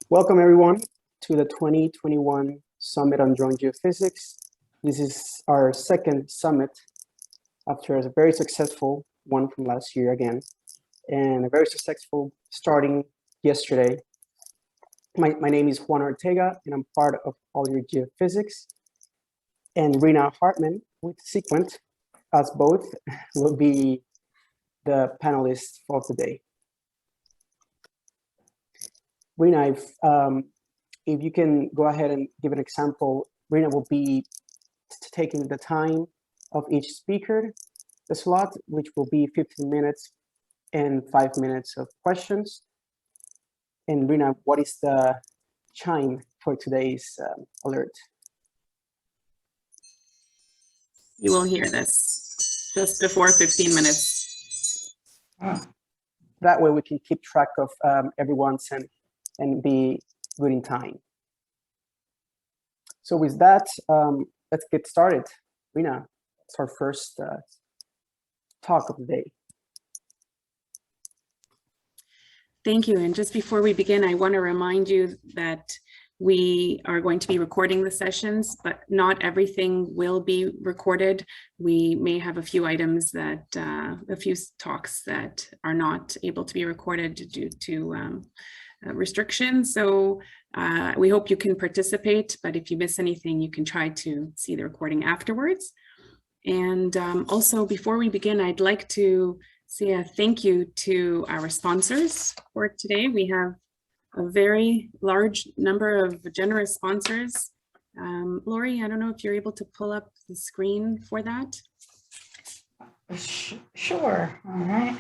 Welcome everyone to the 2021 Summit on Drone Geophysics. This is our second summit after a very successful one from last year again, and a very successful starting yesterday. My name is Juan Ortega, and I'm part of All Your Geophysics. And Rina Hartman with Seequent, us both, will be the panelists for today. Rina, if you can go ahead and give an example, Rina will be taking the time of each speaker, the slot, which will be 15 minutes and 5 minutes of questions. And Rina, what is the chime for today's alert? You will hear this just before 15 minutes. That way we can keep track of everyone's and be good in time. So with that, let's get started. Rina, it's our first talk of the day. Thank you. And just before we begin, I want to remind you that we are going to be recording the sessions, but not everything will be recorded. We may have a few items that, a few talks that are not able to be recorded due to restrictions. So we hope you can participate, but if you miss anything, you can try to see the recording afterwards. And also, before we begin, I'd like to say a thank you to our sponsors for today. We have a very large number of generous sponsors. Lori, I don't know if you're able to pull up the screen for that. Sure, all right.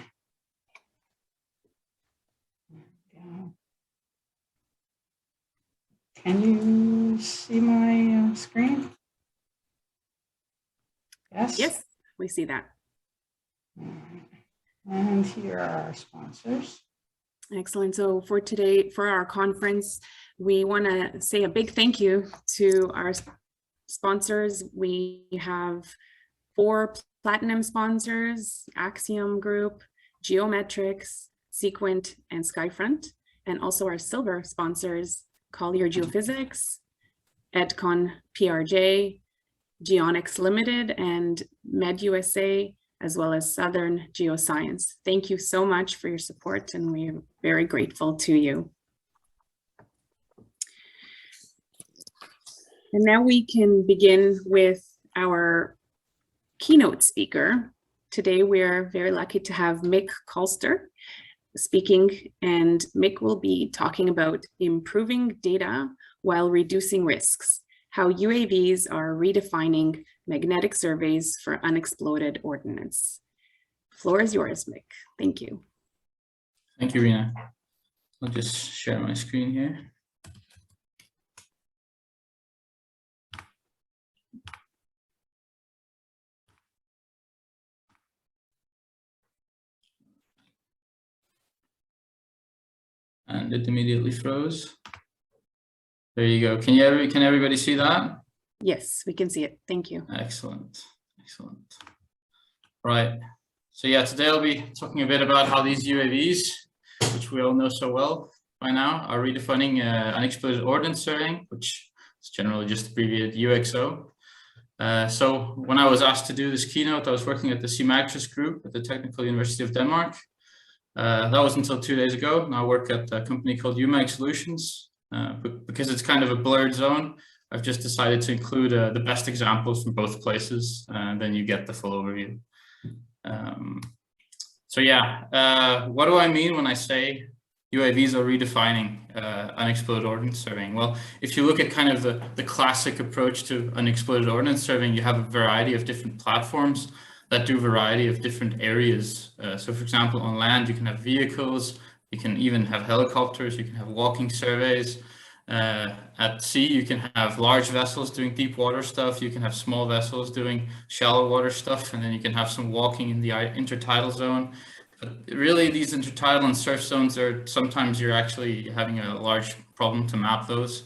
Can you see my screen? Yes? Yes, we see that. And here are our sponsors. Excellent. So for today, for our conference, we want to say a big thank you to our sponsors. We have 4 platinum sponsors: Axiom Group, Geometrics, Seequent, and Skyfront, and also our silver sponsors: Collier Geophysics, Edcon PRJ, Geonics Limited, and MedUSA, as well as Southern Geoscience. Thank you so much for your support, and we're very grateful to you. And now we can begin with our keynote speaker. Today, we're very lucky to have Mick Kolster speaking, and Mick will be talking about improving data while reducing risks, how UAVs are redefining magnetic surveys for unexploded ordnance. The floor is yours, Mick. Thank you. Thank you, Rina. I'll just share my screen here. And it immediately froze. There you go. Can everybody see that? Yes, we can see it. Thank you. Excellent. Excellent. Right. So yeah, today I'll be talking a bit about how these UAVs, which we all know so well by now, are redefining unexploded ordnance surveying, which is generally just abbreviated UXO. So when I was asked to do this keynote, I was working at the CMAGTRIS group at the Technical University of Denmark. That was until 2 days ago. Now I work at a company called UMAG Solutions. But because it's kind of a blurred zone, I've just decided to include the best examples from both places, and then you get the full overview. So yeah, what do I mean when I say UAVs are redefining unexploded ordnance surveying? Well, if you look at kind of the classic approach to unexploded ordnance surveying, you have a variety of different platforms that do a variety of different areas. So for example, on land, you can have vehicles, you can even have helicopters, you can have walking surveys. At sea, you can have large vessels doing deep water stuff, you can have small vessels doing shallow water stuff, and then you can have some walking in the intertidal zone. But really, these intertidal and surf zones are sometimes you're actually having a large problem to map those.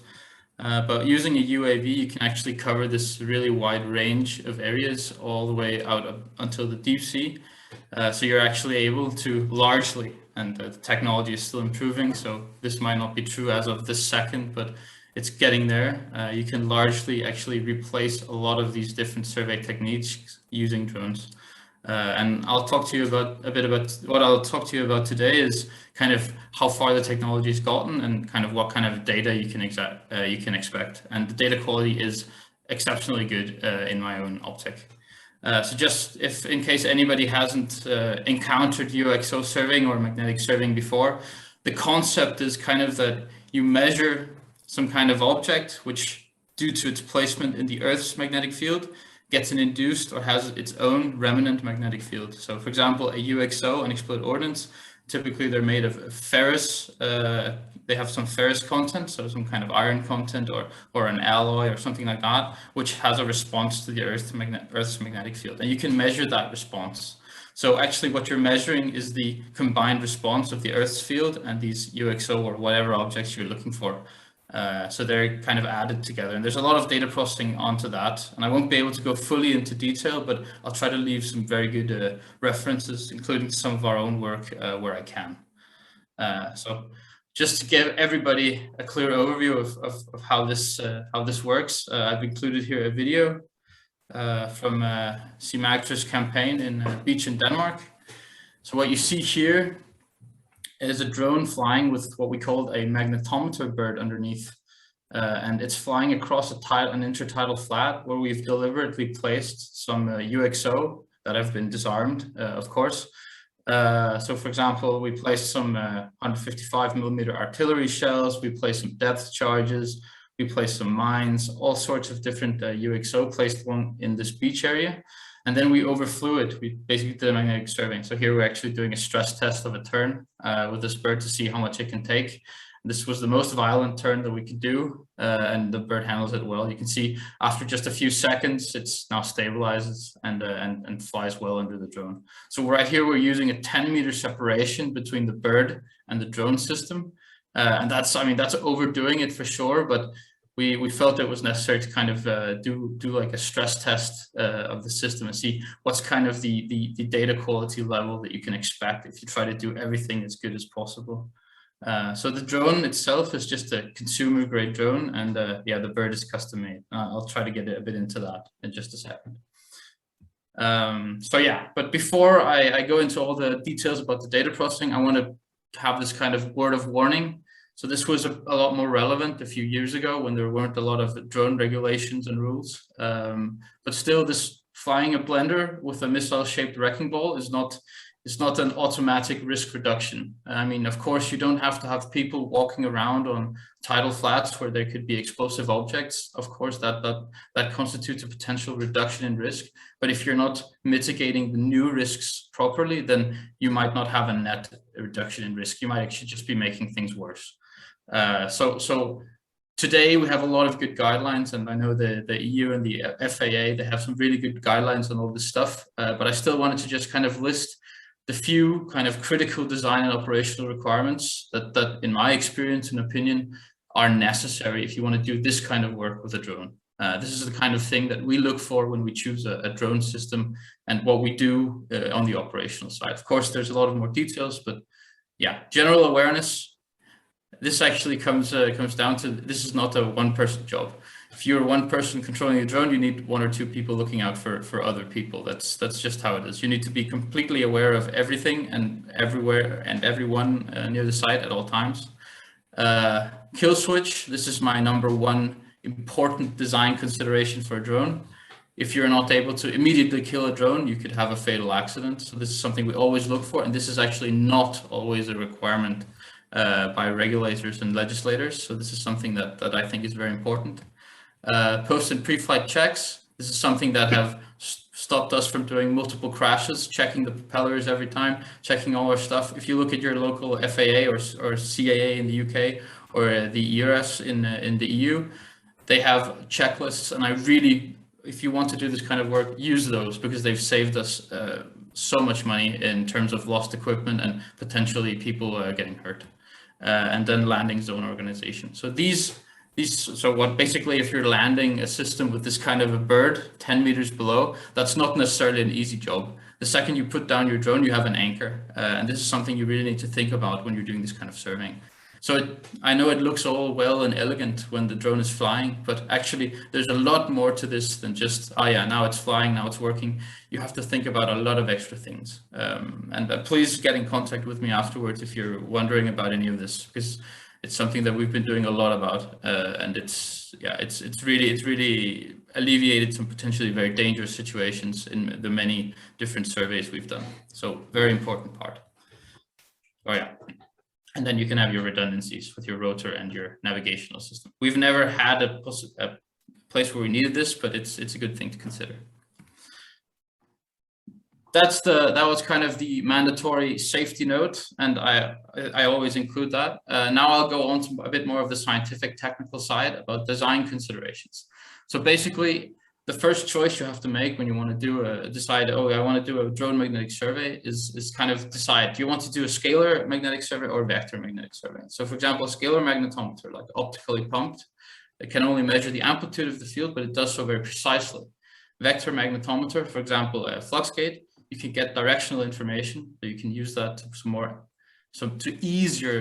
But using a UAV, you can actually cover this really wide range of areas all the way out until the deep sea. So you're actually able to largely and the technology is still improving. So this might not be true as of this second, but it's getting there. You can largely actually replace a lot of these different survey techniques using drones. And I'll talk to you about what I'll talk to you about today is kind of how far the technology has gotten and kind of what kind of data you can expect. And the data quality is exceptionally good in my own optic. So just if in case anybody hasn't encountered UXO surveying or magnetic surveying before, the concept is kind of that you measure some kind of object which, due to its placement in the Earth's magnetic field, gets an induced or has its own remnant magnetic field. So for example, a UXO, unexploded ordnance, typically they're made of ferrous, they have some ferrous content, so some kind of iron content or an alloy or something like that, which has a response to the Earth's magnetic field. And you can measure that response. So actually what you're measuring is the combined response of the Earth's field and these UXO or whatever objects you're looking for. So they're kind of added together, and there's a lot of data processing onto that, and I won't be able to go fully into detail, but I'll try to leave some very good references, including some of our own work where I can. So just to give everybody a clear overview of how this works, I've included here a video from Seequent's campaign in Beach in Denmark. So what you see here is a drone flying with what we call a magnetometer bird underneath. And it's flying across an intertidal flat where we've deliberately placed some UXO that have been disarmed, of course. So for example, we placed some 155mm artillery shells, we placed some depth charges, we placed some mines, all sorts of different UXO placed one in this beach area. And then we overflew it. We basically did a magnetic surveying. So here we're actually doing a stress test of a turn with this bird to see how much it can take. This was the most violent turn that we could do, and the bird handles it well. You can see after just a few seconds, it's now stabilizes and flies well under the drone. So right here, we're using a 10-meter separation between the bird and the drone system. And that's overdoing it for sure, but we felt it was necessary to kind of do like a stress test of the system and see what's kind of the data quality level that you can expect if you try to do everything as good as possible. So the drone itself is just a consumer grade drone, and yeah, the bird is custom made. I'll try to get a bit into that in just a second. So yeah, but before I go into all the details about the data processing, I want to have this kind of word of warning. So this was a lot more relevant a few years ago when there weren't a lot of drone regulations and rules. But still, this flying a blender with a missile-shaped wrecking ball is not an automatic risk reduction. I mean, of course, you don't have to have people walking around on tidal flats where there could be explosive objects. Of course, that constitutes a potential reduction in risk. But if you're not mitigating the new risks properly, then you might not have a net reduction in risk. You might actually just be making things worse. So today we have a lot of good guidelines, and I know the EU and the FAA, they have some really good guidelines on all this stuff. But I still wanted to just kind of list the few kind of critical design and operational requirements that in my experience and opinion are necessary if you want to do this kind of work with a drone. This is the kind of thing that we look for when we choose a drone system and what we do on the operational side. Of course, there's a lot of more details, but yeah, general awareness. This actually comes down to, this is not a one-person job. If you're one person controlling a drone, you need one or two people looking out for other people. That's just how it is. You need to be completely aware of everything and everywhere and everyone near the site at all times. Kill switch, this is my #1 important design consideration for a drone. If you're not able to immediately kill a drone, you could have a fatal accident. So this is something we always look for, and this is actually not always a requirement by regulators and legislators. So this is something that I think is very important. Post and pre-flight checks. This is something that have stopped us from doing multiple crashes, checking the propellers every time, checking all our stuff. If you look at your local FAA or CAA in the UK or the ERS in the EU, they have checklists, and I really, if you want to do this kind of work, use those because they've saved us so much money in terms of lost equipment and potentially people getting hurt. And then landing zone organization. So these So what basically, if you're landing a system with this kind of a bird 10 meters below, that's not necessarily an easy job. The second you put down your drone, you have an anchor. And this is something you really need to think about when you're doing this kind of surveying. So I know it looks all well and elegant when the drone is flying, but actually there's a lot more to this than just, oh yeah, now it's flying, now it's working. You have to think about a lot of extra things. And please get in contact with me afterwards if you're wondering about any of this, because it's something that we've been doing a lot about, and it's really alleviated some potentially very dangerous situations in the many different surveys we've done. So very important part. Oh yeah. And then you can have your redundancies with your rotor and your navigational system. We've never had a place where we needed this, but it's a good thing to consider. That was kind of the mandatory safety note, and I always include that. Now I'll go on to a bit more of the scientific technical side about design considerations. So basically, the first choice you have to make when you want to decide, oh, I want to do a drone magnetic survey is kind of decide, do you want to do a scalar magnetic survey or vector magnetic survey? So for example, a scalar magnetometer, like optically pumped, it can only measure the amplitude of the field, but it does so very precisely. Vector magnetometer, for example, a flux gate, you can get directional information, so you can use that to ease your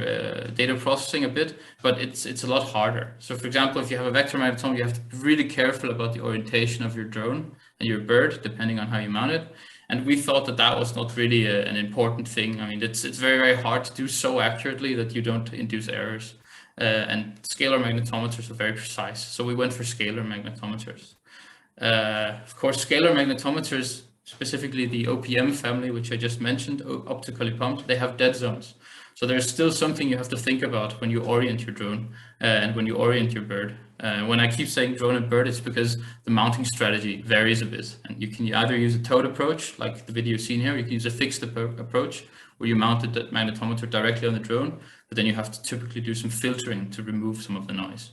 data processing a bit, but it's a lot harder. So for example, if you have a vector magnetometer, you have to be really careful about the orientation of your drone and your bird, depending on how you mount it. And we thought that was not really an important thing. I mean, it's very, very hard to do so accurately that you don't induce errors. And scalar magnetometers are very precise. So we went for scalar magnetometers. Of course, scalar magnetometers, specifically the OPM family, which I just mentioned, optically pumped, they have dead zones. So there's still something you have to think about when you orient your drone and when you orient your bird. When I keep saying drone and bird, it's because the mounting strategy varies a bit. And you can either use a towed approach, like the video seen here, you can use a fixed approach, where you mounted the magnetometer directly on the drone, but then you have to typically do some filtering to remove some of the noise.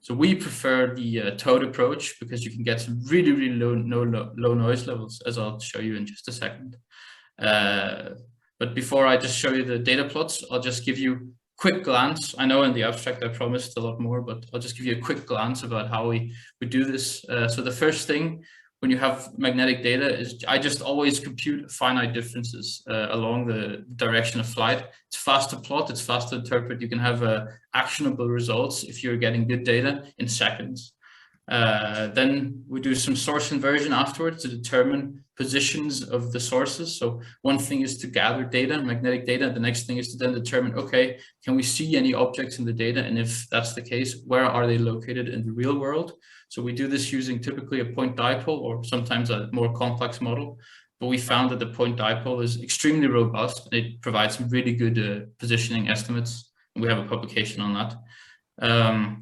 So we prefer the towed approach because you can get some really, really low noise levels, as I'll show you in just a second. But before I just show you the data plots, I'll just give you a quick glance. I know in the abstract I promised a lot more, but I'll just give you a quick glance about how we do this. So the first thing when you have magnetic data is I just always compute finite differences along the direction of flight. It's fast to plot, it's fast to interpret. You can have actionable results if you're getting good data in seconds. Then we do some source inversion afterwards to determine positions of the sources. So one thing is to gather data, magnetic data. The next thing is to then determine, okay, can we see any objects in the data? And if that's the case, where are they located in the real world? So we do this using typically a point dipole or sometimes a more complex model. But we found that the point dipole is extremely robust. It provides some really good positioning estimates. And we have a publication on that.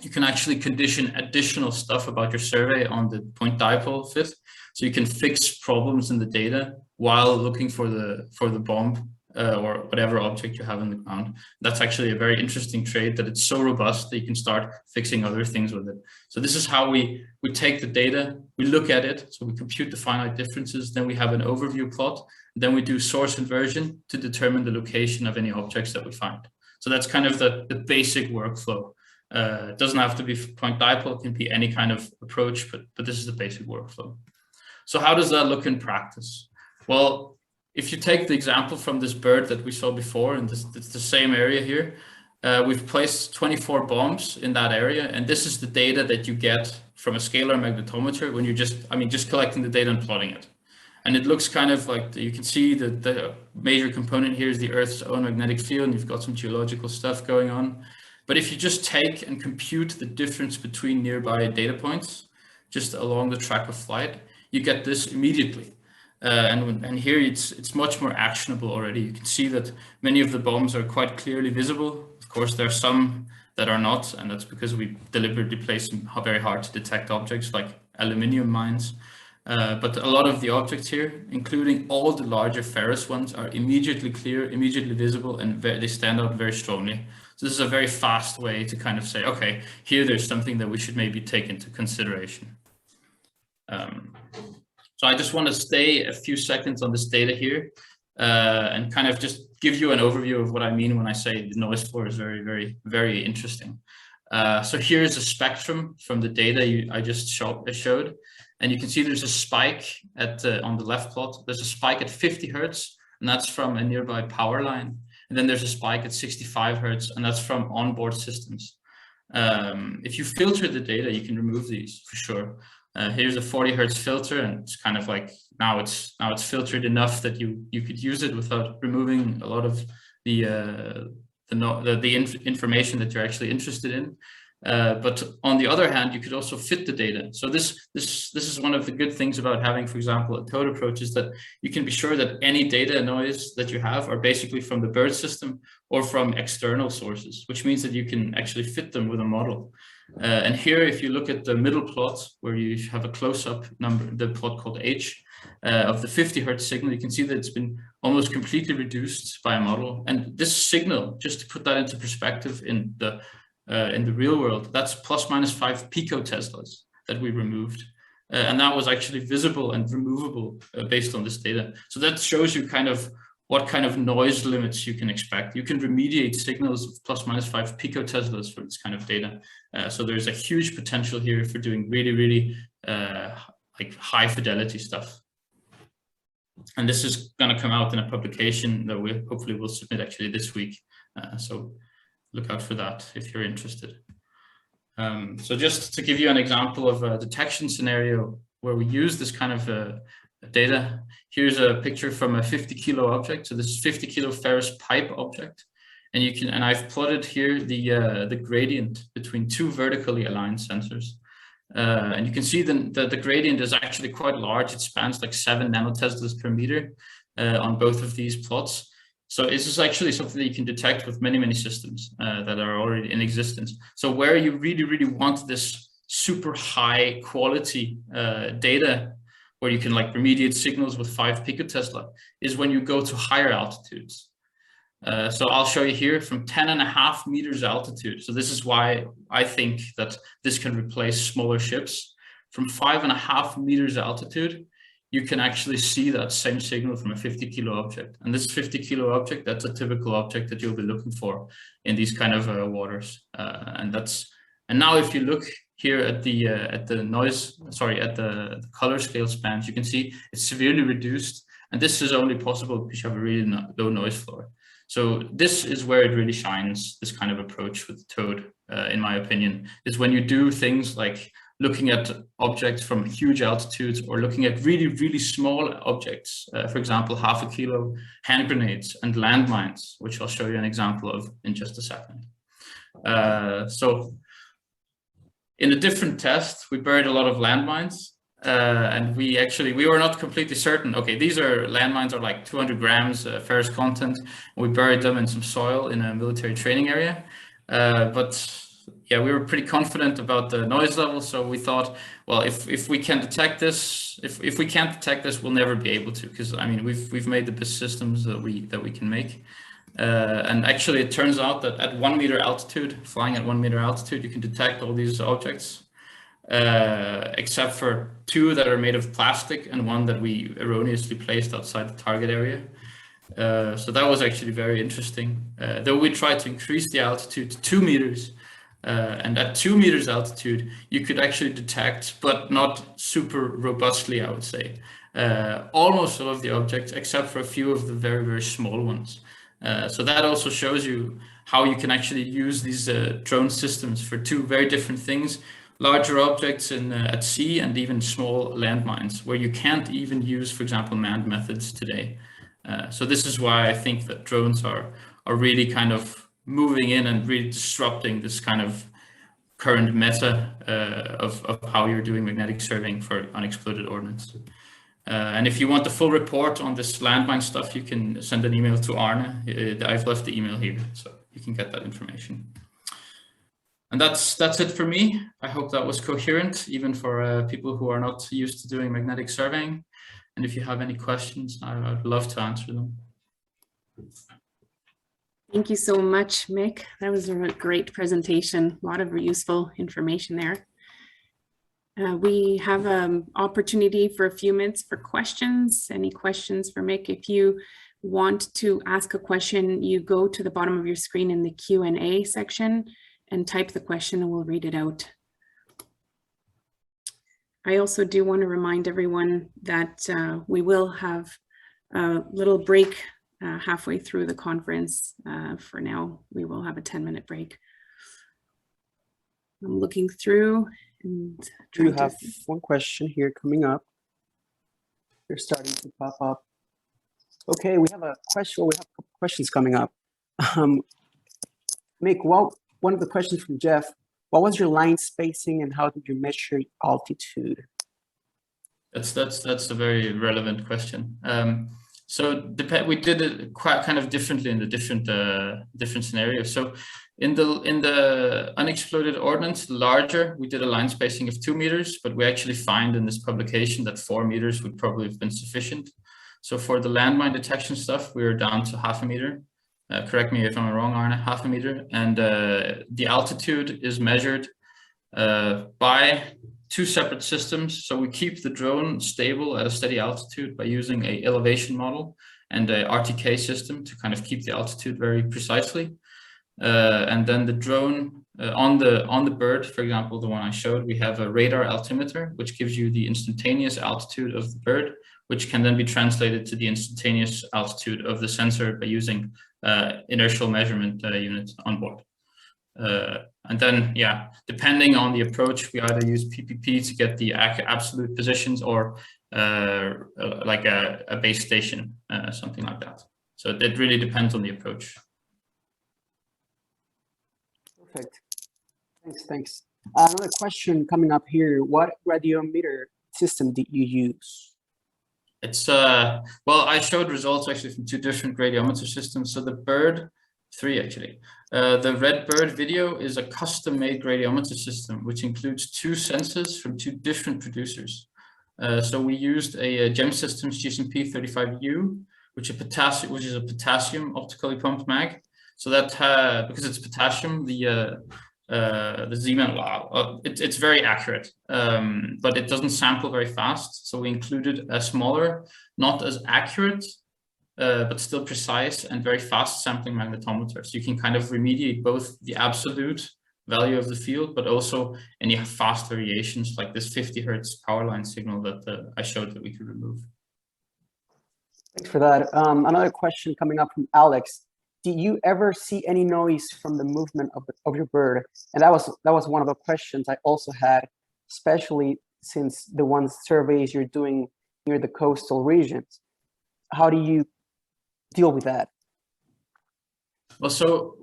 You can actually condition additional stuff about your survey on the point dipole fit. So you can fix problems in the data while looking for the bomb or whatever object you have in the ground. That's actually a very interesting trait, that it's so robust that you can start fixing other things with it. So this is how we take the data, we look at it, so we compute the finite differences, then we have an overview plot, then we do source inversion to determine the location of any objects that we find. So that's kind of the basic workflow. It doesn't have to be point dipole, it can be any kind of approach, but this is the basic workflow. So how does that look in practice? Well, if you take the example from this bird that we saw before, and it's the same area here, we've placed 24 bombs in that area, and this is the data that you get from a scalar magnetometer when you're just collecting the data and plotting it. And it looks kind of like, you can see that the major component here is the Earth's own magnetic field, and you've got some geological stuff going on. But if you just take and compute the difference between nearby data points, just along the track of flight, you get this immediately. And here it's much more actionable already. You can see that many of the bombs are quite clearly visible. Of course, there are some that are not, and that's because we deliberately place some very hard to detect objects like aluminium mines. But a lot of the objects here, including all the larger ferrous ones, are immediately clear, immediately visible, and they stand out very strongly. So this is a very fast way to kind of say, okay, here there's something that we should maybe take into consideration. So I just want to stay a few seconds on this data here and kind of just give you an overview of what I mean when I say the noise floor is very, very, very interesting. So here's a spectrum from the data I just showed. And you can see there's a spike on the left plot. There's a spike at 50 hertz, and that's from a nearby power line. And then there's a spike at 65 hertz, and that's from onboard systems. If you filter the data, you can remove these for sure. Here's a 40 hertz filter, and it's kind of like now it's filtered enough that you could use it without removing a lot of the information that you're actually interested in. But on the other hand, you could also fit the data. So this is one of the good things about having, for example, a Toad approach, is that you can be sure that any data noise that you have are basically from the bird system or from external sources, which means that you can actually fit them with a model. And here, if you look at the middle plot where you have a close-up number, the plot called H, of the 50 hertz signal, you can see that it's been almost completely reduced by a model. And this signal, just to put that into perspective in the real world, that's ±5 picoteslas that we removed. And that was actually visible and removable based on this data. So that shows you kind of what kind of noise limits you can expect. You can remediate signals of ±5 picoteslas for this kind of data. So there's a huge potential here for doing really, really like high fidelity stuff. And this is going to come out in a publication that we hopefully will submit actually this week. So look out for that if you're interested. So just to give you an example of a detection scenario where we use this kind of data, here's a picture from a 50 kilo object. So this is 50 kilo ferrous pipe object. And you can, and I've plotted here the gradient between two vertically aligned sensors. And you can see the gradient is actually quite large. It spans like 7 nanoteslas per meter on both of these plots. So this is actually something that you can detect with many, many systems that are already in existence. So where you really, really want this super high quality data, where you can like remediate signals with 5 picotesla, is when you go to higher altitudes. So I'll show you here from 10.5 meters altitude. So this is why I think that this can replace smaller ships. From 5.5 meters altitude, you can actually see that same signal from a 50 kilo object. And this 50 kilo object, that's a typical object that you'll be looking for in these kind of waters. And now if you look here at the color scale spans, you can see it's severely reduced. And this is only possible because you have a really low noise floor. So this is where it really shines, this kind of approach with Toad, in my opinion, is when you do things like looking at objects from huge altitudes or looking at really, really small objects, for example, 0.5 kilo hand grenades and landmines, which I'll show you an example of in just a second. So in a different test, we buried a lot of landmines. And we were not completely certain. Okay, these landmines are like 200 grams ferrous content. We buried them in some soil in a military training area. But yeah, we were pretty confident about the noise level. So we thought, well, if we can detect this, if we can't detect this, we'll never be able to, because I mean, we've made the best systems that we can make. And actually, it turns out that at 1 meter altitude, flying at 1 meter altitude, you can detect all these objects. Except for 2 that are made of plastic and 1 that we erroneously placed outside the target area. So that was actually very interesting. Though we tried to increase the altitude to 2 meters, and at 2 meters altitude, you could actually detect, but not super robustly, I would say, almost all of the objects, except for a few of the very, very small ones. So that also shows you how you can actually use these drone systems for 2 very different things. Larger objects at sea and even small landmines where you can't even use, for example, manned methods today. So this is why I think that drones are really kind of moving in and really disrupting this kind of current meta of how you're doing magnetic surveying for unexploded ordnance. And if you want the full report on this landmine stuff, you can send an email to Arne. I've left the email here, so you can get that information. And that's it for me. I hope that was coherent, even for people who are not used to doing magnetic surveying. And if you have any questions, I'd love to answer them. Thank you so much, Mick. That was a great presentation. A lot of useful information there. We have an opportunity for a few minutes for questions. Any questions for Mick? If you want to ask a question, you go to the bottom of your screen in the Q&A section, and type the question and we'll read it out. I also do want to remind everyone that we will have a little break halfway through the conference. For now, we will have a 10-minute break. I'm looking through and You have one question here coming up. They're starting to pop up. Okay, we have a question. We have a couple questions coming up. Mick, one of the questions from Jeff, what was your line spacing and how did you measure altitude? That's a very relevant question. So we did it quite kind of differently in the different scenarios. So in the unexploded ordnance, larger, we did a line spacing of 2 meters, but we actually find in this publication that 4 meters would probably have been sufficient. So for the landmine detection stuff, we were down to 0.5 meter. Correct me if I'm wrong, Arne, 0.5 meter. And the altitude is measured by 2 separate systems. So we keep the drone stable at a steady altitude by using an elevation model and a RTK system to kind of keep the altitude very precisely. And then the drone on the bird, for example, the one I showed, we have a radar altimeter, which gives you the instantaneous altitude of the bird, which can then be translated to the instantaneous altitude of the sensor by using inertial measurement unit on board. And then, yeah, depending on the approach, we either use PPP to get the absolute positions or like a base station, something like that. So it really depends on the approach. Perfect. Thanks. Another question coming up here. What radiometer system did you use? It's, well, I showed results actually from 2 different radiometer systems. So the bird, 3 actually. The red bird video is a custom-made radiometer system, which includes 2 sensors from 2 different producers. So we used a GEM Systems GSMP 35U, which is a potassium optically pumped mag. So that because it's potassium, the Z-man, wow, it's very accurate, but it doesn't sample very fast. So we included a smaller, not as accurate, but still precise and very fast sampling magnetometer. So you can kind of remediate both the absolute value of the field, but also any fast variations like this 50 Hertz power line signal that I showed that we could remove. Thanks for that. Another question coming up from Alex. Did you ever see any noise from the movement of your bird? And that was one of the questions I also had, especially since the surveys you're doing near the coastal regions. How do you deal with that? Well, so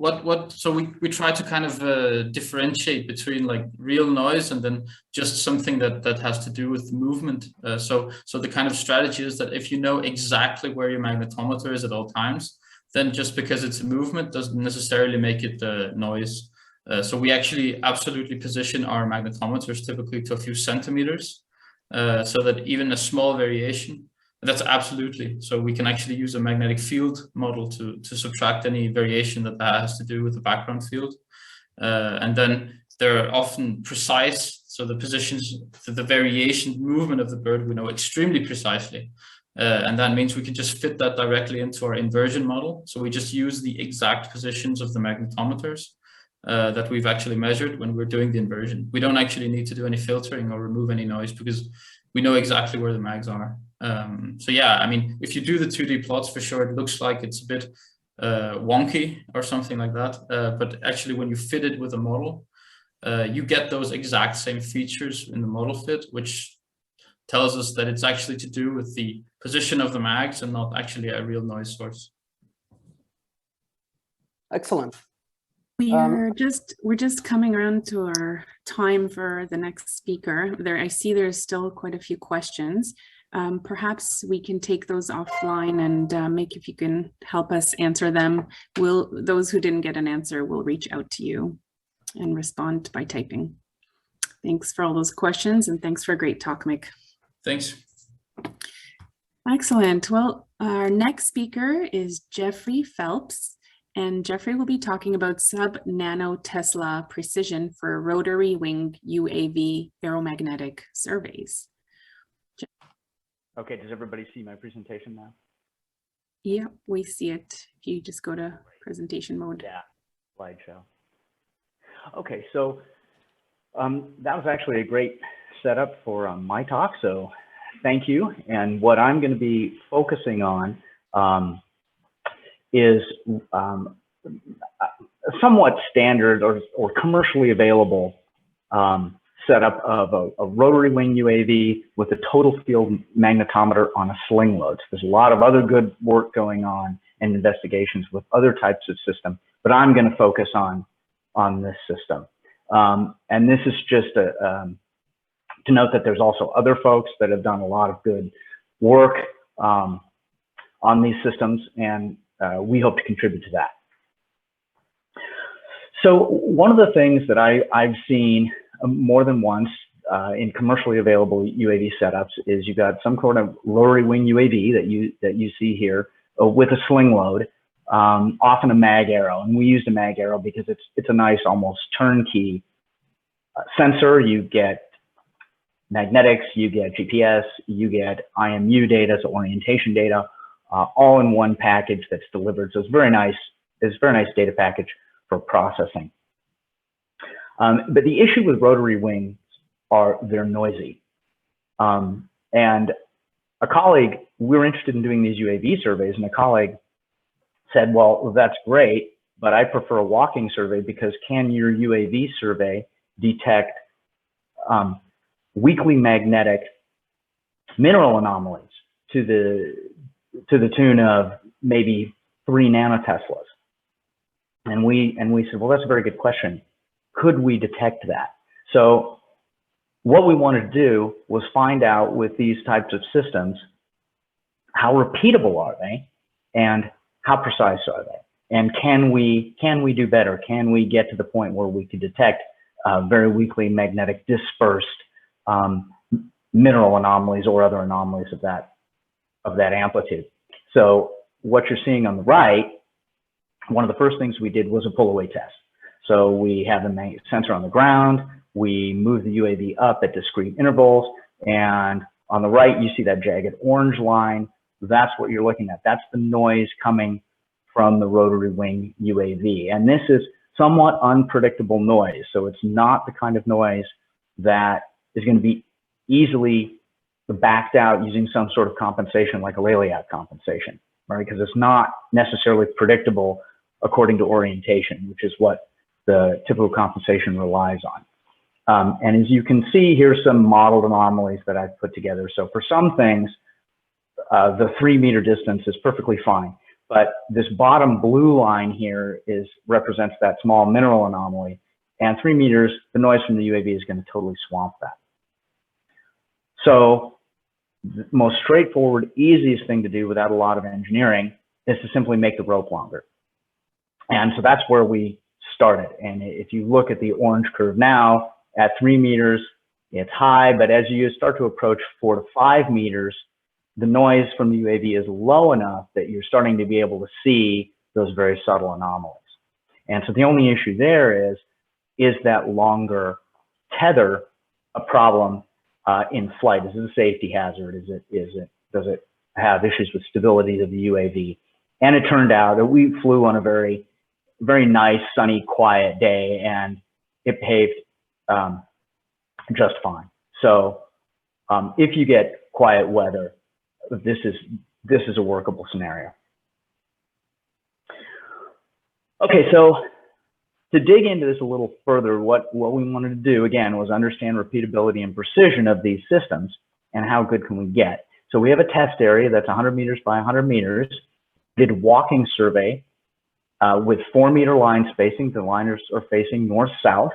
we try to kind of differentiate between like real noise and then just something that has to do with movement. So the kind of strategy is that if you know exactly where your magnetometer is at all times, then just because it's a movement doesn't necessarily make it noise. So we actually absolutely position our magnetometers typically to a few centimeters, so that even a small variation, that's absolutely. So we can actually use a magnetic field model to subtract any variation that has to do with the background field. And then they're often precise. So the positions, the variation movement of the bird, we know extremely precisely. And that means we can just fit that directly into our inversion model. So we just use the exact positions of the magnetometers that we've actually measured when we're doing the inversion. We don't actually need to do any filtering or remove any noise because we know exactly where the mags are. So yeah, I mean, if you do the 2D plots, for sure, it looks like it's a bit wonky or something like that. But actually, when you fit it with a model, you get those exact same features in the model fit, which tells us that it's actually to do with the position of the mags and not actually a real noise source. Excellent. We're just coming around to our time for the next speaker. I see there's still quite a few questions. Perhaps we can take those offline and Mick, if you can help us answer them. Those who didn't get an answer will reach out to you and respond by typing. Thanks for all those questions and thanks for a great talk, Mick. Thanks. Excellent. Well, our next speaker is Geoffrey Phelps, and Geoffrey will be talking about sub-nanoTesla precision for rotary wing UAV aeromagnetic surveys. Okay, does everybody see my presentation now? Yeah, we see it. If you just go to presentation mode. Yeah, slideshow. Okay, so that was actually a great setup for my talk, so thank you. And what I'm going to be focusing on is somewhat standard or commercially available setup of a rotary wing UAV with a total field magnetometer on a sling load. So there's a lot of other good work going on and investigations with other types of system, but I'm going to focus on this system. And this is just to note that there's also other folks that have done a lot of good work on these systems, and we hope to contribute to that. So one of the things that I've seen more than once in commercially available UAV setups is you've got some kind of rotary wing UAV that you see here with a sling load, often a mag arrow, and we used a mag arrow because it's a nice almost turnkey sensor. You get magnetics, you get GPS, you get IMU data, so orientation data, all in one package that's delivered. So it's very nice. It's a very nice data package for processing. But the issue with rotary wings are they're noisy. And a colleague, we were interested in doing these UAV surveys, and a colleague said, well, that's great, but I prefer a walking survey because can your UAV survey detect weakly magnetic mineral anomalies to the tune of maybe 3 nanoteslas? And we said, well, that's a very good question. Could we detect that? So what we wanted to do was find out with these types of systems, how repeatable are they and how precise are they? And can we do better? Can we get to the point where we could detect very weakly magnetic dispersed mineral anomalies or other anomalies of that amplitude? So what you're seeing on the right, one of the first things we did was a pull away test. So we have the sensor on the ground, we move the UAV up at discrete intervals, and on the right you see that jagged orange line. That's what you're looking at. That's the noise coming from the rotary wing UAV. And this is somewhat unpredictable noise. So it's not the kind of noise that is going to be easily backed out using some sort of compensation like a Laliat compensation, right? Because it's not necessarily predictable according to orientation, which is what the typical compensation relies on. And as you can see, here's some modeled anomalies that I've put together. So for some things, the 3 meter distance is perfectly fine. But this bottom blue line here represents that small mineral anomaly. And 3 meters, the noise from the UAV is going to totally swamp that. So the most straightforward, easiest thing to do without a lot of engineering is to simply make the rope longer. And so that's where we started. And if you look at the orange curve now, at 3 meters, it's high, but as you start to approach 4 to 5 meters, the noise from the UAV is low enough that you're starting to be able to see those very subtle anomalies. And so the only issue there is that longer tether a problem in flight? Is it a safety hazard? Does it have issues with stability of the UAV? And it turned out that we flew on a very, very nice, sunny, quiet day, and it behaved just fine. So if you get quiet weather, this is a workable scenario. Okay, so to dig into this a little further, what we wanted to do again was understand repeatability and precision of these systems and how good can we get. So we have a test area that's 100 meters by 100 meters. Did walking survey with 4 meter line spacing. The lines are facing north-south.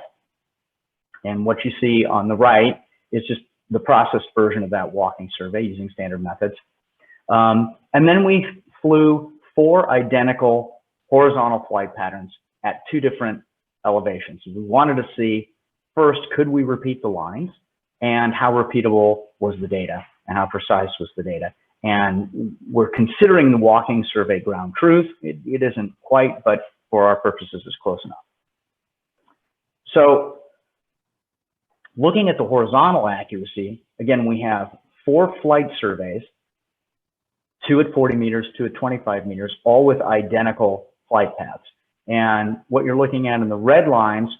And what you see on the right is just the processed version of that walking survey using standard methods. And then we flew 4 identical horizontal flight patterns at 2 different elevations. We wanted to see, first, could we repeat the lines, and how repeatable was the data, and how precise was the data. And we're considering the walking survey ground truth. It isn't quite, but for our purposes, it's close enough. So looking at the horizontal accuracy, again, we have 4 flight surveys, 2 at 40 meters, 2 at 25 meters, all with identical flight paths. And what you're looking at in the red lines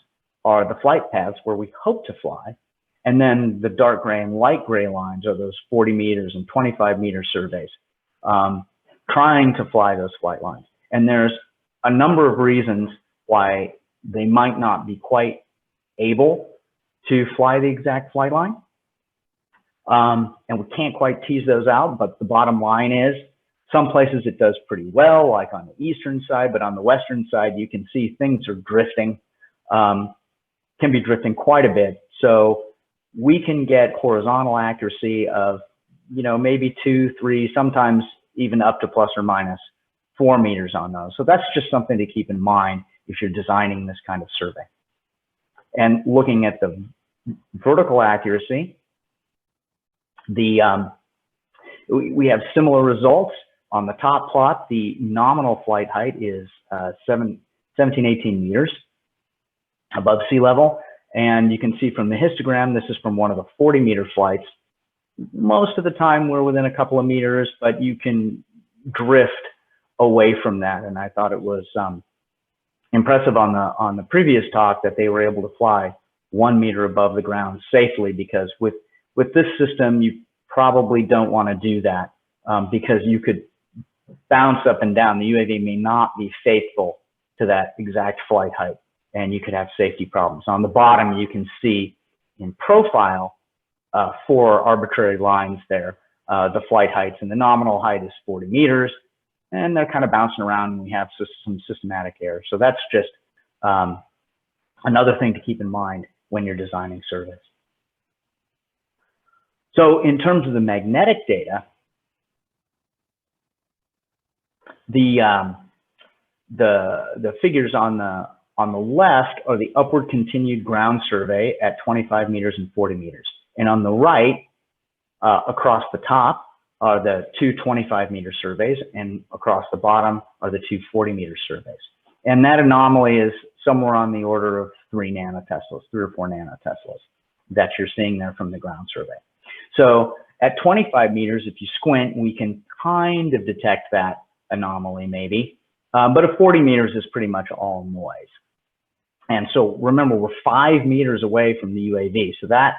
are the flight paths where we hope to fly. And then the dark gray and light gray lines are those 40 meters and 25 meter surveys, trying to fly those flight lines. And there's a number of reasons why they might not be quite able to fly the exact flight line. And we can't quite tease those out, but the bottom line is some places it does pretty well, like on the eastern side, but on the western side, you can see things are drifting, can be drifting quite a bit. So we can get horizontal accuracy of, you know, maybe 2, 3, sometimes even up to plus or minus 4 meters on those. So that's just something to keep in mind if you're designing this kind of survey. And looking at the vertical accuracy, we have similar results. On the top plot, the nominal flight height is 17, 18 meters above sea level. And you can see from the histogram, this is from one of the 40-meter flights. Most of the time we're within a couple of meters, but you can drift away from that. And I thought it was impressive on the previous talk that they were able to fly 1 meter above the ground safely, because with this system, you probably don't want to do that because you could bounce up and down. The UAV may not be faithful to that exact flight height, and you could have safety problems. On the bottom, you can see in profile 4 arbitrary lines there, the flight heights, and the nominal height is 40 meters, and they're kind of bouncing around, and we have some systematic error. So that's just another thing to keep in mind when you're designing surveys. So in terms of the magnetic data, the figures on the left are the upward continued ground survey at 25 meters and 40 meters. And on the right, across the top, are the 2 25-meter surveys, and across the bottom are the 2 40-meter surveys. And that anomaly is somewhere on the order of 3 nanoteslas, 3 or 4 nanoteslas that you're seeing there from the ground survey. So at 25 meters, if you squint, we can kind of detect that anomaly maybe, but at 40 meters is pretty much all noise. And so remember, we're 5 meters away from the UAV. So that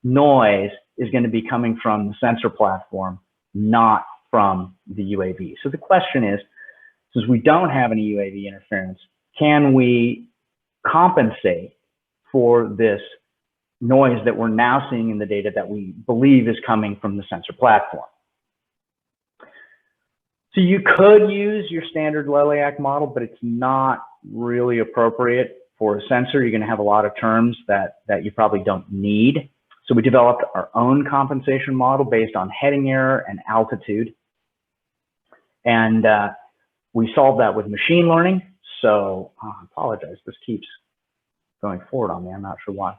noise is going to be coming from the sensor platform, not from the UAV. So the question is, since we don't have any UAV interference, can we compensate for this noise that we're now seeing in the data that we believe is coming from the sensor platform? So you could use your standard Leliak model, but it's not really appropriate for a sensor. You're going to have a lot of terms that you probably don't need. So we developed our own compensation model based on heading error and altitude. And we solved that with machine learning. So I apologize, this keeps going forward on me. I'm not sure why.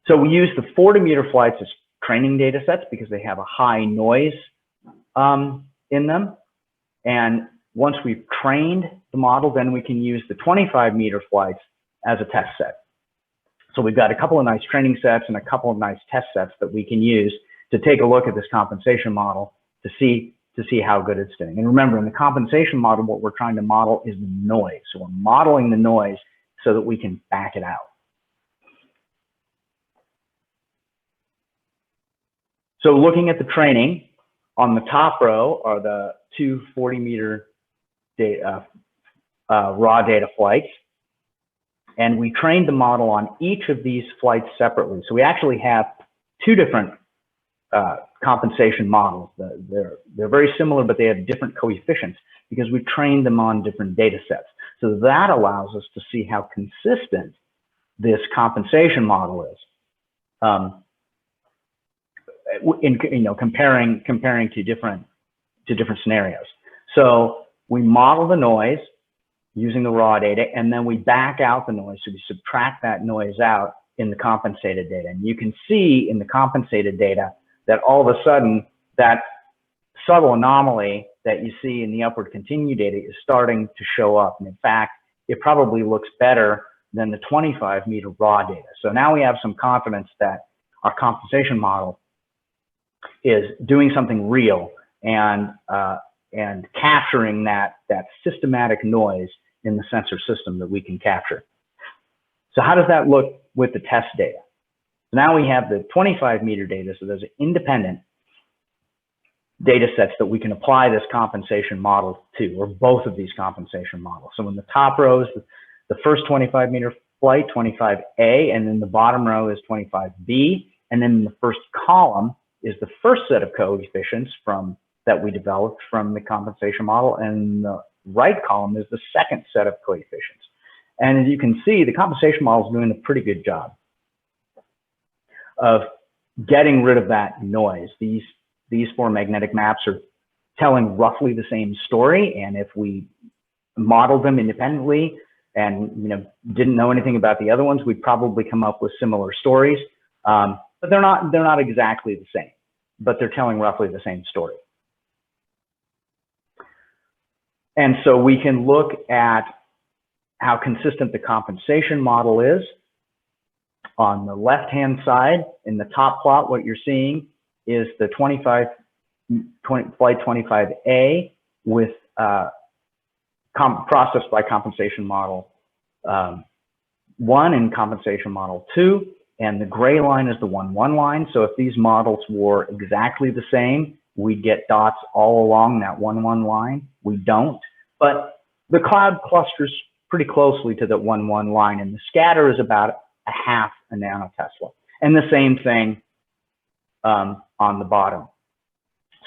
So we use the 40-meter flights as training data sets because they have a high noise in them. And once we've trained the model, then we can use the 25-meter flights as a test set. So we've got a couple of nice training sets and a couple of nice test sets that we can use to take a look at this compensation model to see how good it's doing. And remember, in the compensation model, what we're trying to model is the noise. So we're modeling the noise so that we can back it out. So looking at the training, on the top row are the 2 40-meter raw data flights. And we trained the model on each of these flights separately. So we actually have 2 different compensation models. They're very similar, but they have different coefficients because we trained them on different data sets. So that allows us to see how consistent this compensation model is. Comparing to different scenarios. So we model the noise using the raw data, and then we back out the noise. So we subtract that noise out in the compensated data. And you can see in the compensated data that all of a sudden that subtle anomaly that you see in the upward continue data is starting to show up. And in fact, it probably looks better than the 25-meter raw data. So now we have some confidence that our compensation model is doing something real and capturing that systematic noise in the sensor system that we can capture. So how does that look with the test data? So now we have the 25-meter data, so those are independent data sets that we can apply this compensation model to, or both of these compensation models. So in the top row is the first 25-meter flight, 25A, and then the bottom row is 25B, and then the first column is the first set of coefficients that we developed from the compensation model, and the right column is the second set of coefficients. And as you can see, the compensation model is doing a pretty good job of getting rid of that noise. These four magnetic maps are telling roughly the same story, and if we modeled them independently and didn't know anything about the other ones, we'd probably come up with similar stories. But they're not exactly the same, but they're telling roughly the same story. And so we can look at how consistent the compensation model is. On the left-hand side, in the top plot, what you're seeing is the flight 25A with processed by compensation model 1 and compensation model 2, and the gray line is the 1-1 line. So if these models were exactly the same, we'd get dots all along that 1-1 line. We don't, but the cloud clusters pretty closely to the 1-1 line, and the scatter is about a half a nanotesla. And the same thing on the bottom.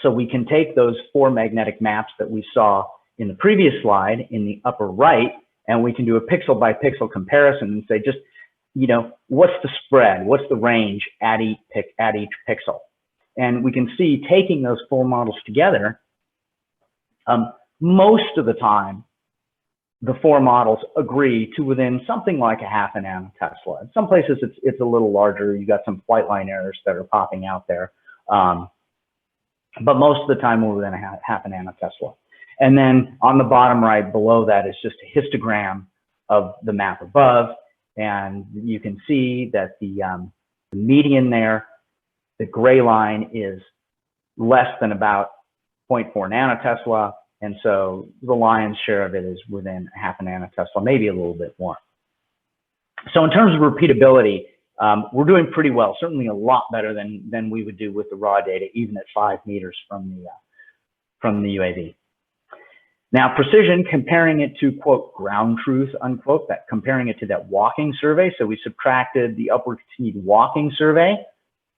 So we can take those four magnetic maps that we saw in the previous slide in the upper right, and we can do a pixel by pixel comparison and say, just, what's the spread? What's the range at each pixel? And we can see, taking those four models together, most of the time, the four models agree to within something like a half a nanotesla. In some places, it's a little larger. You got some flight line errors that are popping out there. But most of the time, we're within a half a nanotesla. And then on the bottom right below that is just a histogram of the map above. And you can see that the median there, the gray line, is less than about 0.4 nanotesla. And so the lion's share of it is within a half a nanotesla, maybe a little bit more. So in terms of repeatability, we're doing pretty well, certainly a lot better than we would do with the raw data, even at 5 meters from the UAV. Now, precision, comparing it to, quote, ground truth, unquote, comparing it to that walking survey. So we subtracted the upward continued walking survey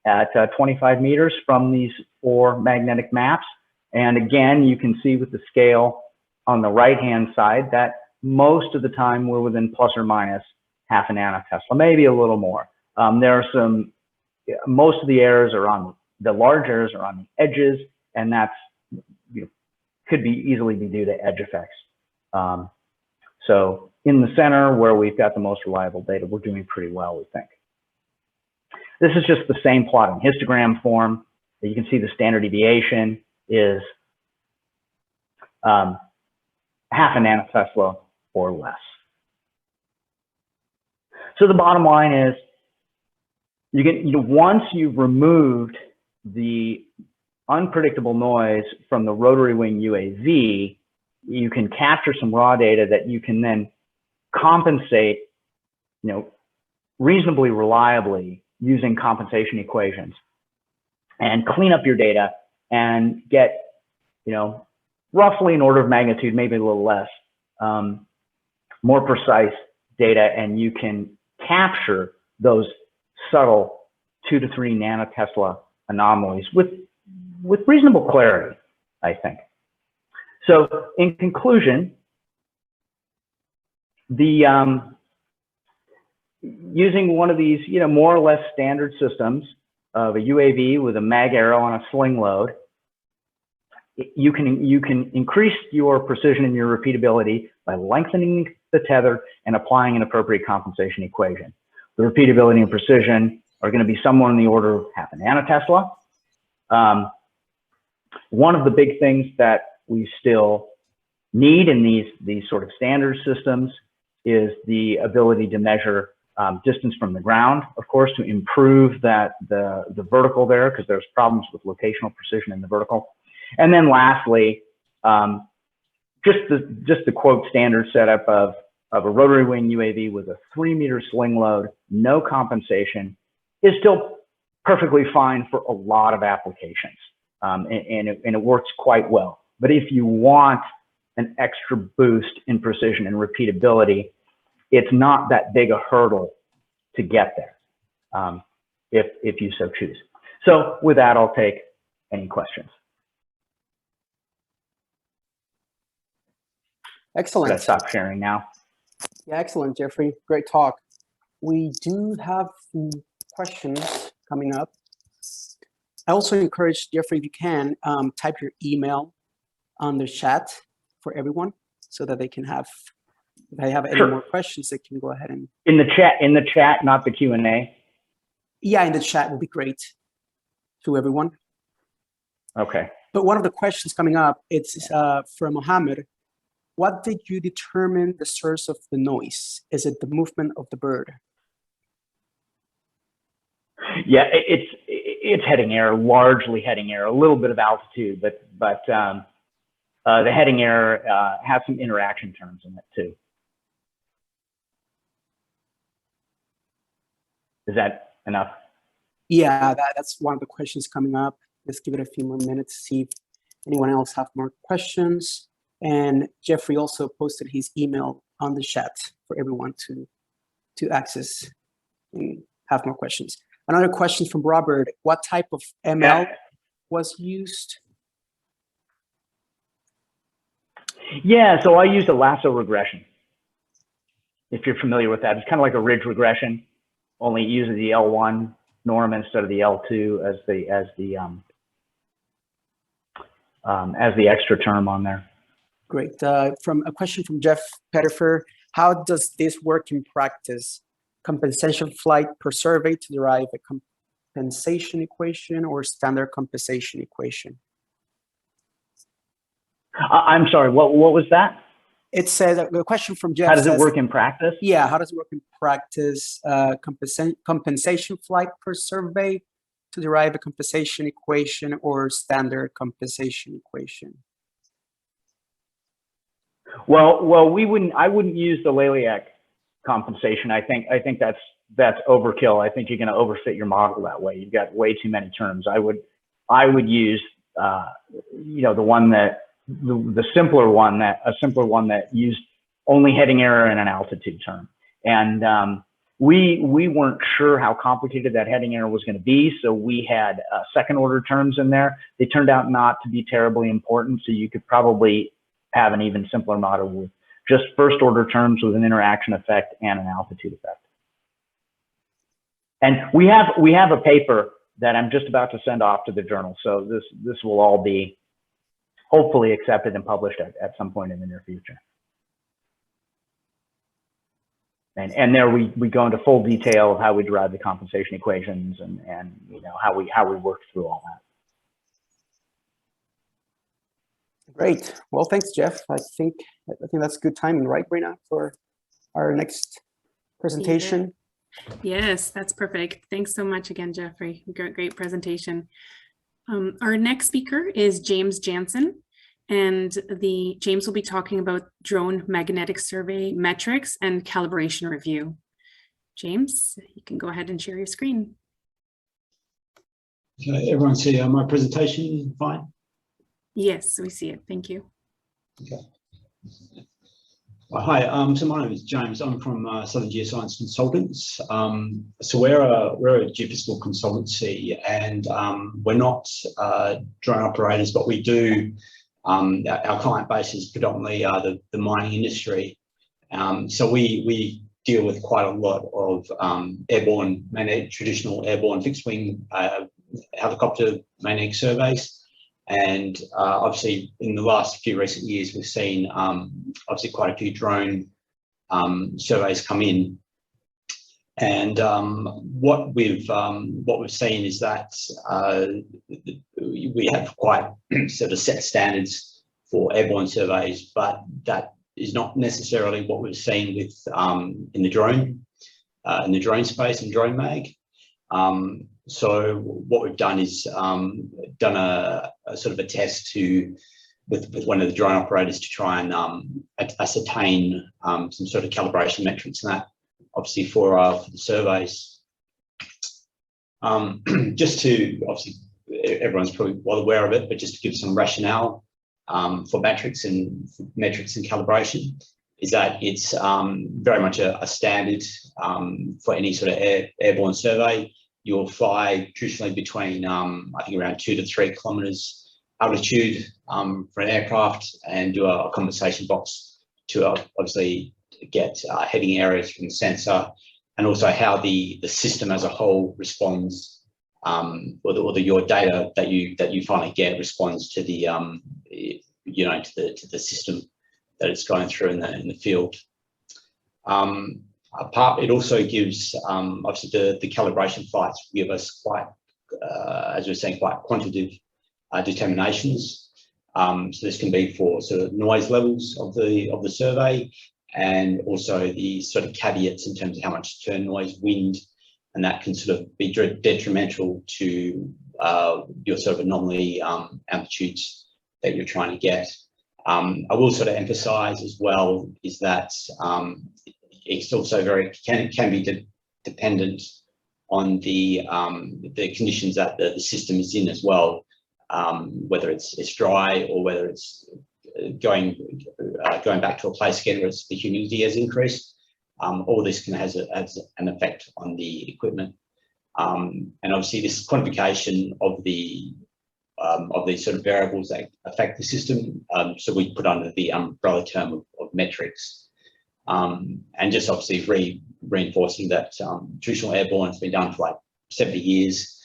at 25 meters from these four magnetic maps. And again, you can see with the scale on the right-hand side that most of the time we're within plus or minus half a nanotesla, maybe a little more. There are most of the errors are on, the large errors are on the edges, and that's, could easily be due to edge effects. So in the center, where we've got the most reliable data, we're doing pretty well, we think. This is just the same plot in histogram form. You can see the standard deviation is half a nanotesla or less. So the bottom line is, once you've removed the unpredictable noise from the rotary wing UAV, you can capture some raw data that you can then compensate, reasonably reliably using compensation equations, and clean up your data and get, roughly an order of magnitude, maybe a little less, more precise data, and you can capture those subtle 2 to 3 nanotesla anomalies with reasonable clarity, I think. So in conclusion, using one of these, more or less standard systems of a UAV with a mag arrow on a sling load, you can increase your precision and your repeatability by lengthening the tether and applying an appropriate compensation equation. The repeatability and precision are going to be somewhere in the order of half a nanotesla. One of the big things that we still need in these sort of standard systems is the ability to measure distance from the ground, of course, to improve the vertical there, because there's problems with locational precision in the vertical. And then lastly, just the quote standard setup of of a rotary wing UAV with a 3-meter sling load, no compensation, is still perfectly fine for a lot of applications. And it works quite well. But if you want an extra boost in precision and repeatability, it's not that big a hurdle to get there, if you so choose. So with that, I'll take any questions. Excellent. Let's stop sharing now. Yeah, excellent, Geoffrey. Great talk. We do have some questions coming up. I also encourage Geoffrey, if you can, type your email on the chat for everyone so that they can have, if they have any more questions, they can go ahead and. In the chat, not the Q&A? Yeah, in the chat will be great to everyone. Okay. But one of the questions coming up, it's from Mohammed. What did you determine the source of the noise? Is it the movement of the bird? Yeah, it's heading error, largely heading error, a little bit of altitude, but the heading error has some interaction terms in it too. Is that enough? Yeah, that's one of the questions coming up. Let's give it a few more minutes to see if anyone else have more questions. And Geoffrey also posted his email on the chat for everyone to access and have more questions. Another question from Robert, what type of ML was used? Yeah, so I used a lasso regression. If you're familiar with that, it's kind of like a ridge regression, only it uses the L1 norm instead of the L2 as the extra term on there. Great. From a question from Jeff Pettifer, how does this work in practice? Compensation flight per survey to derive a compensation equation or standard compensation equation? I'm sorry, what was that? It says, a question from Jeff. How does it work in practice? Yeah, how does it work in practice? Compensation flight per survey to derive a compensation equation or standard compensation equation? Well, I wouldn't use the Laliac compensation. I think that's overkill. I think you're going to overfit your model that way. You've got way too many terms. I would use the one that a simpler one that used only heading error and an altitude term. And we weren't sure how complicated that heading error was going to be, so we had second order terms in there. They turned out not to be terribly important, so you could probably have an even simpler model with just first order terms with an interaction effect and an altitude effect. And we have a paper that I'm just about to send off to the journal, so this will all be hopefully accepted and published at some point in the near future. And there we go into full detail of how we derive the compensation equations and how we worked through all that. Great. Well, thanks, Jeff. I think that's good timing, right, Brina, for our next presentation. Yeah. Yes, that's perfect. Thanks so much again, Geoffrey. Great presentation. Our next speaker is James Jensen, and James will be talking about drone magnetic survey metrics and calibration review. James, you can go ahead and share your screen. Okay, everyone see my presentation fine? Yes, we see it. Thank you. Okay. Hi, so my name is James. I'm from Southern Geoscience Consultants. So we're a geophysical consultancy, and we're not drone operators, but we do. Our client base is predominantly the mining industry. So we deal with quite a lot of airborne traditional airborne fixed wing helicopter magnetic surveys. And obviously, in the last few recent years, we've seen obviously quite a few drone surveys come in. And what we've seen is that we have quite sort of set standards for airborne surveys, but that is not necessarily what we've seen with in the drone space and drone mag. So what we've done is done a sort of a test to with one of the drone operators to try and ascertain some sort of calibration metrics and that, obviously for the surveys. Just to, obviously, everyone's probably well aware of it, but just to give some rationale for metrics and calibration, is that it's very much a standard for any sort of airborne survey. You'll fly traditionally between, I think, around 2 to 3 kilometres altitude for an aircraft, and do a compensation box to obviously get heading areas from the sensor, and also how the system as a whole responds, or your data that you finally get responds to the to the system that it's going through in the field. It also gives obviously the calibration flights give us quite, as we're saying, quite quantitative determinations. So this can be for sort of noise levels of the survey, and also the sort of caveats in terms of how much turn noise, wind, and that can sort of be detrimental to your sort of anomaly amplitudes that you're trying to get. I will sort of emphasize as well is that it's also can be dependent on the conditions that the system is in as well, whether it's dry or whether it's going back to a place again where the humidity has increased. All this can has an effect on the equipment, and obviously this quantification of these sort of variables that affect the system. So we put under the umbrella term of metrics, and just obviously reinforcing that traditional airborne has been done for like 70 years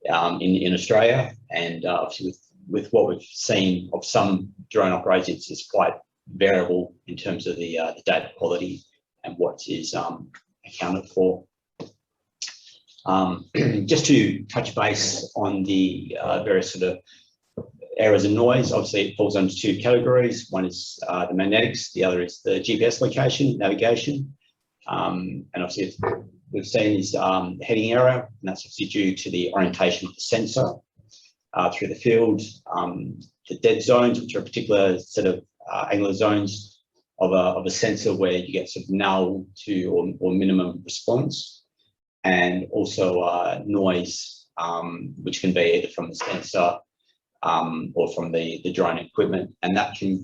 in Australia, and obviously with what we've seen of some drone operators, it's quite variable in terms of the data quality and what is accounted for. Just to touch base on the various sort of areas of noise, obviously it falls under 2 categories. One is the magnetics, the other is the GPS location, navigation. And obviously we've seen is heading error, and that's obviously due to the orientation of the sensor through the field. The dead zones, which are particular sort of angular zones of a sensor where you get sort of null to or minimum response, and also noise, which can be either from the sensor or from the drone equipment, and that can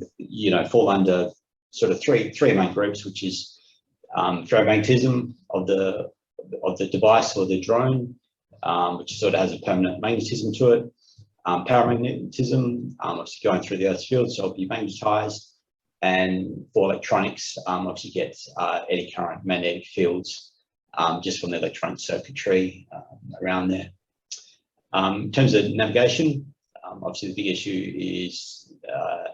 fall under sort of three main groups, which is ferromagnetism of the device or the drone, which sort of has a permanent magnetism to it. Paramagnetism, obviously going through the Earth's field, so it'll be magnetized. And for electronics, obviously gets eddy current magnetic fields just from the electronic circuitry around there. In terms of navigation, obviously the big issue is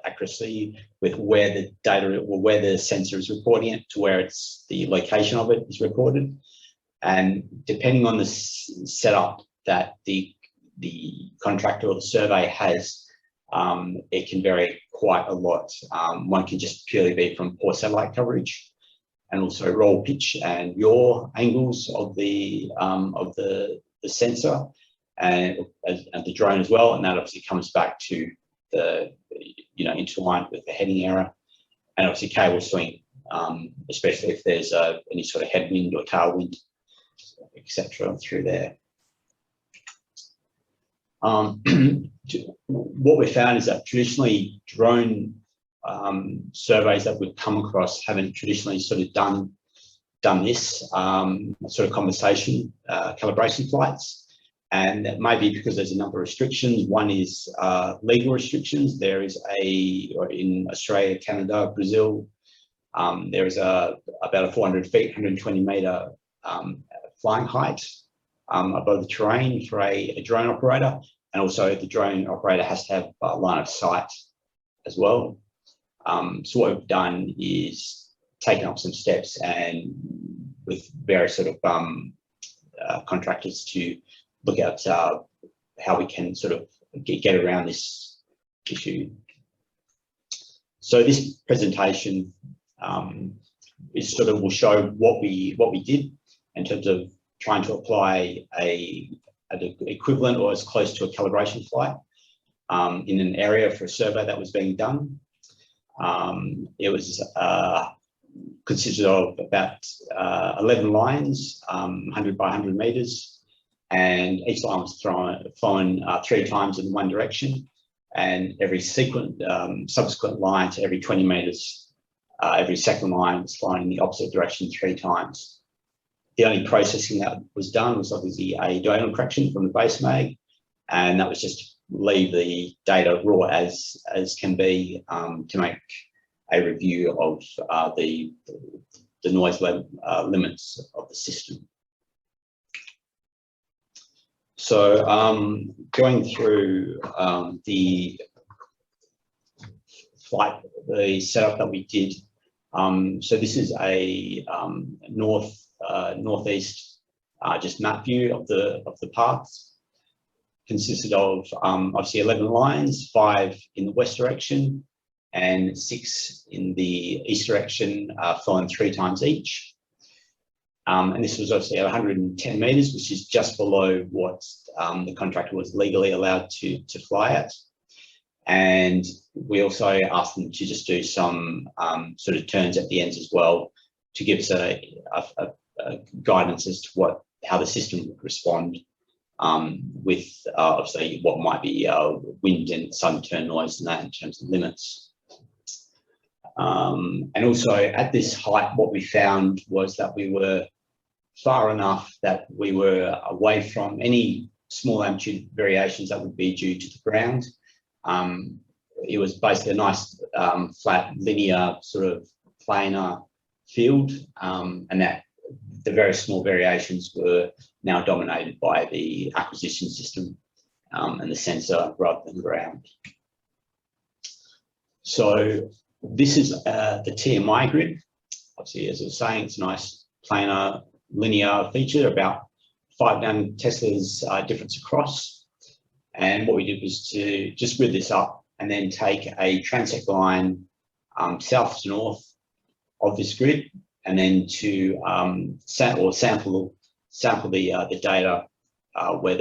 accuracy with where the data or where the sensor is reporting it to where it's the location of it is reported. And depending on the setup that the contractor or the survey has, it can vary quite a lot. One can just purely be from poor satellite coverage, and also roll, pitch, and yaw angles of the sensor and the drone as well, and that obviously comes back to the intertwined with the heading error, and obviously cable swing, especially if there's any sort of headwind or tailwind, etc. through there. What we found is that traditionally drone surveys that we've come across haven't traditionally sort of done this sort of calibration flights, and that may be because there's a number of restrictions. One is legal restrictions. There is in Australia, Canada, Brazil, there is about a 400 feet, 120 metre flying height above the terrain for a drone operator, and also the drone operator has to have a line of sight as well. So what we've done is taken up some steps and with various sort of contractors to look at how we can sort of get around this issue. So this presentation is sort of will show what we did in terms of trying to apply an equivalent or as close to a calibration flight in an area for a survey that was being done. It was consisted of about 11 lines, 100 by 100 meters, and each line was flown 3 times in one direction, and every subsequent line to every 20 meters, every second line was flown in the opposite direction 3 times. The only processing that was done was obviously a diagonal correction from the base mag, and that was just leave the data raw as can be to make a review of the noise limits of the system. So going through the setup that we did. So this is a northeast just map view of the paths. Consisted of obviously 11 lines, 5 in the west direction and 6 in the east direction, flown 3 times each. And this was obviously at 110 meters, which is just below what the contractor was legally allowed to fly at. And we also asked them to just do some sort of turns at the ends as well to give us a guidance as to how the system would respond with obviously what might be wind and sudden turn noise and that in terms of limits. And also at this height, what we found was that we were far enough that we were away from any small amplitude variations that would be due to the ground. It was basically a nice flat linear sort of planar field, and that the very small variations were now dominated by the acquisition system and the sensor rather than ground. So this is the TMI grid. Obviously, as I was saying, it's a nice planar linear feature, about 5 nanoTesla's difference across. And what we did was to just grid this up and then take a transect line south to north of this grid, and then to sample the data where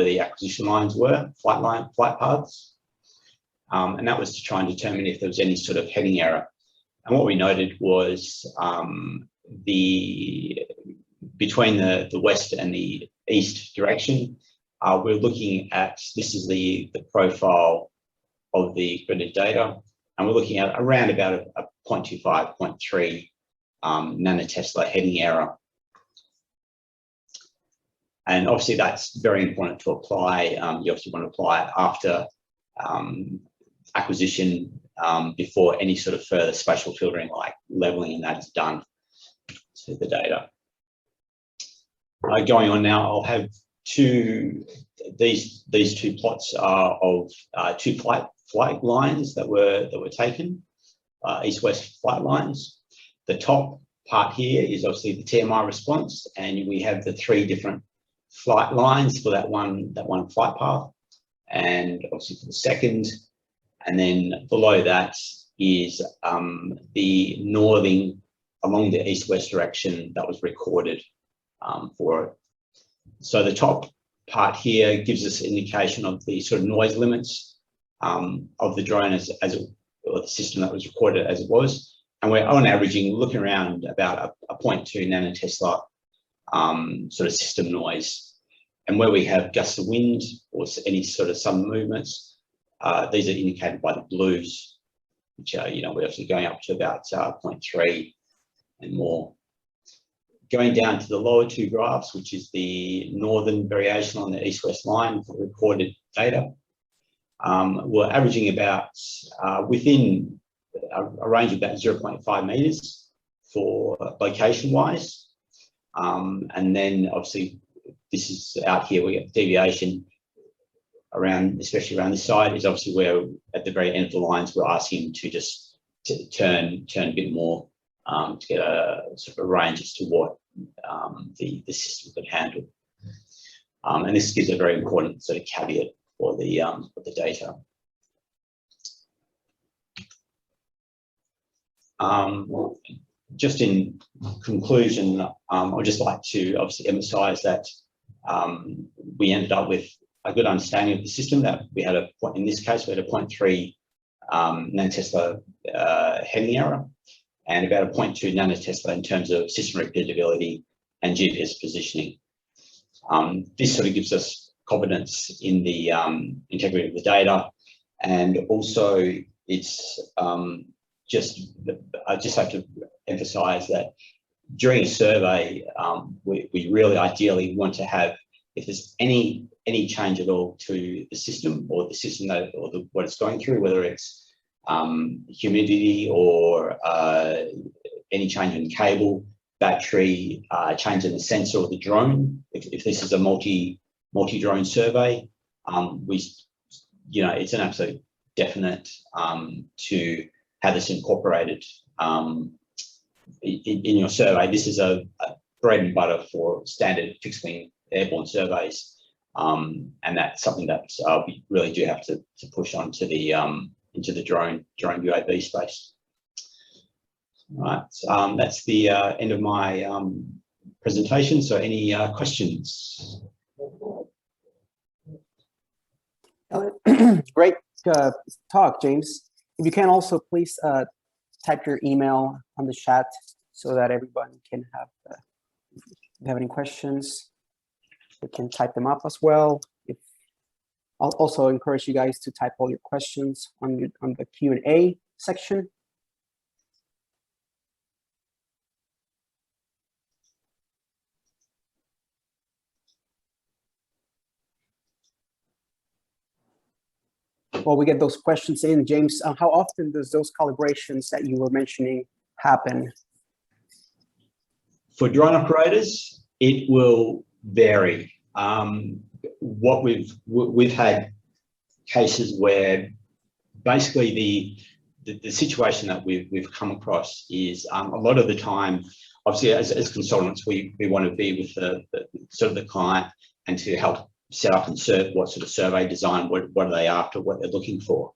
the acquisition lines were, flight paths, and that was to try and determine if there was any sort of heading error. And what we noted was between the west and the east direction, we're looking at, this is the profile of the gridded data, and we're looking at around about a 0.25, 0.3 nanotesla heading error. And obviously that's very important to apply. You obviously want to apply it after acquisition, before any sort of further spatial filtering like leveling and that is done to the data. Going on now, I'll have these 2 plots of 2 flight lines that were taken, east-west flight lines. The top part here is obviously the TMI response, and we have the 3 different flight lines for that one flight path, and obviously for the second. And then below that is the northing along the east-west direction that was recorded for it. So the top part here gives us an indication of the sort of noise limits of the drone or the system that was recorded as it was. And we're on averaging looking around about a 0.2 nanotesla sort of system noise. And where we have gusts of wind or any sort of sudden movements, these are indicated by the blues, which are, we're actually going up to about 0.3 and more. Going down to the lower 2 graphs, which is the northern variation on the east-west line for recorded data, we're averaging about within a range of about 0.5 meters for location-wise. And then obviously this is out here, we get deviation around, especially around this side, is obviously where at the very end of the lines, we're asking to just turn a bit more to get a sort of a range as to what the system could handle. And this gives a very important sort of caveat for the data. Just in conclusion, I'd just like to obviously emphasize that we ended up with a good understanding of the system. That we had a point, in this case, we had a 0.3 nanotesla heading error, and about a 0.2 nanotesla in terms of system repeatability and GPS positioning. This sort of gives us confidence in the integrity of the data, and also it's I just have to emphasize that during a survey, we really ideally want to have, if there's any change at all to the system or the system that, or what it's going through, whether it's humidity or any change in cable, battery, change in the sensor or the drone. If this is a multi-drone survey, it's an absolute definite to have this incorporated in your survey. This is a bread and butter for standard fixed wing airborne surveys, and that's something that we really do have to push on to the into the drone UAV space. All right, that's the end of my presentation. So any questions? Great talk, James. If you can also please type your email on the chat so that everyone can have, if you have any questions, you can type them up as well. I'll also encourage you guys to type all your questions on the Q&A section. While we get those questions in, James, how often does those calibrations that you were mentioning happen? For drone operators, it will vary. What we've had cases where basically the situation that we've come across is a lot of the time, obviously as consultants, we want to be with the client and to help set up and serve what sort of survey design, what are they after, what they're looking for.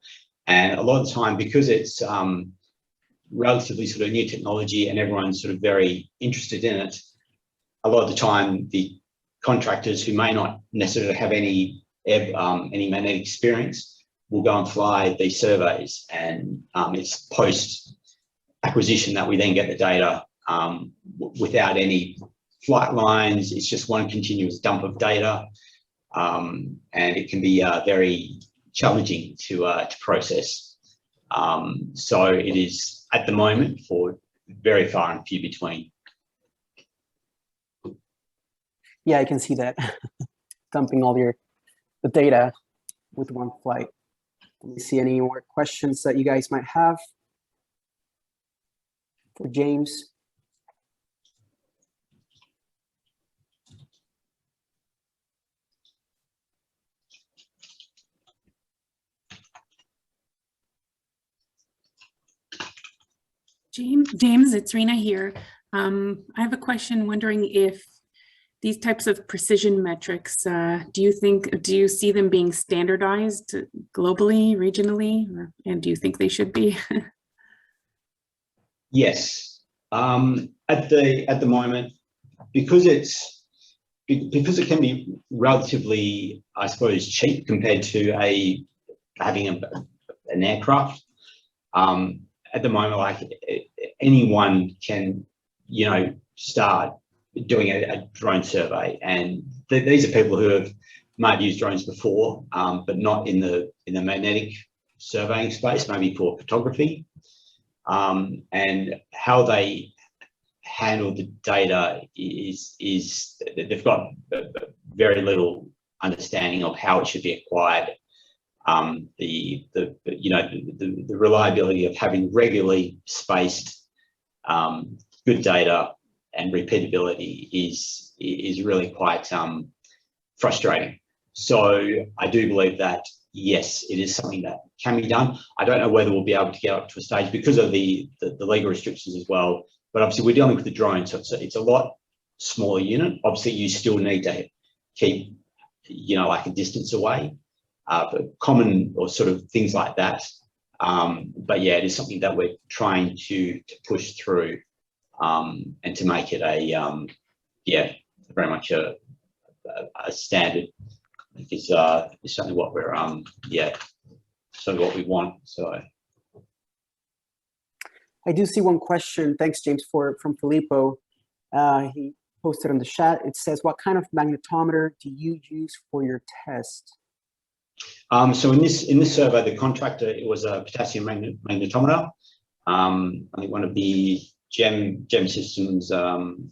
And a lot of the time, because it's relatively sort of new technology and everyone's sort of very interested in it, a lot of the time the contractors who may not necessarily have any magnetic experience will go and fly these surveys, and it's post acquisition that we then get the data without any flight lines. It's just one continuous dump of data. And it can be very challenging to process. So it is at the moment for very far and few between. Yeah, I can see that. Dumping all the data with one flight. Let me see any more questions that you guys might have for James. James, it's Rena here. I have a question wondering if these types of precision metrics, do you see them being standardized globally, regionally, and do you think they should be? Yes. At the moment, because it can be relatively, I suppose, cheap compared to having an aircraft. At the moment, like anyone can, start doing a drone survey, and these are people who might have used drones before, but not in the magnetic surveying space, maybe for photography, and how they handle the data is they've got very little understanding of how it should be acquired. The reliability of having regularly spaced good data and repeatability is really quite frustrating. So I do believe that yes, it is something that can be done. I don't know whether we'll be able to get up to a stage because of the legal restrictions as well. But obviously we're dealing with the drone, so it's a lot smaller unit. Obviously you still need to keep like a distance away. But common or sort of things like that. But yeah, it is something that we're trying to push through and to make it very much a standard is certainly what we're certainly what we want. So I do see one question. Thanks, James, from Filippo. He posted on the chat. It says, what kind of magnetometer do you use for your test? So in this survey, the contractor, it was a potassium magnetometer. I think one of the Gem systems, potassium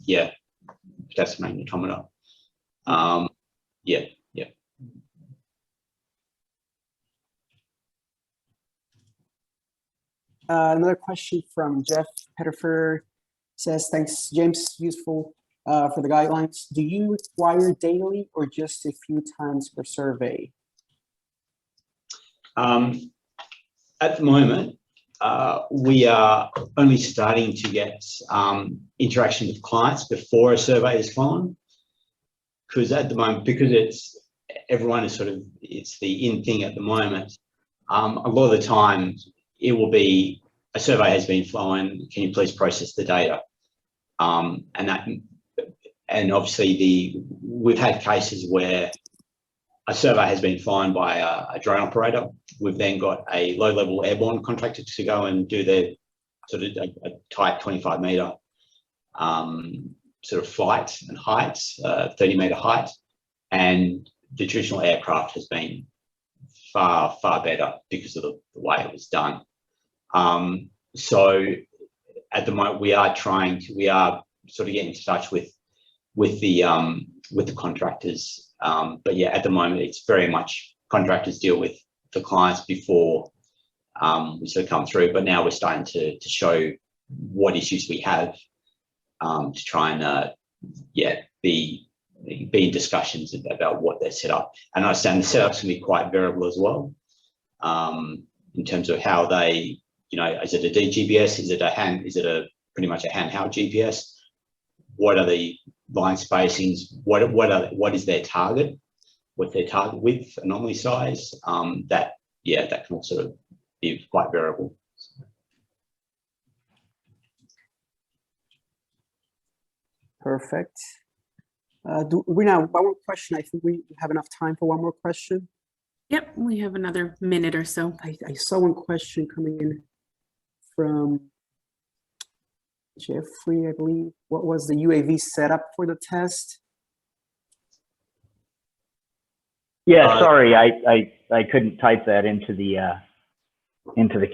magnetometer. Another question from Jeff Pettifer says, thanks, James, useful for the guidelines. Do you require daily or just a few times per survey? At the moment, we are only starting to get interaction with clients before a survey is flown, because at the moment, because everyone is it's the in thing at the moment. A lot of the time, it will be a survey has been flown. Can you please process the data? And obviously we've had cases where a survey has been flown by a drone operator. We've then got a low-level airborne contractor to go and do their a tight 25-meter flight and height, 30-meter height, and the traditional aircraft has been far better because of the way it was done. So at the moment we are getting in touch with the contractors. But yeah, at the moment it's very much contractors deal with the clients before we come through. But now we're starting to show what issues we have to try and be in discussions about what they're set up. And I understand the setup's going to be quite variable as well, in terms of how they, is it a DGPS? Is it pretty much a handheld GPS? What are the line spacings? What is their target? What's their target width, anomaly size? That can also be quite variable. Perfect. We now one more question. I think we have enough time for one more question. Yep, we have another minute or so. I saw one question coming in from Geoffrey, I believe. What was the UAV setup for the test? Yeah, sorry, I couldn't type that into the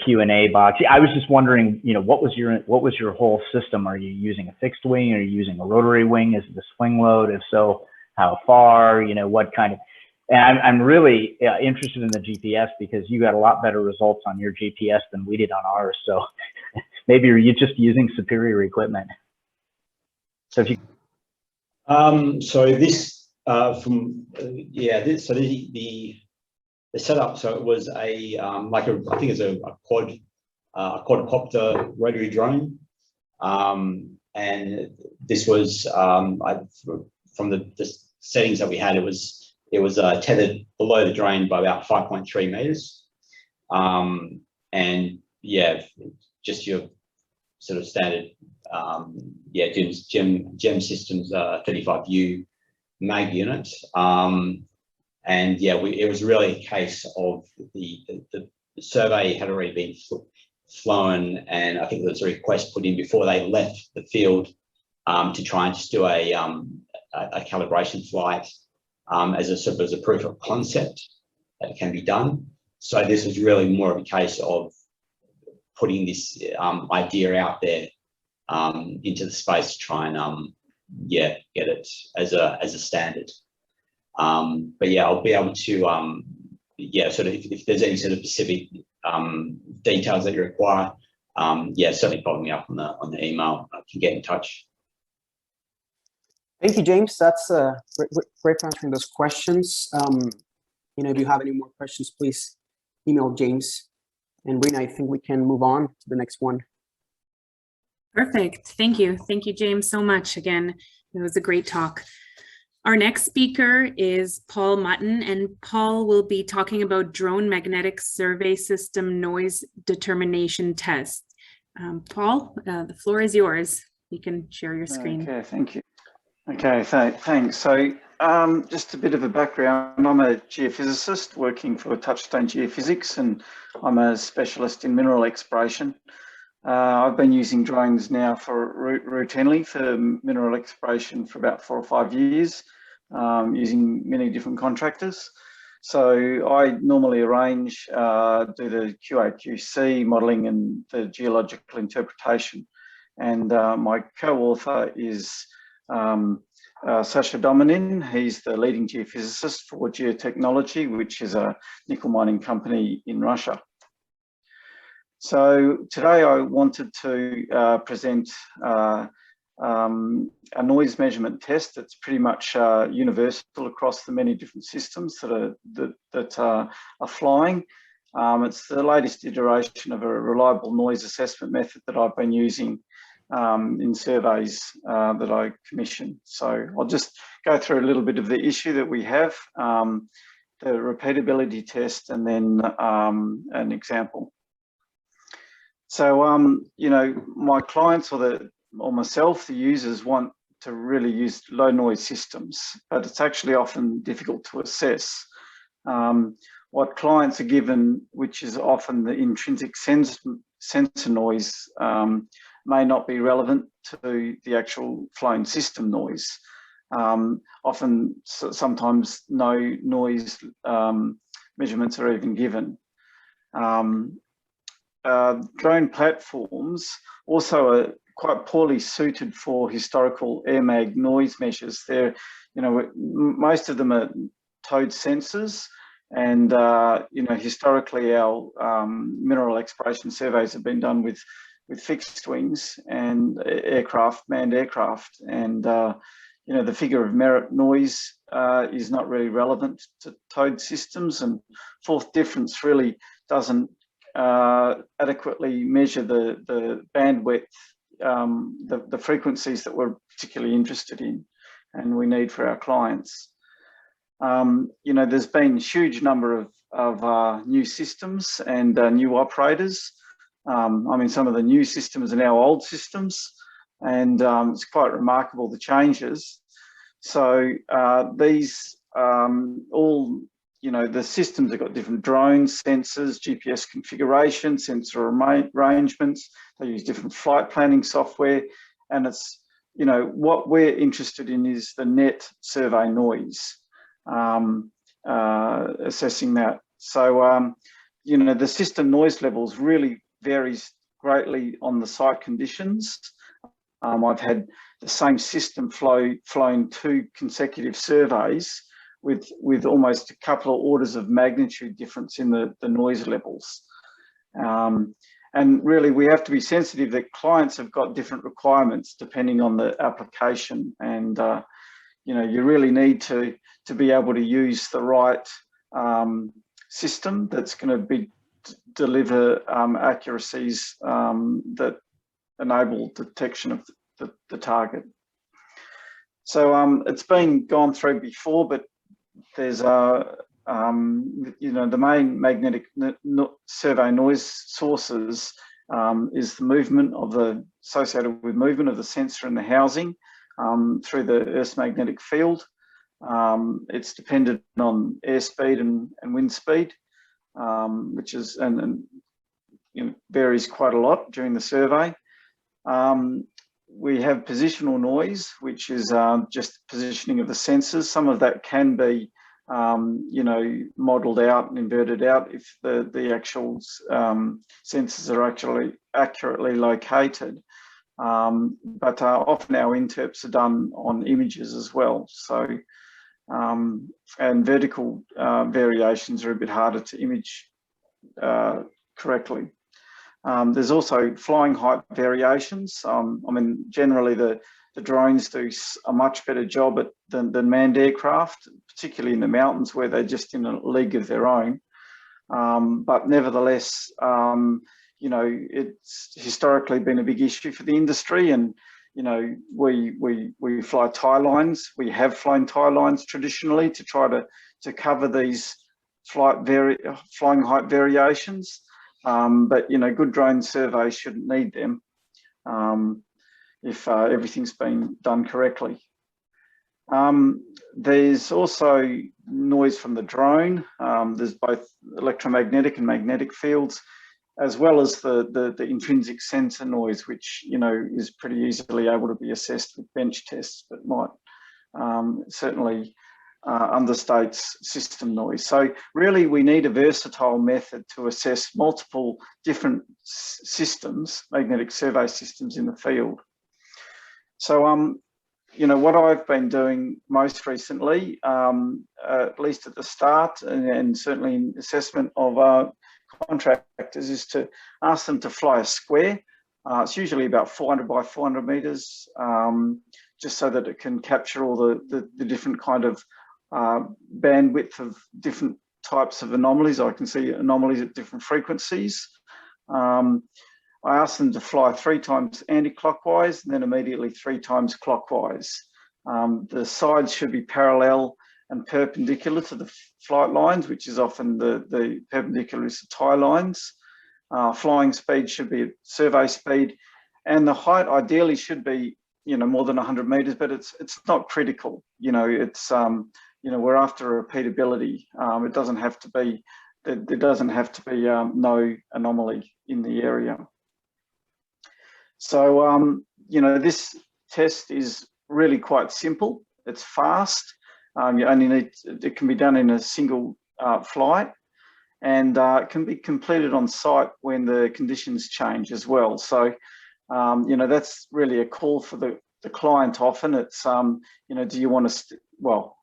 Q&A box. I was just wondering, what was your whole system? Are you using a fixed wing? Are you using a rotary wing? Is it a swing load? If so, how far? What kind of? And I'm really interested in the GPS because you got a lot better results on your GPS than we did on ours. So maybe you're just using superior equipment. So if you. So this the setup. So it was I think it's a quadcopter rotary drone, and this was from the settings that we had. It was tethered below the drone by about 5.3 meters, and just your sort of standard Gem Systems 35U mag unit. And it was really a case of the survey had already been flown, and I think there was a request put in before they left the field to try and just do a calibration flight as a proof of concept that it can be done. So this was really more of a case of putting this idea out there into the space to try and get it as a standard. But yeah, I'll be able to if there's any sort of specific details that you require, certainly follow me up on the email. I can get in touch. Thank you, James. That's great for answering those questions. If you have any more questions, please email James. And Rena, I think we can move on to the next one. Perfect. Thank you. Thank you, James, so much. Again, it was a great talk. Our next speaker is Paul Mutton, and Paul will be talking about drone magnetic survey system noise determination test. Paul, the floor is yours. You can share your screen. Okay, thank you. Okay, thanks. So Just a bit of a background. I'm a geophysicist working for Touchstone Geophysics, and I'm a specialist in mineral exploration. I've been using drones now routinely for mineral exploration for about 4 or 5 years, using many different contractors. So I normally arrange, do the QA/QC modelling and the geological interpretation. And my co-author is Sasha Dominin. He's the leading geophysicist for Geotechnology, which is a nickel mining company in Russia. So today I wanted to present a noise measurement test that's pretty much universal across the many different systems that are flying. It's the latest iteration of a reliable noise assessment method that I've been using in surveys that I commission. So I'll just go through a little bit of the issue that we have, the repeatability test, and then an example. So, you know, my clients or myself, the users, want to really use low noise systems, but it's actually often difficult to assess. What clients are given, which is often the intrinsic sensor noise, may not be relevant to the actual flown system noise. Sometimes no noise measurements are even given. Drone platforms also are quite poorly suited for historical air mag noise measures. They're, you know, most of them are towed sensors, and you know, historically our mineral exploration surveys have been done with fixed wings and manned aircraft, and you know, the figure of merit noise is not really relevant to towed systems, and fourth difference really doesn't adequately measure the bandwidth, the frequencies that we're particularly interested in and we need for our clients. You know, there's been a huge number of new systems and new operators. I mean, some of the new systems are now old systems, and it's quite remarkable, the changes. So these all, you know, the systems have got different drones, sensors, GPS configuration, sensor arrangements. They use different flight planning software, and it's, you know, what we're interested in is the net survey noise, assessing that. So, you know, the system noise levels really varies greatly on the site conditions. I've had the same system flown 2 consecutive surveys with almost a couple of orders of magnitude difference in the noise levels. And really, we have to be sensitive that clients have got different requirements depending on the application, and you know, you really need to be able to use the right system that's going to deliver accuracies that enable detection of the target. So it's been gone through before, but there's you know, the main magnetic survey noise sources is the movement associated with movement of the sensor and the housing through the Earth's magnetic field. It's dependent on airspeed and wind speed, which is and you know, varies quite a lot during the survey. We have positional noise, which is just positioning of the sensors. Some of that can be, you know, modelled out and inverted out if the actual sensors are actually accurately located. But often our interps are done on images as well. So, and vertical variations are a bit harder to image correctly. There's also flying height variations. I mean, generally the drones do a much better job than manned aircraft, particularly in the mountains where they're just in a league of their own. But nevertheless, you know, it's historically been a big issue for the industry, and you know, we fly tie lines. We have flown tie lines traditionally to try to cover these flying height variations. But you know, good drone surveys shouldn't need them if everything's been done correctly. There's also noise from the drone. There's both electromagnetic and magnetic fields, as well as the intrinsic sensor noise, which, you know, is pretty easily able to be assessed with bench tests, but might certainly understates system noise. So really we need a versatile method to assess multiple different systems, magnetic survey systems in the field. So you know, what I've been doing most recently, at least at the start, and certainly in assessment of contractors, is to ask them to fly a square. It's usually about 400 by 400 meters, just so that it can capture all the different kind of bandwidth of different types of anomalies. I can see anomalies at different frequencies. I asked them to fly 3 times anti-clockwise and then immediately 3 times clockwise. The sides should be parallel and perpendicular to the flight lines, which is often the perpendicular is the tie lines. Flying speed should be at survey speed, and the height ideally should be, you know, more than 100 meters, but it's not critical. You know, it's you know, we're after repeatability. It doesn't have to be, there doesn't have to be no anomaly in the area. So you know, this test is really quite simple. It's fast. You only need, it can be done in a single flight, and it can be completed on site when the conditions change as well. So you know, that's really a call for the client. Often it's you know, do you want to, well,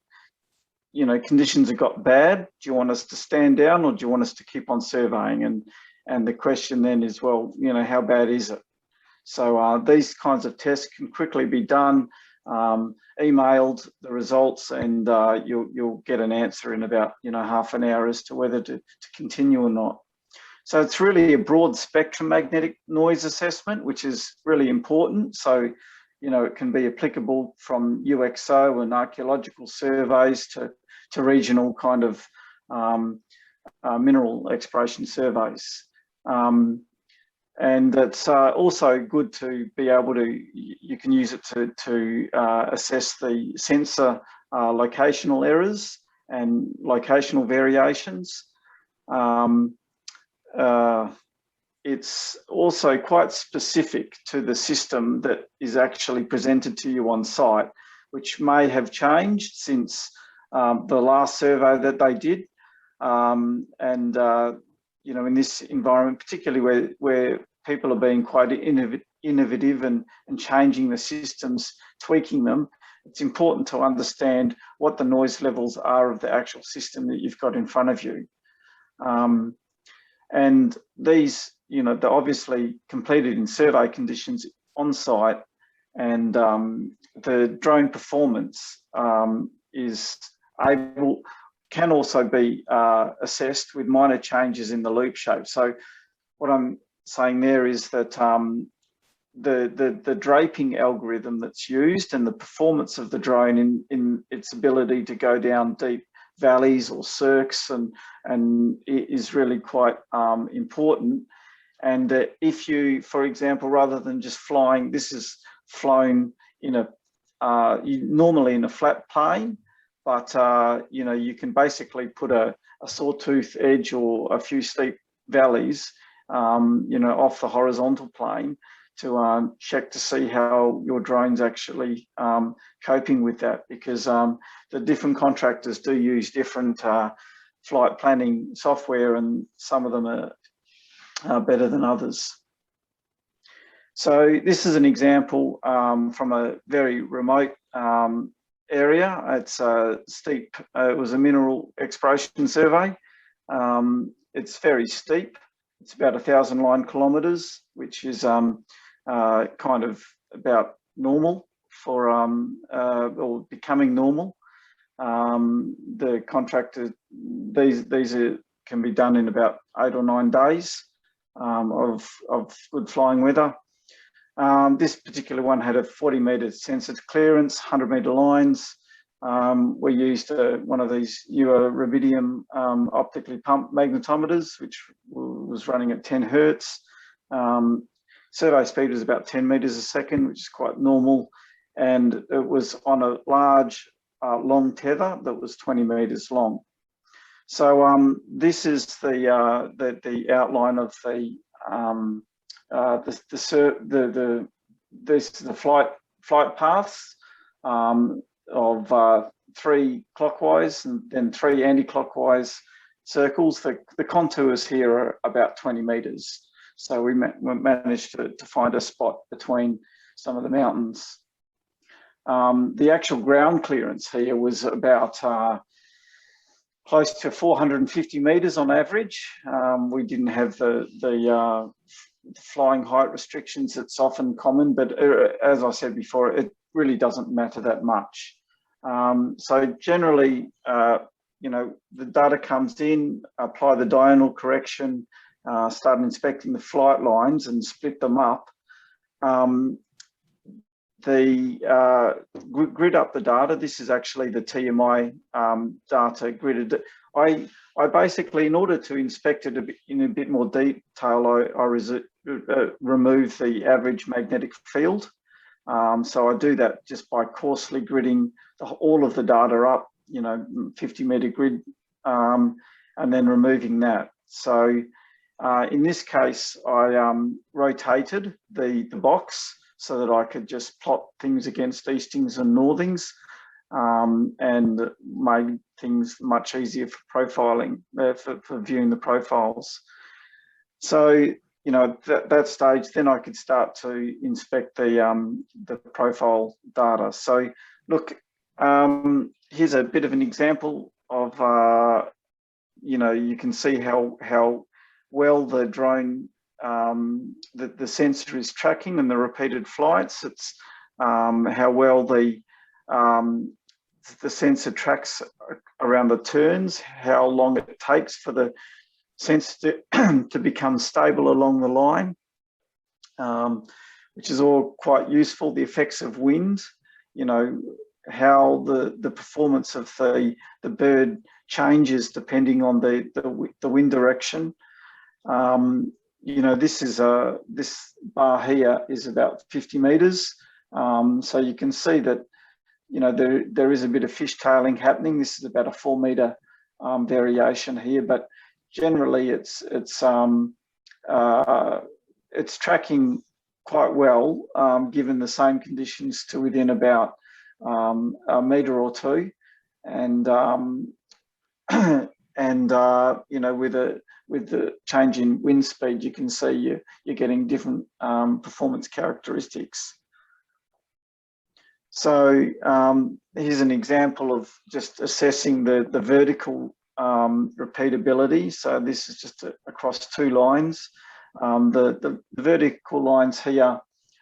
you know, conditions have got bad, do you want us to stand down or do you want us to keep on surveying? And the question then is, well, you know, how bad is it? So these kinds of tests can quickly be done, emailed the results, and you'll get an answer in about, you know, half an hour as to whether to continue or not. So it's really a broad spectrum magnetic noise assessment, which is really important. So, you know, it can be applicable from UXO and archaeological surveys to regional kind of mineral exploration surveys. And it's also good to be able to, you can use it to assess the sensor locational errors and locational variations. It's also quite specific to the system that is actually presented to you on site, which may have changed since the last survey that they did. You know, in this environment, particularly where people are being quite innovative and changing the systems, tweaking them, it's important to understand what the noise levels are of the actual system that you've got in front of you. And these, you know, they're obviously completed in survey conditions on site, and the drone performance can also be assessed with minor changes in the loop shape. So what I'm saying there is that the draping algorithm that's used and the performance of the drone in its ability to go down deep valleys or cirques and it is really quite important. And if you, for example, rather than just flying, this is flown in a normally in a flat plane, but you know, you can basically put a sawtooth edge or a few steep valleys, you know, off the horizontal plane to check to see how your drone's actually coping with that, because the different contractors do use different flight planning software, and some of them are better than others. So this is an example from a very remote area. It's steep. It was a mineral exploration survey. It's very steep. It's about 1,000 line kilometres, which is kind of about normal for or becoming normal. The contractor, these can be done in about 8 or 9 days of good flying weather. This particular one had a 40-metre sensor clearance, 100-metre lines. We used one of these rubidium optically pumped magnetometers, which was running at 10 hertz. Survey speed was about 10 meters a second, which is quite normal. and it was on a large long tether that was 20 meters long. So this is the outline of the flight paths of 3 clockwise and then 3 anti-clockwise circles. The contours here are about 20 meters. So we managed to find a spot between some of the mountains. The actual ground clearance here was about close to 450 meters on average. We didn't have the flying height restrictions that's often common, but as I said before, it really doesn't matter that much. So generally, you know, the data comes in, apply the diurnal correction, start inspecting the flight lines and split them up. Grid up the data. This is actually the TMI data gridded. I basically, in order to inspect it in a bit more detail, I remove the average magnetic field. So I do that just by coarsely gridding all of the data up, you know, 50-meter grid, and then removing that. So in this case, I rotated the box so that I could just plot things against eastings and northings, and made things much easier for profiling, for viewing the profiles. So, you know, at that stage, then I could start to inspect the profile data. So look, here's a bit of an example of, you know, you can see how well the drone, the sensor is tracking and the repeated flights. It's how well the sensor tracks around the turns, how long it takes for the sensor to become stable along the line, which is all quite useful. The effects of wind, you know, how the performance of the bird changes depending on the wind direction. You know, this bar here is about 50 meters. So you can see that, you know, there is a bit of fishtailing happening. This is about a 4 meter variation here, but generally it's tracking quite well, given the same conditions, to within about a meter or two, and you know, with the change in wind speed, you can see you're getting different performance characteristics. So here's an example of just assessing the vertical repeatability. So this is just across 2 lines. The vertical lines here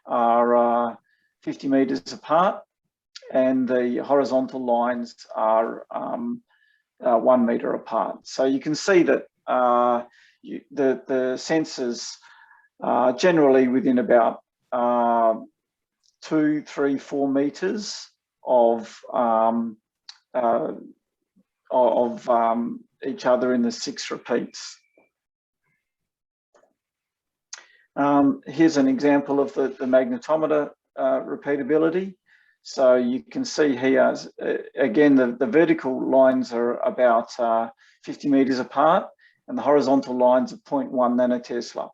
are 50 meters apart, and the horizontal lines are 1 meter apart. So you can see that the sensors are generally within about 2, 3, 4 meters of each other in the 6 repeats. Here's an example of the magnetometer repeatability. So you can see here, again, the vertical lines are about 50 meters apart, and the horizontal lines are 0.1 nanotesla.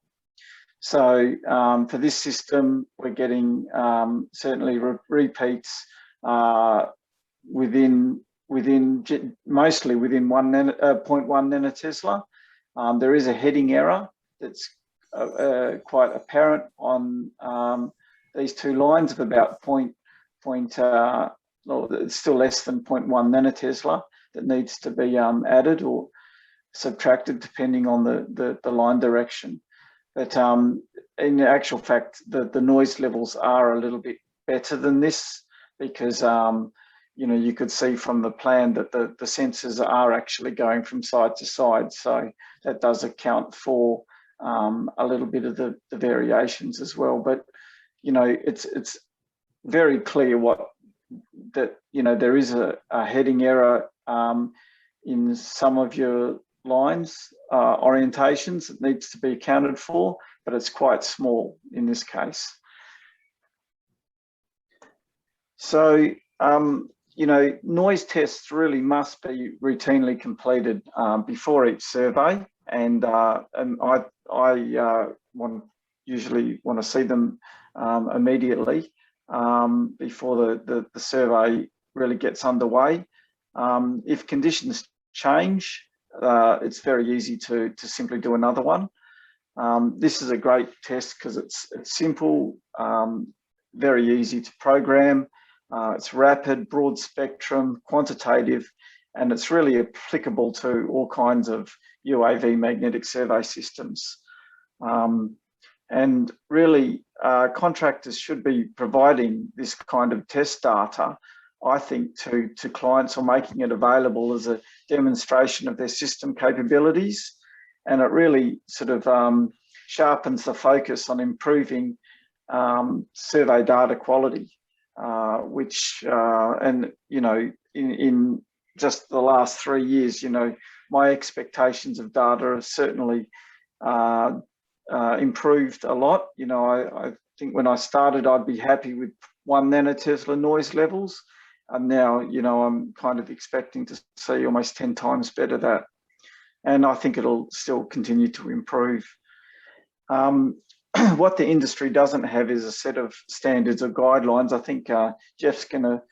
So for this system, we're getting certainly repeats mostly within 0.1 nanotesla. There is a heading error that's quite apparent on these 2 lines of about it's still less than 0.1 nanotesla that needs to be added or subtracted depending on the line direction. But in actual fact, the noise levels are a little bit better than this, because you know, you could see from the plan that the sensors are actually going from side to side. So that does account for a little bit of the variations as well. But you know, it's very clear that you know, there is a heading error in some of your lines orientations that needs to be accounted for, but it's quite small in this case. So, noise tests really must be routinely completed before each survey, and I usually want to see them immediately before the survey really gets underway. If conditions change, it's very easy to simply do another one. This is a great test because it's simple, very easy to program. It's rapid, broad spectrum, quantitative, and it's really applicable to all kinds of UAV magnetic survey systems. And really, contractors should be providing this kind of test data, I think, to clients, or making it available as a demonstration of their system capabilities. And it really sort of sharpens the focus on improving survey data quality, which, in just the last 3 years, my expectations of data have certainly improved a lot. I think when I started, I'd be happy with 1 nanotesla noise levels. And now, I'm kind of expecting to see almost 10 times better that. And I think it'll still continue to improve. What the industry doesn't have is a set of standards or guidelines. I think Jeff's going to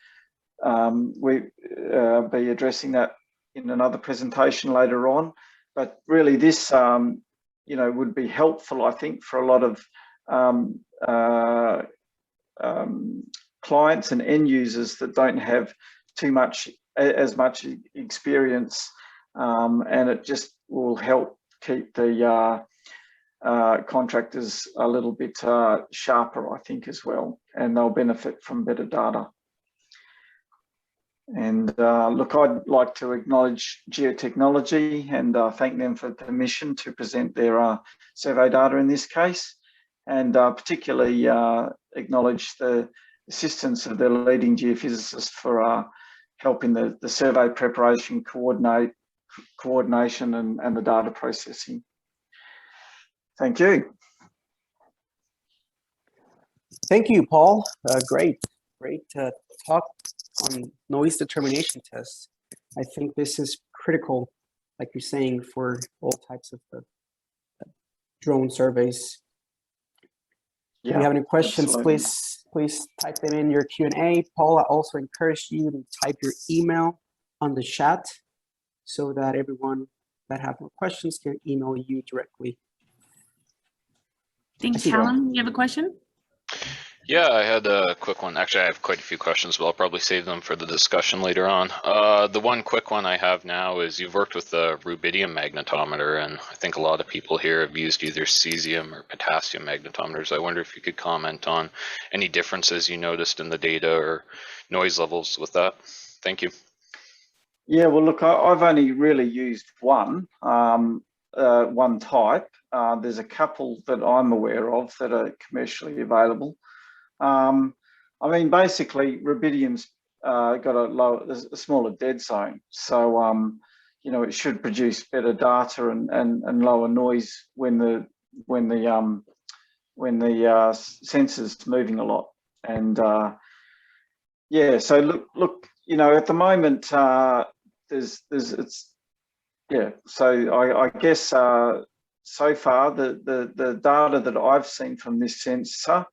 be addressing that in another presentation later on. But really, this would be helpful, I think, for a lot of clients and end users that don't have as much experience, and it just will help keep the contractors a little bit sharper, I think, as well, and they'll benefit from better data. And look, I'd like to acknowledge Geotechnology and thank them for the permission to present their survey data in this case, and particularly acknowledge the assistance of their leading geophysicists for helping the survey preparation, coordination and the data processing. Thank you. Thank you, Paul. Great talk on noise determination tests. I think this is critical, like you're saying, for all types of drone surveys. Yeah, if you have any questions, absolutely. please type them in your Q&A. Paul, I also encourage you to type your email on the chat so that everyone that have more questions can email you directly. Thanks, Callum. You have a question? Yeah, I had a quick one. Actually, I have quite a few questions, but I'll probably save them for the discussion later on. The one quick one I have now is you've worked with the rubidium magnetometer, and I think a lot of people here have used either cesium or potassium magnetometers. I wonder if you could comment on any differences you noticed in the data or noise levels with that. Thank you. Yeah, well, look, I've only really used one type. There's a couple that I'm aware of that are commercially available. I mean, basically, rubidium's got a smaller dead zone, so it should produce better data and lower noise when the sensor's moving a lot. And yeah, so look, at the moment, So I guess so far the data that I've seen from this sensor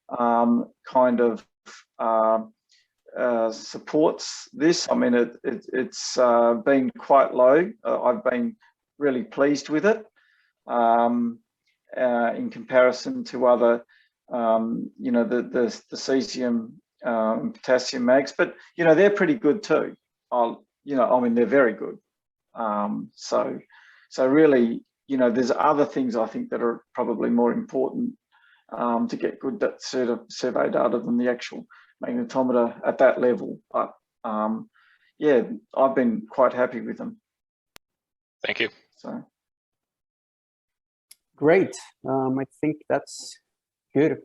kind of supports this. I mean, it's been quite low. I've been really pleased with it in comparison to other, the cesium and potassium mags, but they're pretty good too. I mean, they're very good. So really, there's other things I think that are probably more important to get good sort of survey data than the actual magnetometer at that level. But yeah, I've been quite happy with them. Thank you. So great. I think that's good.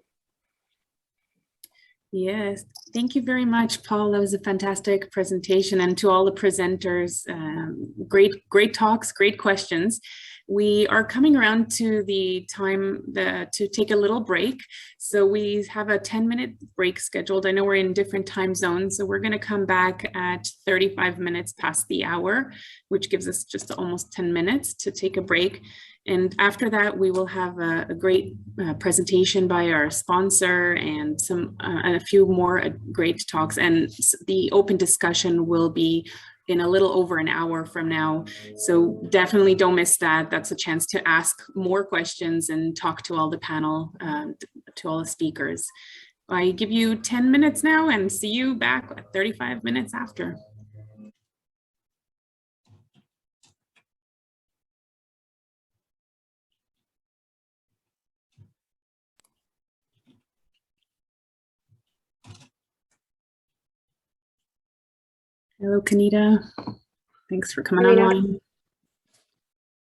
Yes, thank you very much, Paul. That was a fantastic presentation, and to all the presenters, great talks, great questions. We are coming around to the time to take a little break. So we have a 10-minute break scheduled. I know we're in different time zones, so we're going to come back at 35 minutes past the hour, which gives us just almost 10 minutes to take a break. And after that, we will have a great presentation by our sponsor and a few more great talks. And the open discussion will be in a little over an hour from now. So definitely don't miss that. That's a chance to ask more questions and talk to all the panel, to all the speakers. I give you 10 minutes now and see you back at 35 minutes after. Hello, Kanita. Thanks for coming online.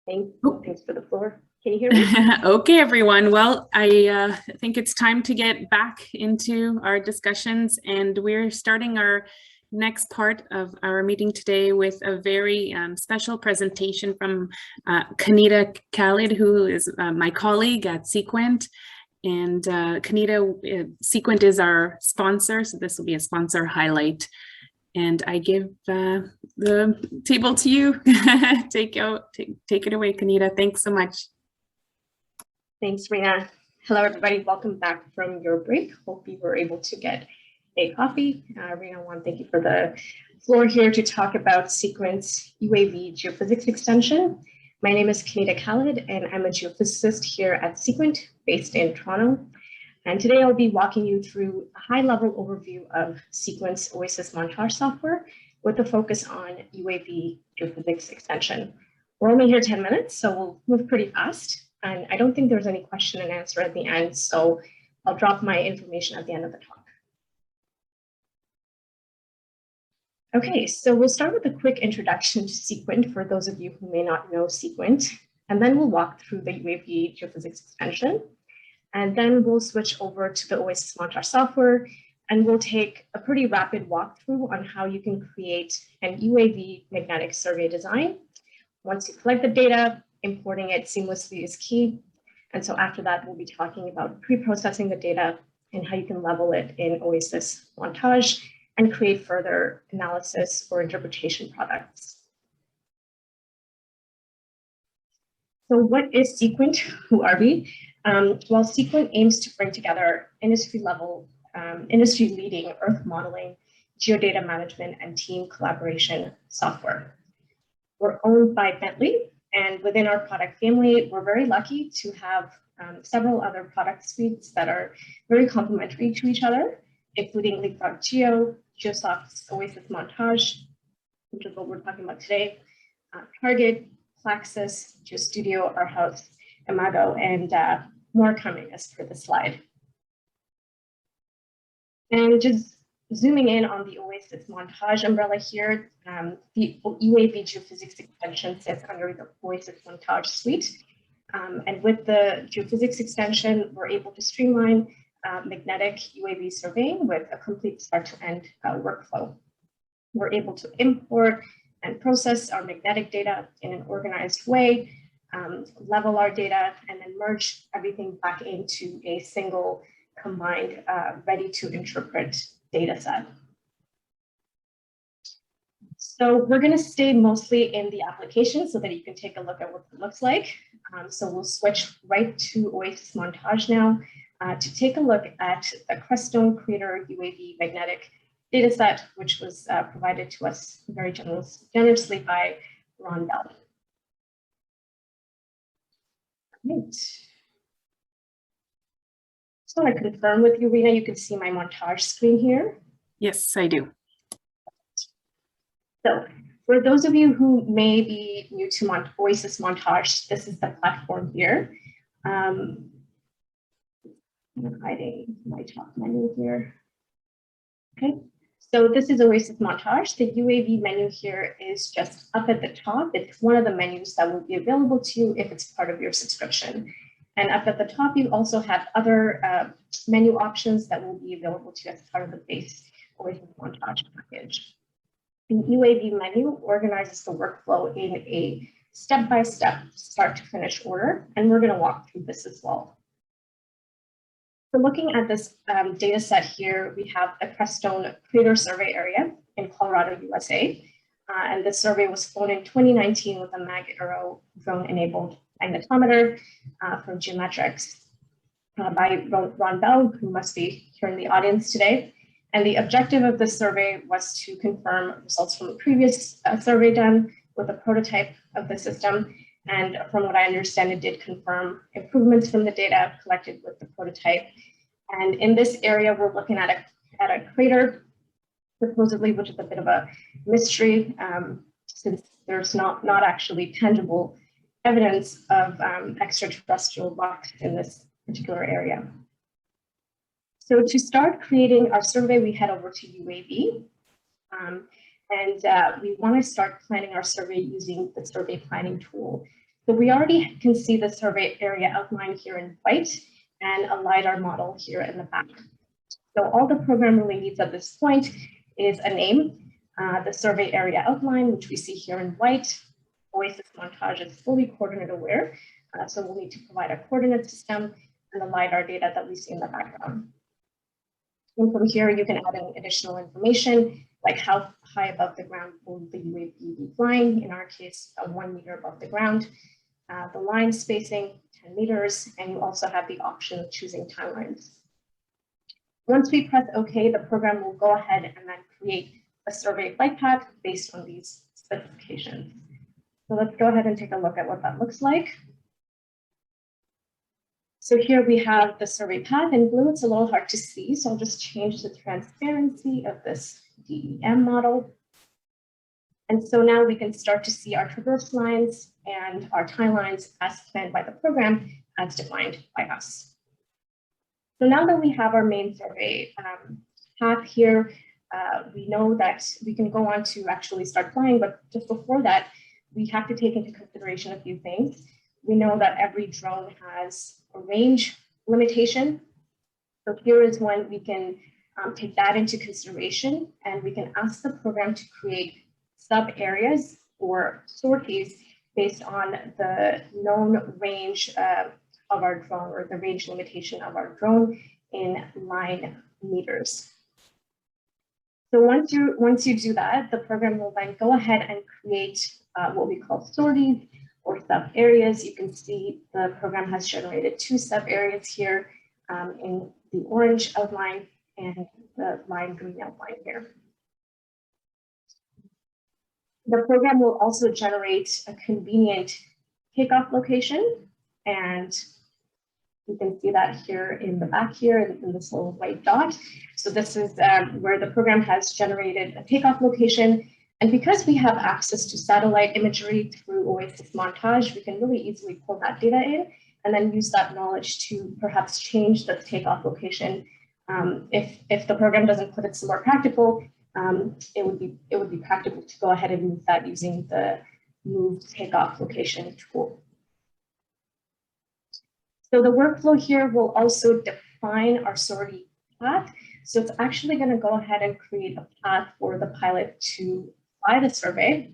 Thanks for the floor. Can you hear me? Okay, everyone. Well, I think it's time to get back into our discussions, and we're starting our next part of our meeting today with a very special presentation from Kanita Khalid, who is my colleague at Seequent. And Kanita, Seequent is our sponsor, so this will be a sponsor highlight. And I give the table to you. Take it away, Kanita. Thanks so much. Thanks, Rena. Hello, everybody. Welcome back from your break. Hope you were able to get a coffee. Rena, I want to thank you for the floor here to talk about Seequent's UAV geophysics extension. My name is Kanita Khalid, and I'm a geophysicist here at Seequent, based in Toronto. And today I'll be walking you through a high-level overview of Seequent's OASIS montage software with a focus on UAV geophysics extension. We're only here 10 minutes, so we'll move pretty fast. And I don't think there's any question and answer at the end, so I'll drop my information at the end of the talk. Okay, so we'll start with a quick introduction to Seequent for those of you who may not know Seequent, and then we'll walk through the UAV geophysics extension. And then we'll switch over to the OASIS montage software, and we'll take a pretty rapid walkthrough on how you can create an UAV magnetic survey design. Once you collect the data, importing it seamlessly is key. And so after that, we'll be talking about pre-processing the data and how you can level it in OASIS montage and create further analysis or interpretation products. So what is Seequent? Who are we? Well, Seequent aims to bring together industry-leading Earth modeling, geodata management, and team collaboration software. We're owned by Bentley, and within our product family, we're very lucky to have several other product suites that are very complementary to each other, including Leapfrog Geo, Geosoft's OASIS Montage, which is what we're talking about today, Target, Plaxis, GeoStudio, our house, Imago, and more coming as per the slide. And just zooming in on the OASIS montage umbrella here, the UAV geophysics extension sits under the OASIS montage suite. And with the geophysics extension, we're able to streamline magnetic UAV surveying with a complete start-to-end workflow. We're able to import and process our magnetic data in an organized way, level our data, and then merge everything back into a single combined, ready to interpret data set. So we're going to stay mostly in the application so that you can take a look at what it looks like. So we'll switch right to OASIS montage now to take a look at the Crestone Crater UAV magnetic data set, which was provided to us very generously by Ron Bell. Right. So I confirm with you, Rena, you can see my montage screen here. Yes, I do. So for those of you who may be new to OASIS montage, this is the platform here. I'm hiding my top menu here. Okay, so this is OASIS montage. The UAV menu here is just up at the top. It's one of the menus that will be available to you if it's part of your subscription. And up at the top, you also have other menu options that will be available to you as part of the base OASIS montage package. The UAV menu organizes the workflow in a step-by-step, start to finish order, and we're going to walk through this as well. So looking at this data set here, we have a Crestone crater survey area in Colorado, USA. And this survey was flown in 2019 with a MagAero drone-enabled magnetometer from Geometrics by Ron Bell, who must be here in the audience today. And the objective of this survey was to confirm results from a previous survey done with a prototype of the system. And from what I understand, it did confirm improvements from the data collected with the prototype. And in this area, we're looking at a crater, supposedly, which is a bit of a mystery, since there's not actually tangible evidence of extraterrestrial rock in this particular area. So to start creating our survey, we head over to UAV. We want to start planning our survey using the survey planning tool. So we already can see the survey area outlined here in white and a LiDAR model here in the back. So all the program really needs at this point is a name, the survey area outline, which we see here in white. Oasis Montage is fully coordinate aware, so we'll need to provide a coordinate system and the LiDAR data that we see in the background. And from here, you can add in additional information, like how high above the ground will the UAV be flying, in our case, 1 meter above the ground, the line spacing, 10 meters, and you also have the option of choosing timelines. Once we press OK, the program will go ahead and then create a survey flight path based on these specifications. So let's go ahead and take a look at what that looks like. So here we have the survey path in blue. It's a little hard to see, so I'll just change the transparency of this DEM model. And so now we can start to see our traverse lines and our timelines as planned by the program, as defined by us. So now that we have our main survey path here, we know that we can go on to actually start flying, but just before that, we have to take into consideration a few things. We know that every drone has a range limitation. So here is when we can take that into consideration, and we can ask the program to create sub areas or sorties based on the known range of our drone, or the range limitation of our drone in line meters. So once you do that, the program will then go ahead and create what we call sorties or sub areas. You can see the program has generated 2 sub areas here in the orange outline and the lime green outline here. The program will also generate a convenient takeoff location, and you can see that here in the back here in this little white dot. So this is where the program has generated a takeoff location. And because we have access to satellite imagery through Oasis Montage, we can really easily pull that data in and then use that knowledge to perhaps change the takeoff location. If the program doesn't put it somewhere practical, it would be practical to go ahead and move that using the move takeoff location tool. So the workflow here will also define our sortie path. So it's actually going to go ahead and create a path for the pilot to fly the survey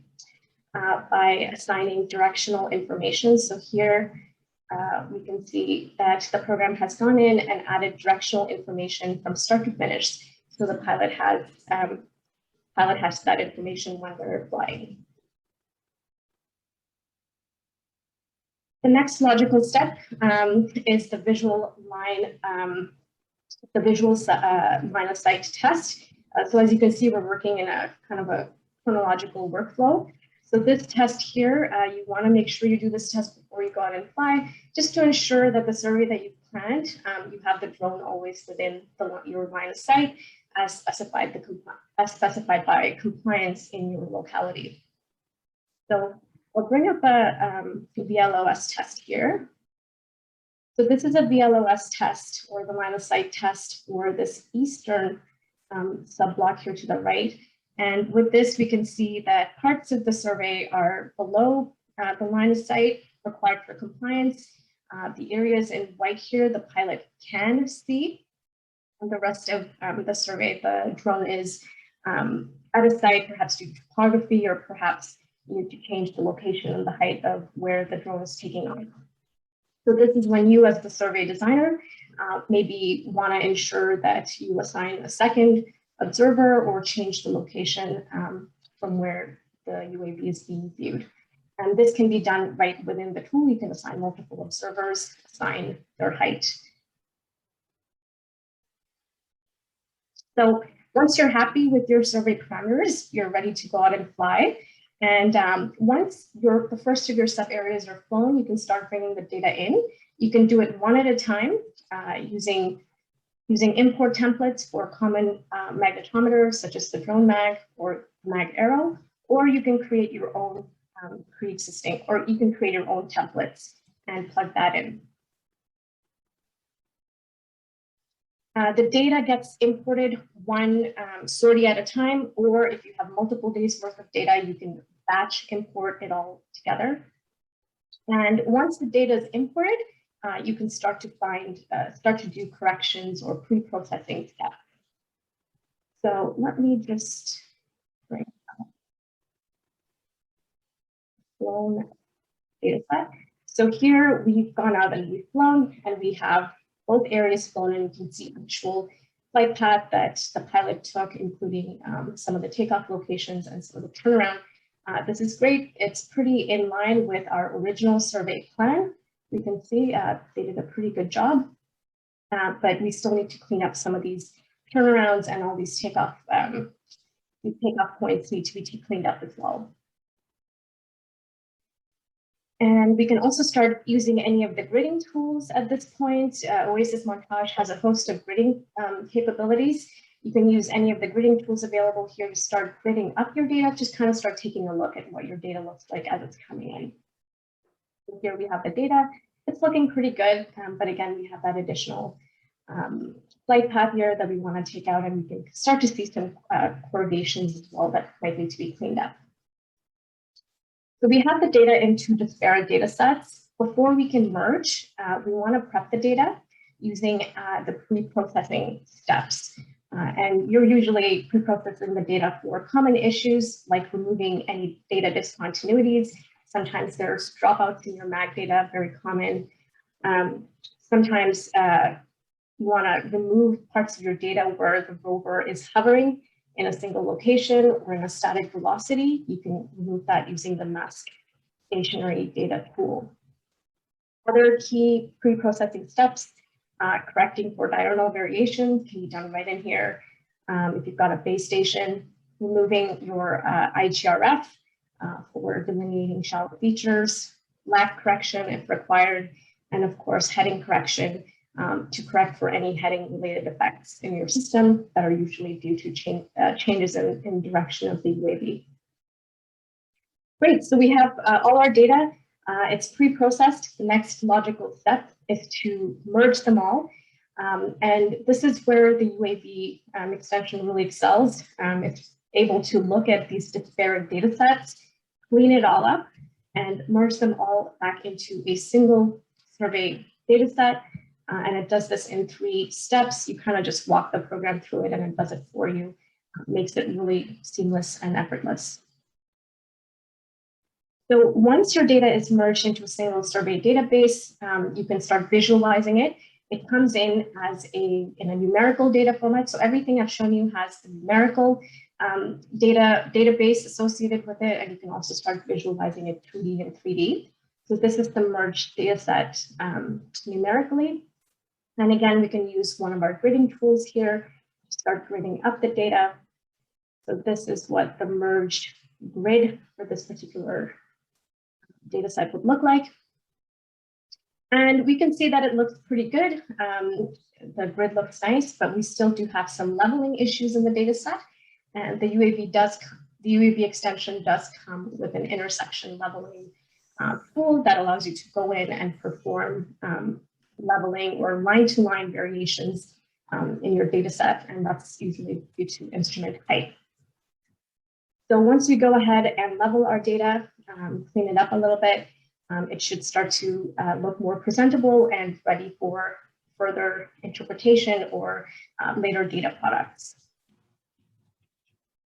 by assigning directional information. So here we can see that the program has gone in and added directional information from start to finish. So the pilot has that information when they're flying. The next logical step is the visual line, line of sight test. So as you can see, we're working in a kind of a chronological workflow. So this test here, you want to make sure you do this test before you go out and fly, just to ensure that the survey that you planned, you have the drone always within your line of sight as specified by compliance in your locality. So I'll bring up a VLOS test here. So this is a VLOS test, or the line of sight test, for this eastern sub-block here to the right. And with this, we can see that parts of the survey are below the line of sight required for compliance. The areas in white here, the pilot can see. And the rest of the survey, the drone is out of sight, perhaps due to topography or perhaps you need to change the location and the height of where the drone is taking off. So this is when you, as the survey designer, maybe want to ensure that you assign a second observer or change the location from where the UAV is being viewed. And this can be done right within the tool. You can assign multiple observers, assign their height. So once you're happy with your survey parameters, you're ready to go out and fly. And once the first of your sub areas are flown, you can start bringing the data in. You can do it one at a time using import templates for common magnetometers, such as the drone mag or mag arrow, or you can create your own pre-existing, or you can create your own templates and plug that in. The data gets imported one sortie at a time, or if you have multiple days worth of data, you can batch import it all together. And once the data is imported, you can start to do corrections or pre-processing steps. So let me just bring up flown data set. So here we've gone out and we've flown, and we have both areas flown, and you can see actual flight path that the pilot took, including some of the takeoff locations and some of the turnaround. This is great. It's pretty in line with our original survey plan. We can see they did a pretty good job, but we still need to clean up some of these turnarounds, and all these takeoff points need to be cleaned up as well. And we can also start using any of the gridding tools at this point. Oasis Montage has a host of gridding capabilities. You can use any of the gridding tools available here to start gridding up your data, just kind of start taking a look at what your data looks like as it's coming in. So here we have the data. It's looking pretty good, but again, we have that additional flight path here that we want to take out, and we can start to see some corrugations as well that might need to be cleaned up. So we have the data in two disparate data sets. Before we can merge, we want to prep the data using the pre-processing steps. And you're usually pre-processing the data for common issues like removing any data discontinuities. Sometimes there's dropouts in your mag data, very common. Sometimes you want to remove parts of your data where the rover is hovering in a single location or in a static velocity. You can remove that using the mask stationary data tool. Other key pre-processing steps, correcting for diurnal variations can be done right in here. If you've got a base station, removing your IGRF for delineating shallow features, lag correction if required, and of course, heading correction to correct for any heading related effects in your system that are usually due to changes in direction of the UAV. Great, so we have all our data. It's pre-processed. The next logical step is to merge them all. And this is where the UAV extension really excels. It's able to look at these disparate data sets, clean it all up, and merge them all back into a single survey data set. And it does this in 3 steps. You kind of just walk the program through it and it does it for you. Makes it really seamless and effortless. So once your data is merged into a single survey database, you can start visualizing it. It comes in as in a numerical data format. So everything I've shown you has the numerical database associated with it, and you can also start visualizing it 2D and 3D. So this is the merged data set numerically. And again, we can use one of our gridding tools here to start gridding up the data. So this is what the merged grid for this particular data set would look like. And we can see that it looks pretty good. The grid looks nice, but we still do have some leveling issues in the data set. And the UAV extension does come with an intersection leveling tool that allows you to go in and perform leveling or line-to-line variations in your data set, and that's usually due to instrument height. So once we go ahead and level our data, clean it up a little bit, it should start to look more presentable and ready for further interpretation or later data products.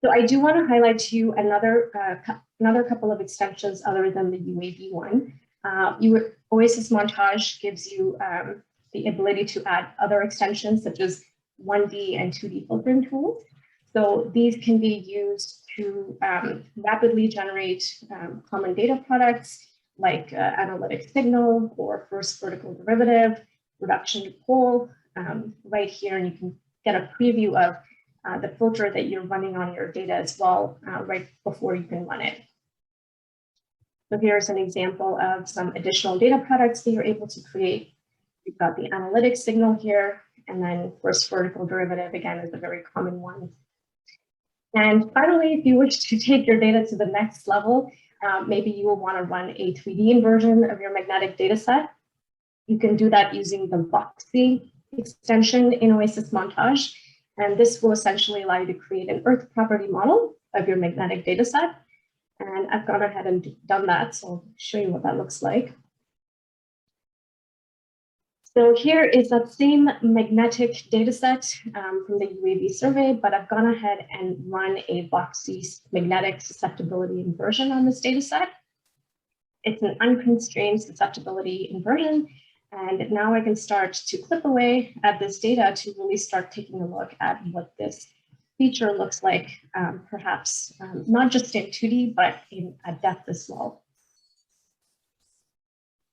So I do want to highlight to you another another couple of extensions other than the UAV one. Oasis Montage gives you the ability to add other extensions such as 1D and 2D filtering tools. So these can be used to rapidly generate common data products like analytic signal or first vertical derivative, reduction to pole right here, and you can get a preview of the filter that you're running on your data as well right before you can run it. So here's an example of some additional data products that you're able to create. We've got the analytic signal here, and then first vertical derivative, again, is a very common one. And finally, if you wish to take your data to the next level, maybe you will want to run a 3D inversion of your magnetic data set. You can do that using the Voxy extension in Oasis Montage. And this will essentially allow you to create an Earth property model of your magnetic data set. And I've gone ahead and done that, so I'll show you what that looks like. So here is that same magnetic data set from the UAV survey, but I've gone ahead and run a Voxy magnetic susceptibility inversion on this data set. It's an unconstrained susceptibility inversion, and now I can start to clip away at this data to really start taking a look at what this feature looks like, perhaps not just in 2D, but in depth as well.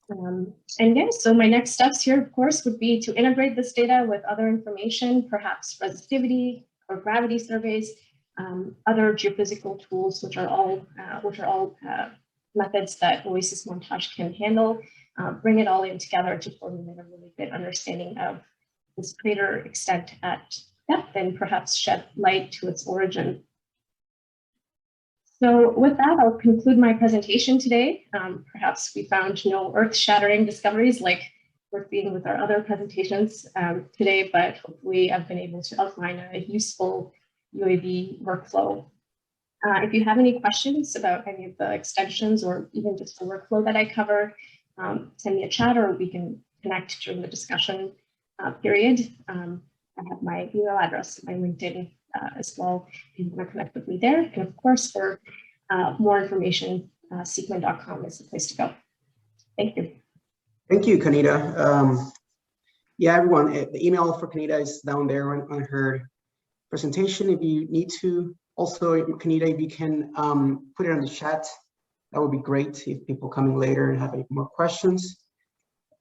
And yeah, so my next steps here, of course, would be to integrate this data with other information, perhaps resistivity or gravity surveys, other geophysical tools, which are all methods that Oasis Montage can handle, bring it all in together to formulate a really good understanding of this greater extent at depth and perhaps shed light to its origin. So with that, I'll conclude my presentation today. Perhaps we found no earth-shattering discoveries like we're seeing with our other presentations today, but hopefully I've been able to outline a useful UAV workflow. If you have any questions about any of the extensions or even just the workflow that I cover, send me a chat or we can connect during the discussion period. I have my email address, my LinkedIn as well, if you want to connect with me there. And of course, for more information, Seequent.com is the place to go. Thank you. Thank you, Kanita. Yeah, everyone, the email for Kanita is down there on her presentation. If you need to, also, Kanita, if you can put it on the chat, that would be great if people coming later and have any more questions.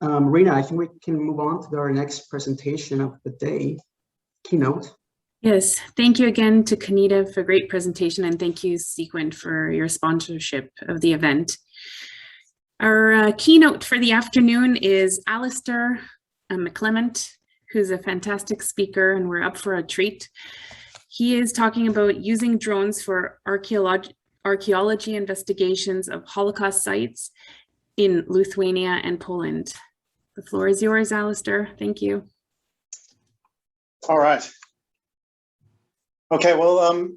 Rena, I think we can move on to our next presentation of the day, Keynote. Yes, thank you again to Kanita for a great presentation, and thank you, Seequent, for your sponsorship of the event. Our keynote for the afternoon is Alastair McClymont, who's a fantastic speaker, and we're up for a treat. He is talking about using drones for archaeology investigations of Holocaust sites in Lithuania and Poland. The floor is yours, Alastair. Thank you. All right. Okay, well,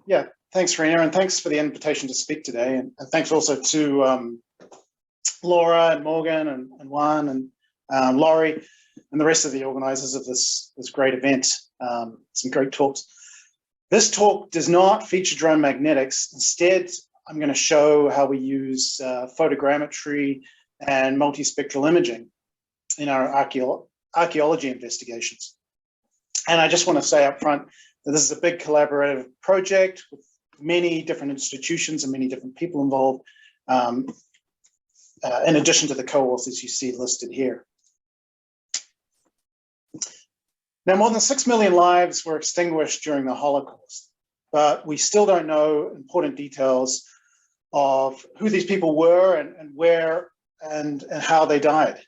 yeah, thanks, Rena, and thanks for the invitation to speak today. And thanks also to Laura and Morgan and Juan and Laurie and the rest of the organizers of this great event. Some great talks. This talk does not feature drone magnetics. Instead, I'm going to show how we use photogrammetry and multispectral imaging in our archaeology investigations. And I just want to say up front that this is a big collaborative project with many different institutions and many different people involved, in addition to the co-authors you see listed here. Now, more than 6 million lives were extinguished during the Holocaust, but we still don't know important details of who these people were and where and how they died.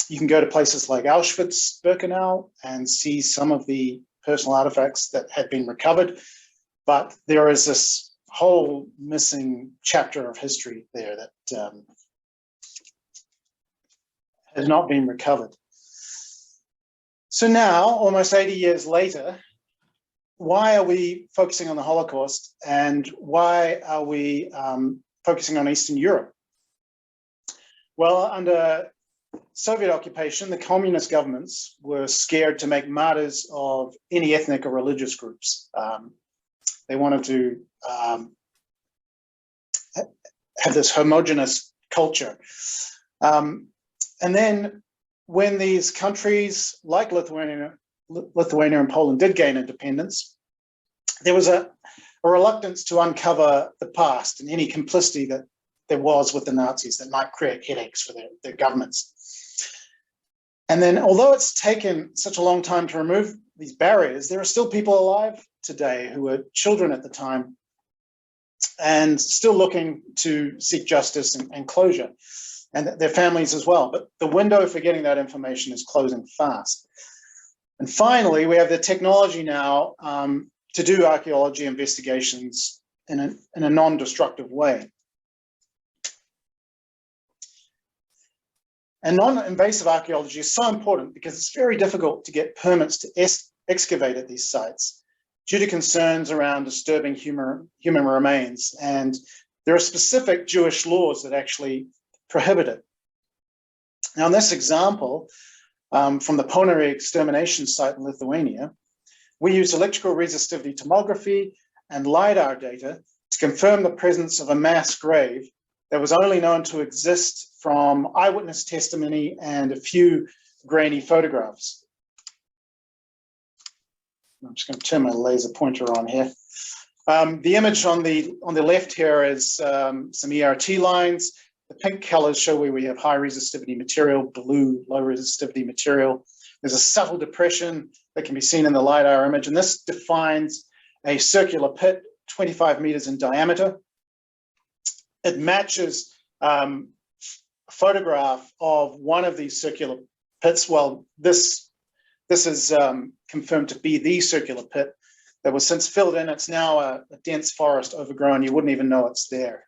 You can go to places like Auschwitz, Birkenau, and see some of the personal artifacts that had been recovered, but there is this whole missing chapter of history there that has not been recovered. So now, almost 80 years later, why are we focusing on the Holocaust, and why are we focusing on Eastern Europe? Well, under Soviet occupation, the communist governments were scared to make martyrs of any ethnic or religious groups. They wanted to have this homogeneous culture. And then when these countries like Lithuania and Poland did gain independence, there was a reluctance to uncover the past and any complicity that there was with the Nazis that might create headaches for their governments. And then, although it's taken such a long time to remove these barriers, there are still people alive today who were children at the time and still looking to seek justice and closure, and their families as well. But the window for getting that information is closing fast. And finally, we have the technology now to do archaeology investigations in a non-destructive way. And non-invasive archaeology is so important because it's very difficult to get permits to excavate at these sites due to concerns around disturbing human remains. And there are specific Jewish laws that actually prohibit it. Now, in this example, from the Ponary extermination site in Lithuania, we used electrical resistivity tomography and LiDAR data to confirm the presence of a mass grave that was only known to exist from eyewitness testimony and a few grainy photographs. I'm just going to turn my laser pointer on here. The image on the left here is some ERT lines. The pink colors show where we have high resistivity material, blue low resistivity material. There's a subtle depression that can be seen in the LiDAR image, and this defines a circular pit 25 meters in diameter. It matches a photograph of one of these circular pits. Well, this is confirmed to be the circular pit that was since filled in. It's now a dense forest overgrown. You wouldn't even know it's there.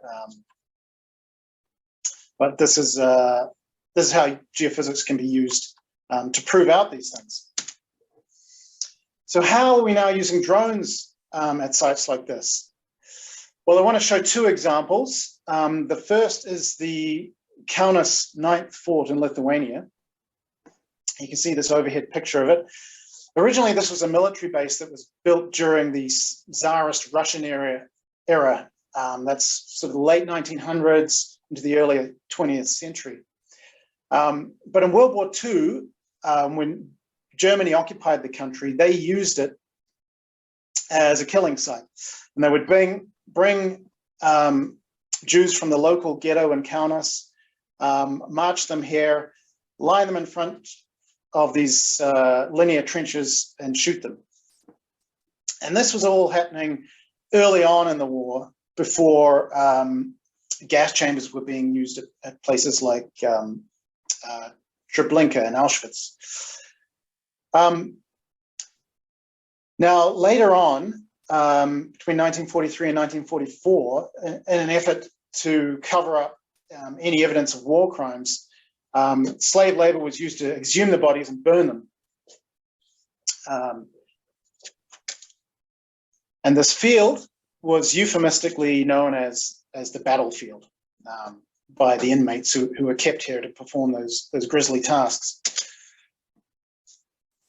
But this is how geophysics can be used to prove out these things. So how are we now using drones at sites like this? Well, I want to show two examples. The first is the Kaunas 9th Fort in Lithuania. You can see this overhead picture of it. Originally, this was a military base that was built during the Tsarist Russian era. That's sort of the late 1900s into the early 20th century. But in World War II, when Germany occupied the country, they used it as a killing site. And they would bring Jews from the local ghetto in Kaunas, march them here, line them in front of these linear trenches and shoot them. And this was all happening early on in the war, before gas chambers were being used at places like Treblinka and Auschwitz. Now, later on, between 1943 and 1944, in an effort to cover up any evidence of war crimes, slave labor was used to exhume the bodies and burn them. And this field was euphemistically known as the battlefield by the inmates who were kept here to perform those grisly tasks.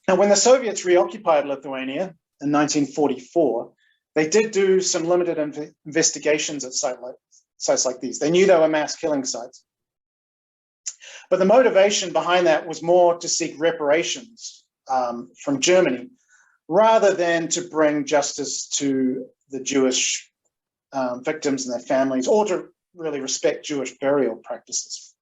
Now, when the Soviets reoccupied Lithuania in 1944, they did do some limited investigations at sites like these. They knew they were mass killing sites. But the motivation behind that was more to seek reparations from Germany, rather than to bring justice to the Jewish victims and their families, or to really respect Jewish burial practices.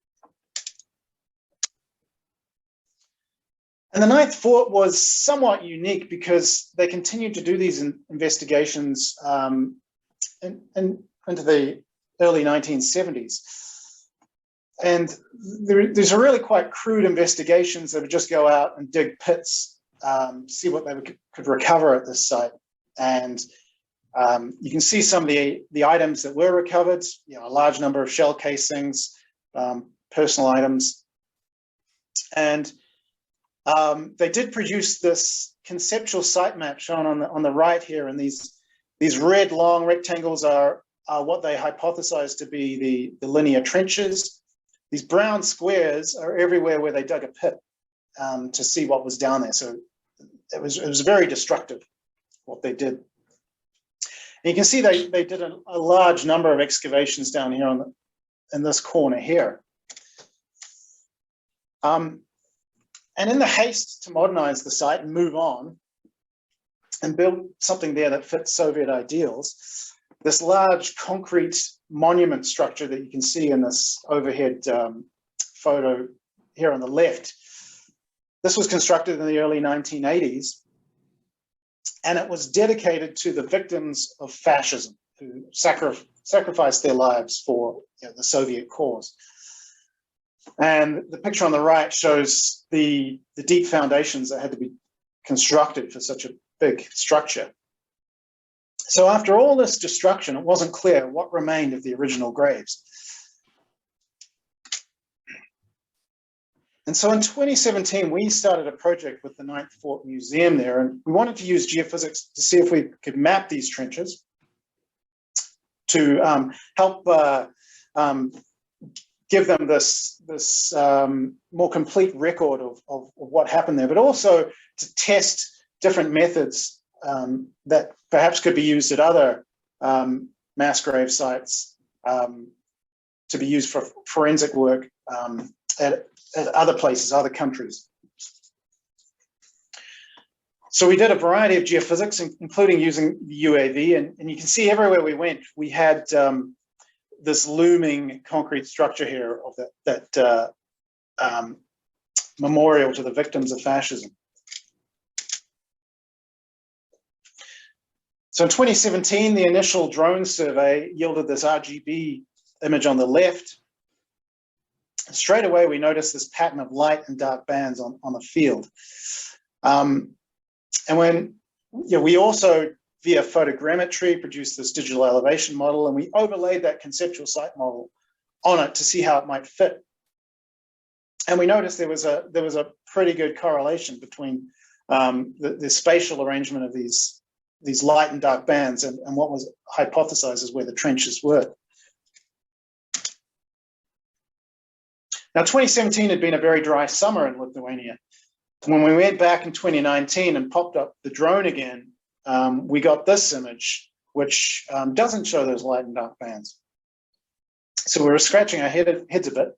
And the 9th Fort was somewhat unique because they continued to do these investigations into the early 1970s. And these are really quite crude investigations that would just go out and dig pits, see what they could recover at this site. And you can see some of the items that were recovered, a large number of shell casings, personal items. And they did produce this conceptual site map shown on the right here, and these red long rectangles are what they hypothesized to be the linear trenches. These brown squares are everywhere where they dug a pit to see what was down there. So it was very destructive what they did. And you can see they did a large number of excavations down here this corner here. And in the haste to modernize the site and move on and build something there that fits Soviet ideals, this large concrete monument structure that you can see in this overhead photo here on the left, this was constructed in the early 1980s, and it was dedicated to the victims of fascism who sacrificed their lives for the Soviet cause. And the picture on the right shows the deep foundations that had to be constructed for such a big structure. So after all this destruction, it wasn't clear what remained of the original graves. And so in 2017, we started a project with the Ninth Fort Museum there, and we wanted to use geophysics to see if we could map these trenches to help give them this more complete record of what happened there, but also to test different methods that perhaps could be used at other mass grave sites to be used for forensic work at other places, other countries. So we did a variety of geophysics, including using the UAV, and you can see everywhere we went, we had this looming concrete structure here of that memorial to the victims of fascism. So in 2017, the initial drone survey yielded this RGB image on the left. Straight away, we noticed this pattern of light and dark bands on the field. And when we also, via photogrammetry, produced this digital elevation model, and we overlaid that conceptual site model on it to see how it might fit. And we noticed there was a pretty good correlation between the spatial arrangement of these light and dark bands and what was hypothesized as where the trenches were. Now, 2017 had been a very dry summer in Lithuania. When we went back in 2019 and popped up the drone again, we got this image, which doesn't show those light and dark bands. So we were scratching our heads a bit.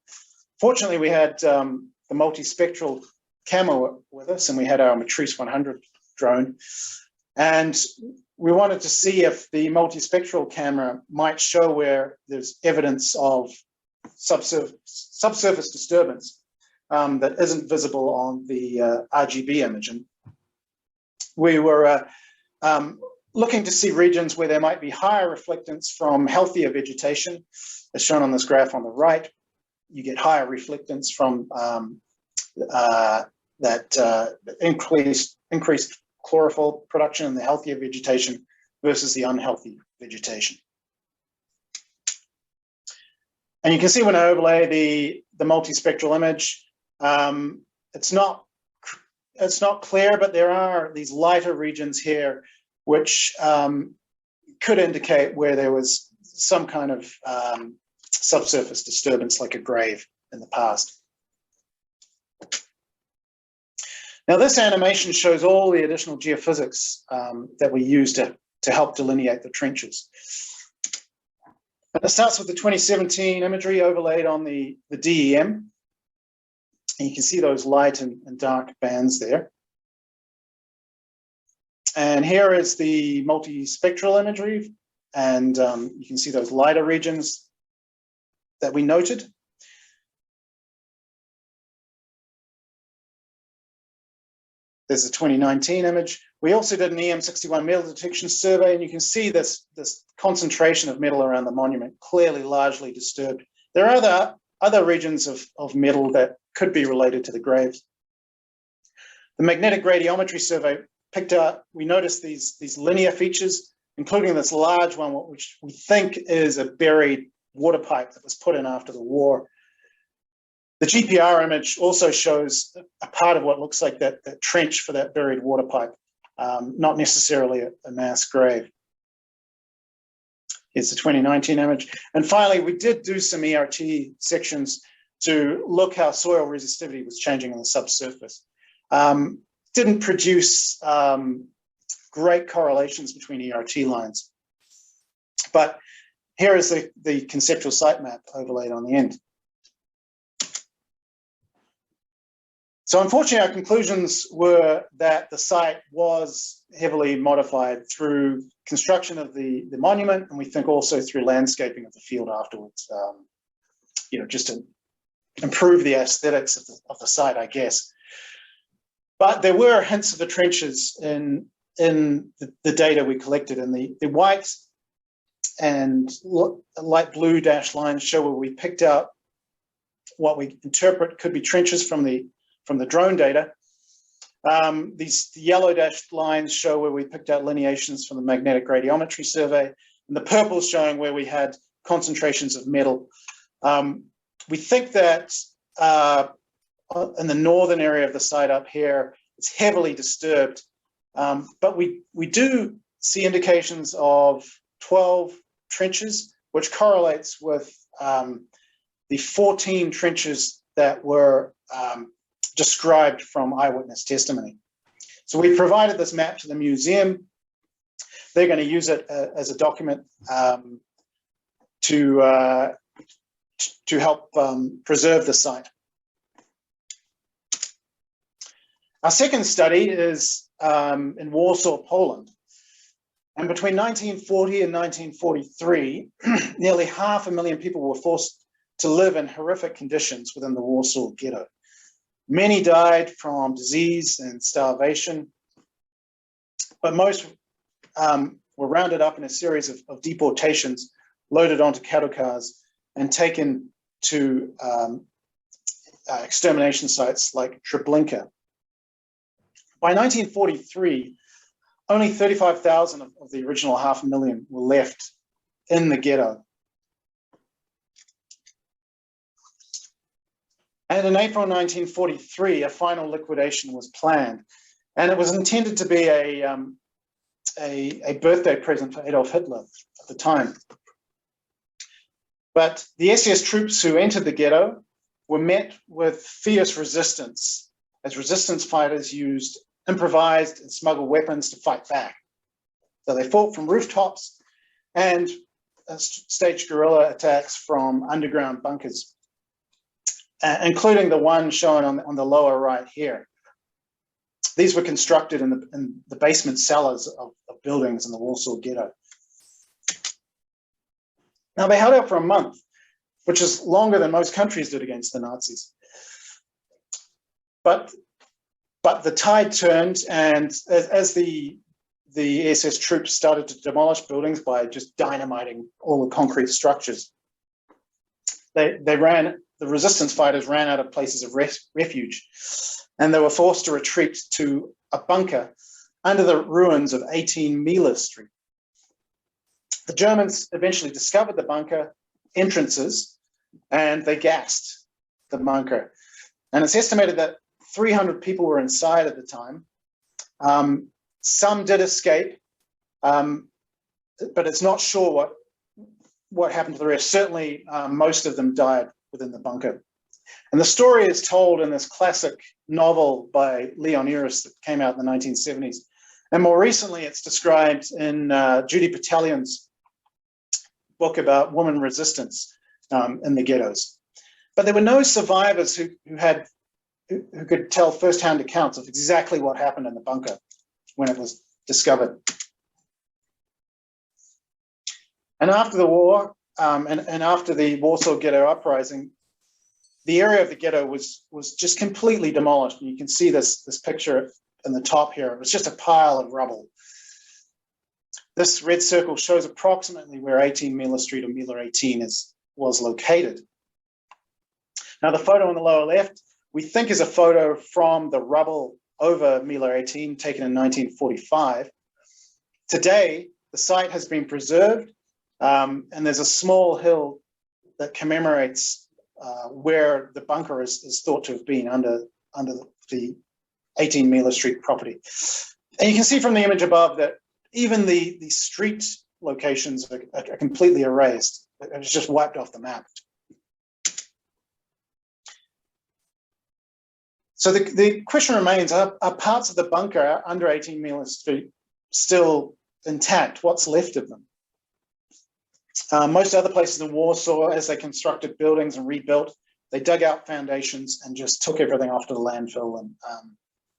Fortunately, we had the multispectral camera with us, and we had our Matrice 100 drone. And we wanted to see if the multispectral camera might show where there's evidence of subsurface disturbance that isn't visible on the RGB image. And we were looking to see regions where there might be higher reflectance from healthier vegetation, as shown on this graph on the right. You get higher reflectance from that increased chlorophyll production in the healthier vegetation versus the unhealthy vegetation. And you can see when I overlay the multispectral image, it's not clear, but there are these lighter regions here which could indicate where there was some kind of subsurface disturbance like a grave in the past. Now, this animation shows all the additional geophysics that we used to help delineate the trenches. It starts with the 2017 imagery overlaid on the DEM. And you can see those light and dark bands there. And here is the multispectral imagery. And you can see those lighter regions that we noted. There's the 2019 image. We also did an EM61 metal detection survey, and you can see this concentration of metal around the monument, clearly largely disturbed. There are other regions of metal that could be related to the graves. The magnetic radiometry survey picked out, we noticed these linear features, including this large one, which we think is a buried water pipe that was put in after the war. The GPR image also shows a part of what looks like that trench for that buried water pipe, not necessarily a mass grave. Here's the 2019 image. And finally, we did do some ERT sections to look how soil resistivity was changing on the subsurface. Didn't produce great correlations between ERT lines. But here is the conceptual site map overlaid on the end. So unfortunately, our conclusions were that the site was heavily modified through construction of the monument, and we think also through landscaping of the field afterwards, you know, just to improve the aesthetics of the site, I guess. But there were hints of the trenches in the data we collected, and the white and light blue dashed lines show where we picked out what we interpret could be trenches from the drone data. These yellow dashed lines show where we picked out lineations from the magnetic radiometry survey, and the purple is showing where we had concentrations of metal. We think that in the northern area of the site up here, it's heavily disturbed, but we do see indications of 12 trenches, which correlates with the 14 trenches that were described from eyewitness testimony. So we provided this map to the museum. They're going to use it as a document to help preserve the site. Our second study is in Warsaw, Poland. And between 1940 and 1943, nearly 500,000 people were forced to live in horrific conditions within the Warsaw ghetto. Many died from disease and starvation, but most were rounded up in a series of deportations, loaded onto cattle cars, and taken to extermination sites like Treblinka. By 1943, only 35,000 of the original 500,000 were left in the ghetto. And in April 1943, a final liquidation was planned, and it was intended to be a birthday present for Adolf Hitler at the time. But the SS troops who entered the ghetto were met with fierce resistance, as resistance fighters used improvised and smuggled weapons to fight back. So they fought from rooftops and staged guerrilla attacks from underground bunkers, including the one shown on the lower right here. These were constructed in the basement cellars of buildings in the Warsaw ghetto. Now, they held out for a month, which is longer than most countries did against the Nazis. But the tide turned, and as the SS troops started to demolish buildings by just dynamiting all the concrete structures, the resistance fighters ran out of places of refuge, and they were forced to retreat to a bunker under the ruins of 18 Mila Street. The Germans eventually discovered the bunker entrances, and they gassed the bunker. And it's estimated that 300 people were inside at the time. Some did escape, but it's not sure what happened to the rest. Certainly, most of them died within the bunker. And the story is told in this classic novel by Leon Uris that came out in the 1970s. And more recently, it's described in Judy Patalian's book about woman resistance in the ghettos. But there were no survivors who could tell first-hand accounts of exactly what happened in the bunker when it was discovered. And after the war, and after the Warsaw Ghetto Uprising, the area of the ghetto was just completely demolished. And you can see this picture in the top here. It was just a pile of rubble. This red circle shows approximately where 18 Mila Street or Mila 18 was located. Now, the photo on the lower left, we think is a photo from the rubble over Mila 18 taken in 1945. Today, the site has been preserved, and there's a small hill that commemorates where the bunker is thought to have been under the 18 Mila Street property. And you can see from the image above that even the street locations are completely erased. It's just wiped off the map. So the question remains, are parts of the bunker under 18 Mila Street still intact? What's left of them? Most other places in Warsaw, as they constructed buildings and rebuilt, they dug out foundations and just took everything off to the landfill, and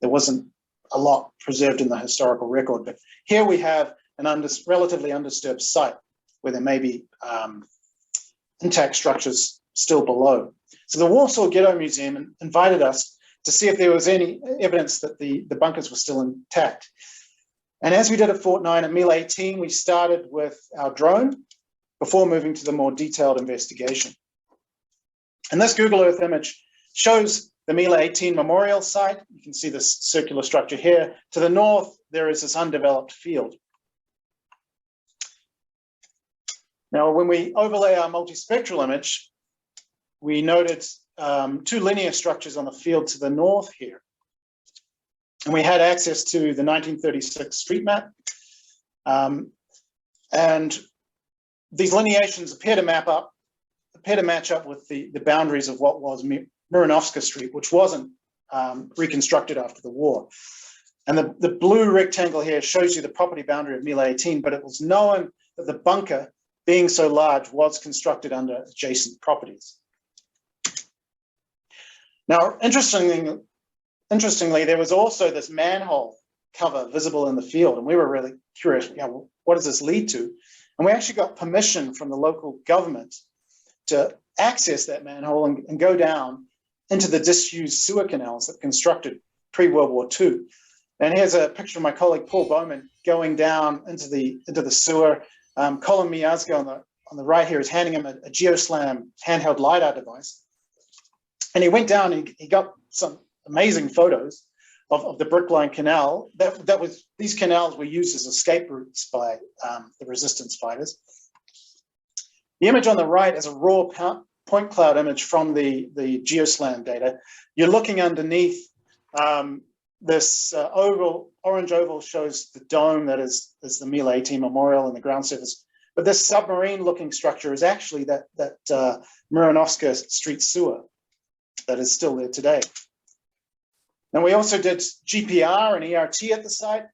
there wasn't a lot preserved in the historical record. But here we have an relatively undisturbed site where there may be intact structures still below. So the Warsaw Ghetto Museum invited us to see if there was any evidence that the bunkers were still intact. And as we did at Fort 9 at Mil 18, we started with our drone before moving to the more detailed investigation. And this Google Earth image shows the Mil 18 memorial site. You can see this circular structure here. To the north, there is this undeveloped field. Now, when we overlay our multispectral image, we noted two linear structures on the field to the north here. And we had access to the 1936 street map. And these lineations appear to match up with the boundaries of what was Muranovska Street, which wasn't reconstructed after the war. And the blue rectangle here shows you the property boundary of Mil 18, but it was known that the bunker, being so large, was constructed under adjacent properties. Now, interestingly, there was also this manhole cover visible in the field, and we were really curious, what does this lead to? And we actually got permission from the local government to access that manhole and go down into the disused sewer canals that were constructed pre-World War II. And here's a picture of my colleague Paul Bowman going down into the sewer. Colin Miazga on the right here is handing him a GeoSlam handheld LiDAR device. And he went down and he got some amazing photos of the Brickline Canal. These canals were used as escape routes by the resistance fighters. The image on the right is a raw point cloud image from the GeoSlam data. You're looking underneath this orange oval shows the dome that is the Mil 18 memorial and the ground surface. But this submarine looking structure is actually that Muranovska Street sewer that is still there today. And we also did GPR and ERT at the site.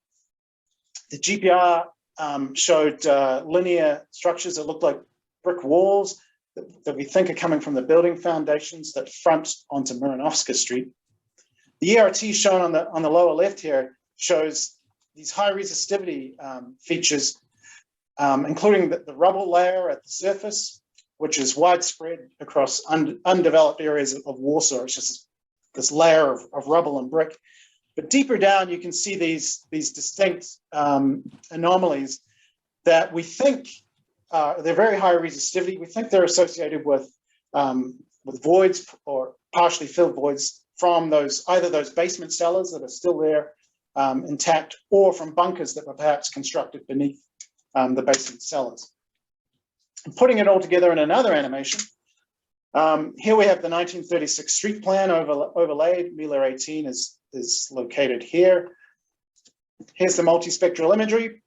The GPR showed linear structures that looked like brick walls that we think are coming from the building foundations that front onto Muranovska Street. The ERT shown on the lower left here shows these high resistivity features, including the rubble layer at the surface, which is widespread across undeveloped areas of Warsaw. It's just this layer of rubble and brick. But deeper down, you can see these distinct anomalies that we think they're very high resistivity. We think they're associated with voids or partially filled voids from either those basement cellars that are still there intact, or from bunkers that were perhaps constructed beneath the basement cellars. And putting it all together in another animation, here we have the 1936 street plan overlaid. Mil 18 is located here. Here's the multispectral imagery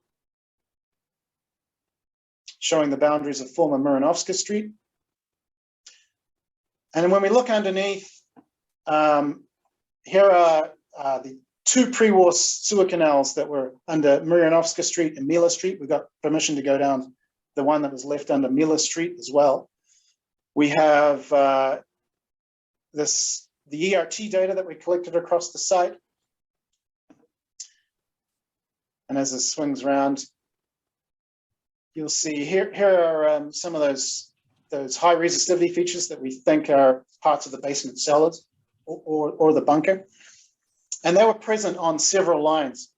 showing the boundaries of former Muranovska Street. And when we look underneath, here are the two pre-war sewer canals that were under Muranovska Street and Mila Street. We got permission to go down the one that was left under Mila Street as well. We have the ERT data that we collected across the site. And as this swings around, you'll see here are some of those high resistivity features that we think are parts of the basement cellars or the bunker. And they were present on several lines.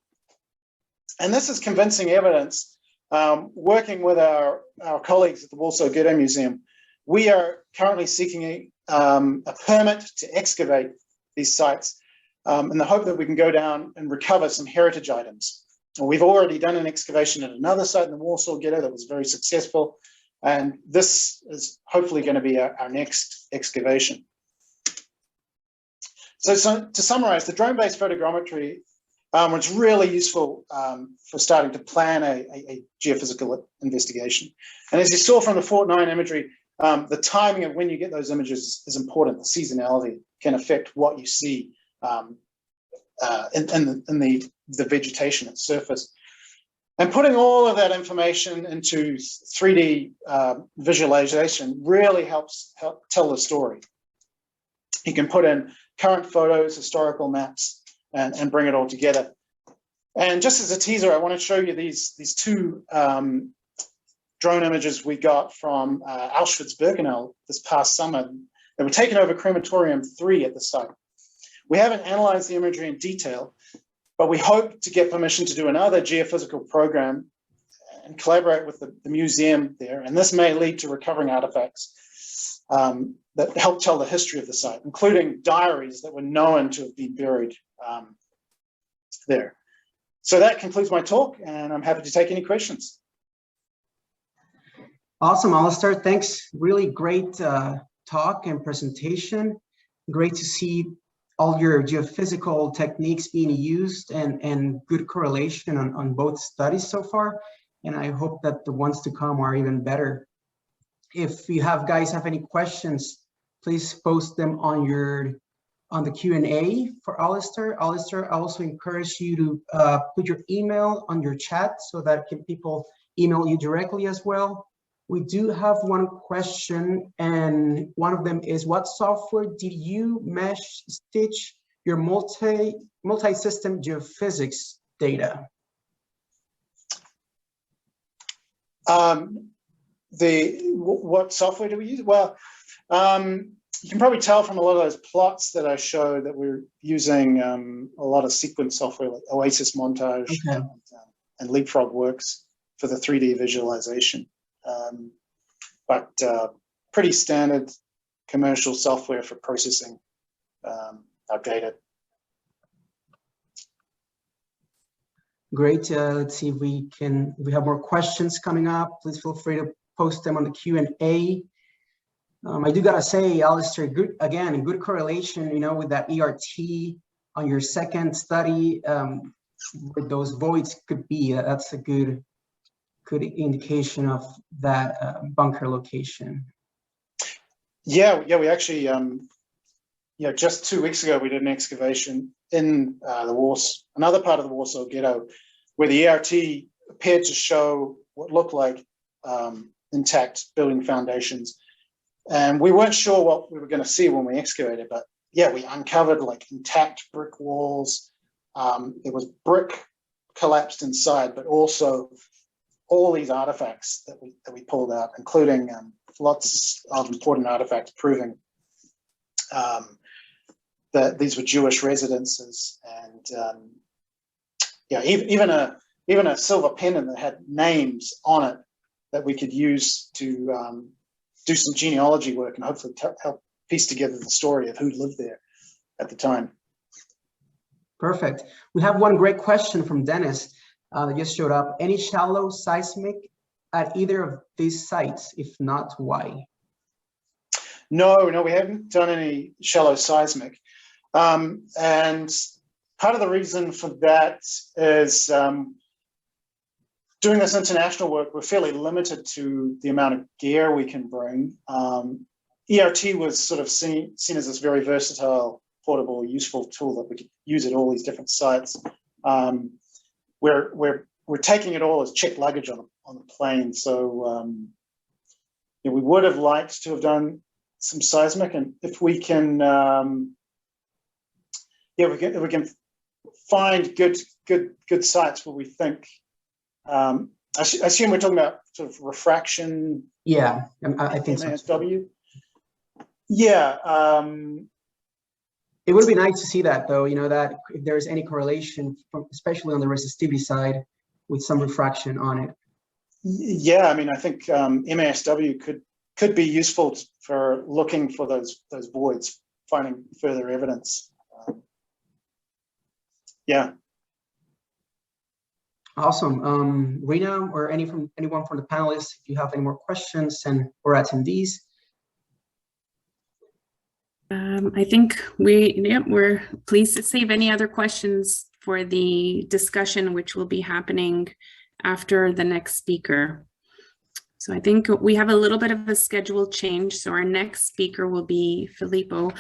And this is convincing evidence. Working with our colleagues at the Warsaw Ghetto Museum, we are currently seeking a permit to excavate these sites in the hope that we can go down and recover some heritage items. And we've already done an excavation at another site in the Warsaw Ghetto that was very successful. And this is hopefully going to be our next excavation. So to summarize, the drone-based photogrammetry was really useful for starting to plan a geophysical investigation. And as you saw from the Fort 9 imagery, the timing of when you get those images is important. The seasonality can affect what you see in the vegetation at surface. And putting all of that information into 3D visualization really helps tell the story. You can put in current photos, historical maps, and bring it all together. And just as a teaser, I want to show you these two drone images we got from Auschwitz-Birkenau this past summer. They were taken over Crematorium 3 at the site. We haven't analyzed the imagery in detail, but we hope to get permission to do another geophysical program and collaborate with the museum there. And this may lead to recovering artifacts that help tell the history of the site, including diaries that were known to have been buried there. So that concludes my talk, and I'm happy to take any questions. Awesome, Alastair. Thanks. Really great talk and presentation. Great to see all your geophysical techniques being used and good correlation on both studies so far. And I hope that the ones to come are even better. If you guys have any questions, please post them on the Q&A for Alastair. Alastair, I also encourage you to put your email on your chat so that people email you directly as well. We do have one question, and one of them is, what software did you mesh stitch your multi-system geophysics data? What software do we use? Well, you can probably tell from a lot of those plots that I show that we're using a lot of Seequent software like Oasis Montage, okay, and Leapfrog Works for the 3D visualization. But pretty standard commercial software for processing our data. Great. Let's see if we have more questions coming up. Please feel free to post them on the Q&A. I do gotta say, Alastair, good correlation, with that ERT on your second study, where those voids could be. That's a good indication of that bunker location. Yeah, we actually, just 2 weeks ago, we did an excavation in another part of the Warsaw Ghetto, where the ERT appeared to show what looked like intact building foundations. And we weren't sure what we were going to see when we excavated, but yeah, we uncovered like intact brick walls. There was brick collapsed inside, but also all these artifacts that we pulled out, including lots of important artifacts proving that these were Jewish residences, and even a silver pendant that had names on it that we could use to do some genealogy work and hopefully help piece together the story of who lived there at the time. Perfect. We have one great question from Dennis that just showed up. Any shallow seismic at either of these sites? If not, why? No, we haven't done any shallow seismic. And part of the reason for that is doing this international work, we're fairly limited to the amount of gear we can bring. ERT was sort of seen as this very versatile, portable, useful tool that we could use at all these different sites. We're taking it all as checked luggage on the plane. So we would have liked to have done some seismic, and if we can, if we can find good sites where we think. I assume we're talking about sort of refraction. Yeah, I think so. MASW. Yeah. It would be nice to see that, though, that if there's any correlation, especially on the resistivity side, with some refraction on it. Yeah, I mean, I think MASW could be useful for looking for those voids, finding further evidence. Yeah. Awesome. Rena, or anyone from the panelists, if you have any more questions or attendees. I think we're pleased to save any other questions for the discussion, which will be happening after the next speaker. So I think we have a little bit of a schedule change. So our next speaker will be Filippo.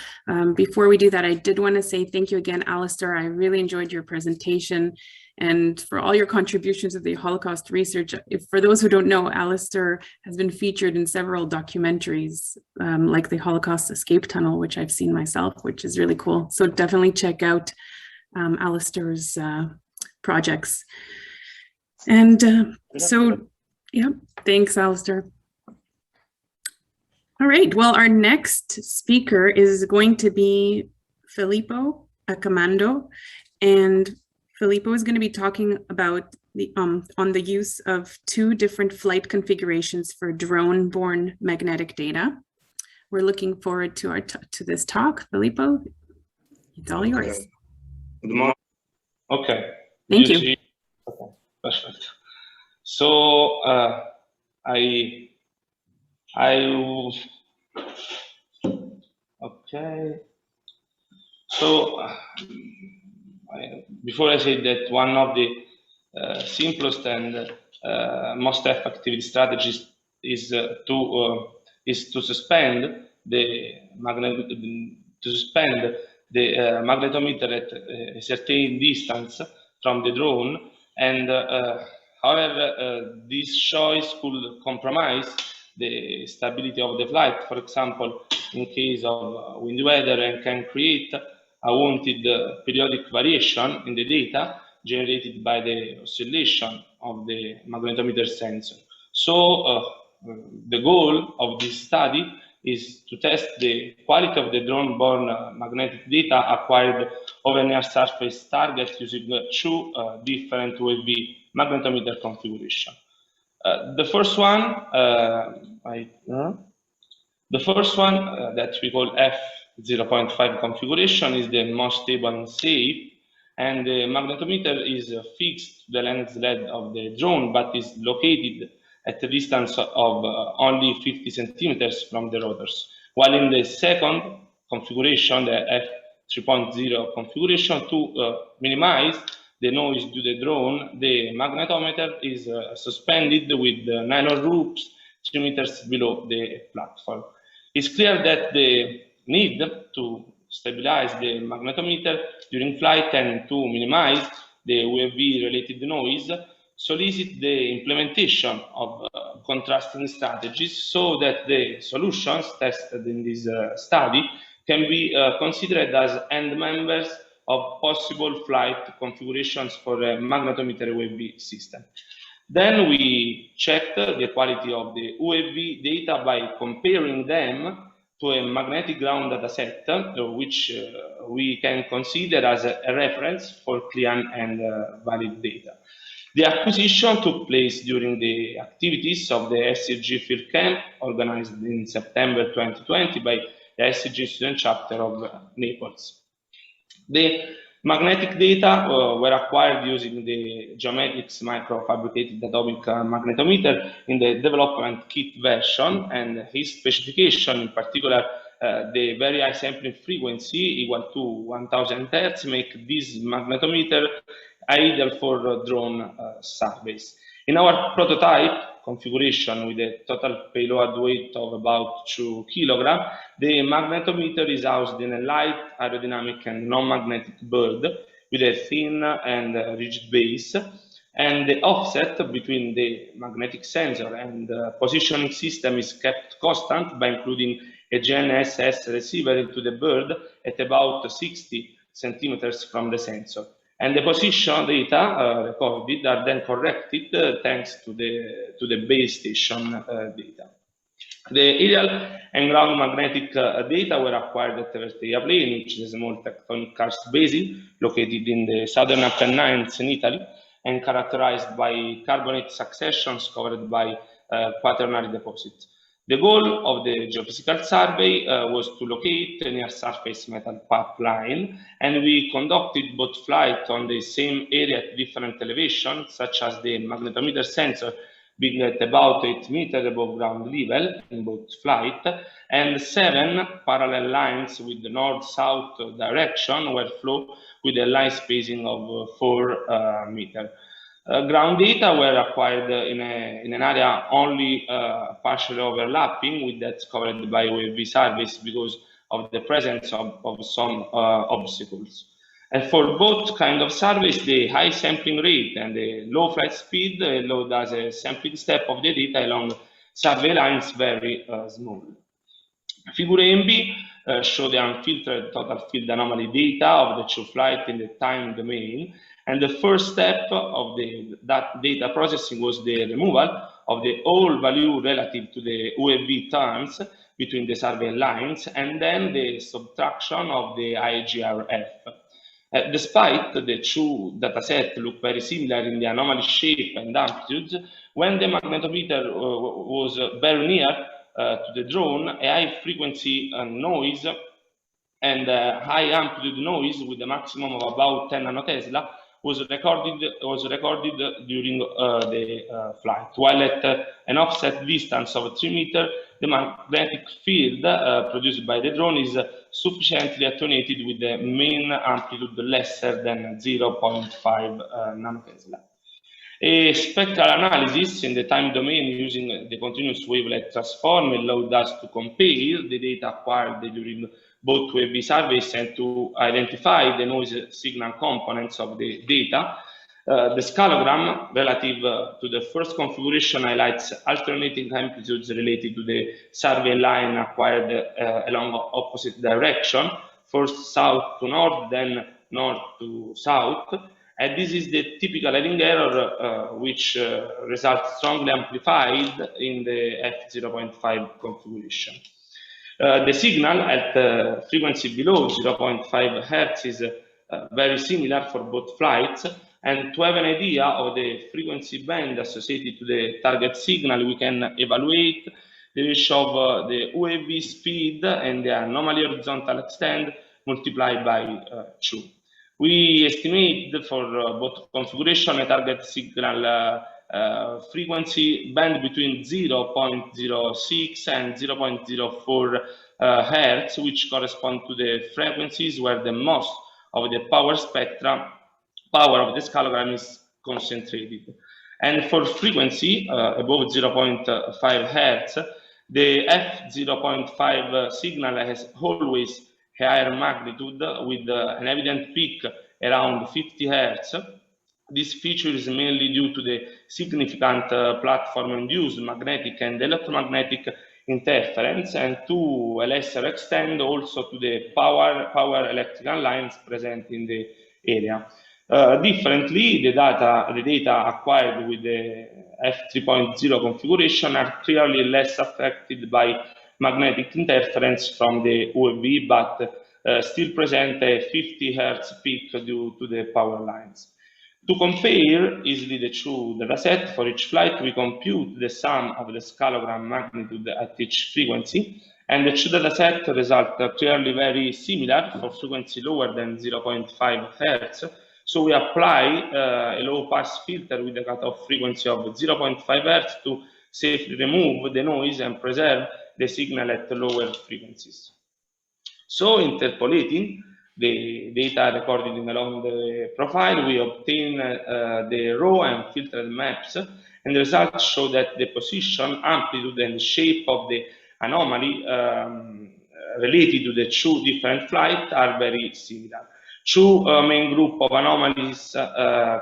Before we do that, I did want to say thank you again, Alastair. I really enjoyed your presentation. and for all your contributions to the Holocaust research. For those who don't know, Alastair has been featured in several documentaries, like the Holocaust Escape Tunnel, which I've seen myself, which is really cool. So definitely check out Alastair's projects. And so, yeah, thanks, Alastair. All right, well, our next speaker is going to be Filippo Accomando, and Filippo is going to be talking about the on the use of 2 different flight configurations for drone-borne magnetic data. We're looking forward to this talk. Filippo, it's all yours. Good morning. Okay. Thank you. Okay, perfect. So okay. So before I say that, one of the simplest and most effective strategies is to suspend the magnetometer at a certain distance from the drone, and however, this choice could compromise the stability of the flight, for example, in case of windy weather, and can create unwanted periodic variation in the data generated by the oscillation of the magnetometer sensor. So the goal of this study is to test the quality of the drone-borne magnetic data acquired over near surface targets using 2 different UAV magnetometer configurations. The first one that we call F0.5 configuration is the most stable and safe, and the magnetometer is fixed to the lens lead of the drone, but is located at a distance of only 50 centimeters from the rotors. While in the second configuration, the F3.0 configuration, to minimize the noise to the drone, the magnetometer is suspended with nylon ropes 3 meters below the platform. It's clear that the need to stabilize the magnetometer during flight and to minimize the UAV-related noise solicit the implementation of contrasting strategies, so that the solutions tested in this study can be considered as end members of possible flight configurations for a magnetometer UAV system. Then we checked the quality of the UAV data by comparing them to a magnetic ground dataset, which we can consider as a reference for clean and valid data. The acquisition took place during the activities of the SCG Field Camp, organized in September 2020 by the SCG student chapter of Naples. The magnetic data were acquired using the Geometrics microfabricated atomic magnetometer in the development kit version, and his specification, in particular the very high sampling frequency equal to 1000 Hz, make this magnetometer ideal for drone surveys. In our prototype configuration with a total payload weight of about 2 kilograms, the magnetometer is housed in a light, aerodynamic and non-magnetic bird with a thin and rigid base, and the offset between the magnetic sensor and the positioning system is kept constant by including a GNSS receiver into the bird at about 60 centimeters from the sensor. And the position data recorded are then corrected thanks to the base station data. The aerial and ground magnetic data were acquired at the Verteia Plain, which is a small tectonic karst basin located in the southern Apennines in Italy, and characterized by carbonate successions covered by quaternary deposits. The goal of the geophysical survey was to locate a near-surface metal pipeline, and we conducted both flights on the same area at different elevations, such as the magnetometer sensor being at about 8 meters above ground level in both flights, and 7 parallel lines with the north-south direction were flown with a line spacing of 4 meters. Ground data were acquired in an area only partially overlapping with that covered by UAV surveys because of the presence of some obstacles. And for both kind of surveys, the high sampling rate and the low flight speed allowed us a sampling step of the data along survey lines very small. Figure A and B show the unfiltered total field anomaly data of the true flight in the time domain. And the first step of that data processing was the removal of the all value relative to the UAV terms between the survey lines, and then the subtraction of the IGRF. Despite the two dataset look very similar in the anomaly shape and amplitudes, when the magnetometer was very near to the drone, a high frequency noise and high amplitude noise with a maximum of about 10 nanotesla was recorded during the flight, while at an offset distance of 3 meters, the magnetic field produced by the drone is sufficiently attenuated with the mean amplitude lesser than 0.5 nanotesla. A spectral analysis in the time domain using the continuous wavelet transform allowed us to compare the data acquired during both UAV surveys and to identify the noise signal components of the data. The scalogram relative to the first configuration highlights alternating amplitudes related to the survey line acquired along opposite direction, first south to north, then north to south. And this is the typical heading error, which results strongly amplified in the f0.5 configuration. The signal at frequency below 0.5 Hz is very similar for both flights. And to have an idea of the frequency band associated to the target signal, we can evaluate the ratio of the UAV speed and the anomaly horizontal extent multiplied by 2. We estimate for both configuration a target signal frequency band between 0.06 and 0.04 Hz, which correspond to the frequencies where the most of the power spectrum of the scalogram is concentrated. And for frequency above 0.5 Hz, the f0.5 signal has always a higher magnitude with an evident peak around 50 Hz. This feature is mainly due to the significant platform-induced magnetic and electromagnetic interference, and to a lesser extent also to the power electrical lines present in the area. Differently, the data acquired with the f3.0 configuration are clearly less affected by magnetic interference from the UAV, but still present a 50 Hz peak due to the power lines. To compare easily the two datasets for each flight, we compute the sum of the scalogram magnitude at each frequency, and the two datasets result clearly very similar for frequency lower than 0.5 Hz. So we apply a low-pass filter with a cutoff frequency of 0.5 Hz to safely remove the noise and preserve the signal at lower frequencies. So interpolating the data recorded along the profile, we obtain the raw and filtered maps, and the results show that the position, amplitude, and shape of the anomaly related to the two different flights are very similar. Two main groups of anomalies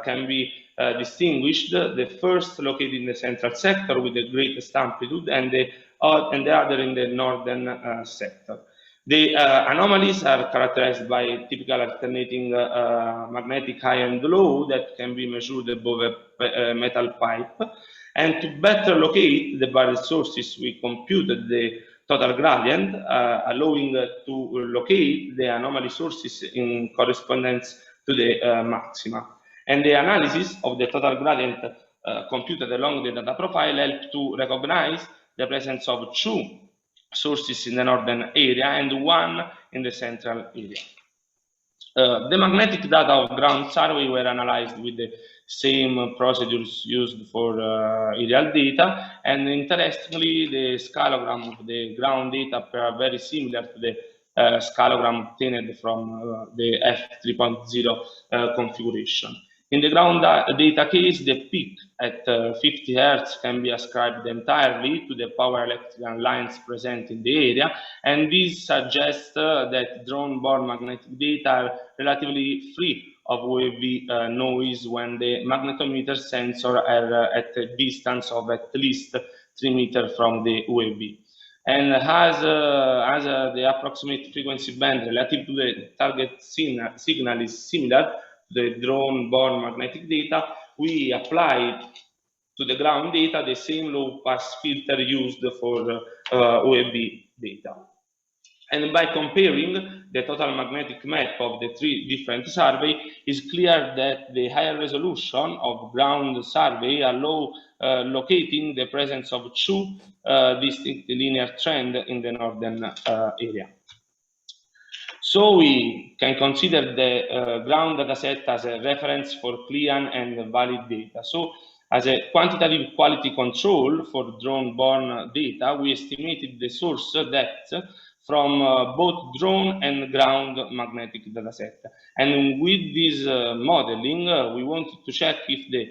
can be distinguished. The first located in the central sector with the greatest amplitude, and the other in the northern sector. The anomalies are characterized by typical alternating magnetic high and low that can be measured above a metal pipe. And to better locate the varied sources, we computed the total gradient, allowing to locate the anomaly sources in correspondence to the maxima. And the analysis of the total gradient computed along the data profile helped to recognize the presence of two sources in the northern area and one in the central area. The magnetic data of ground survey were analyzed with the same procedures used for aerial data, and interestingly, the scalogram of the ground data appear very similar to the scalogram obtained from the f3.0 configuration. In the ground data case, the peak at 50 Hz can be ascribed entirely to the power electrical lines present in the area, and this suggests that drone-borne magnetic data are relatively free of UAV noise when the magnetometer sensor are at a distance of at least 3 meters from the UAV. And as the approximate frequency band relative to the target signal is similar to the drone-borne magnetic data, we applied to the ground data the same low-pass filter used for UAV data. And by comparing the total magnetic map of the three different surveys, it's clear that the higher resolution of ground survey allow locating the presence of two distinct linear trends in the northern area. So we can consider the ground dataset as a reference for clean and valid data. So as a quantitative quality control for drone-borne data, we estimated the source depth from both drone and ground magnetic dataset. And with this modeling, we wanted to check if the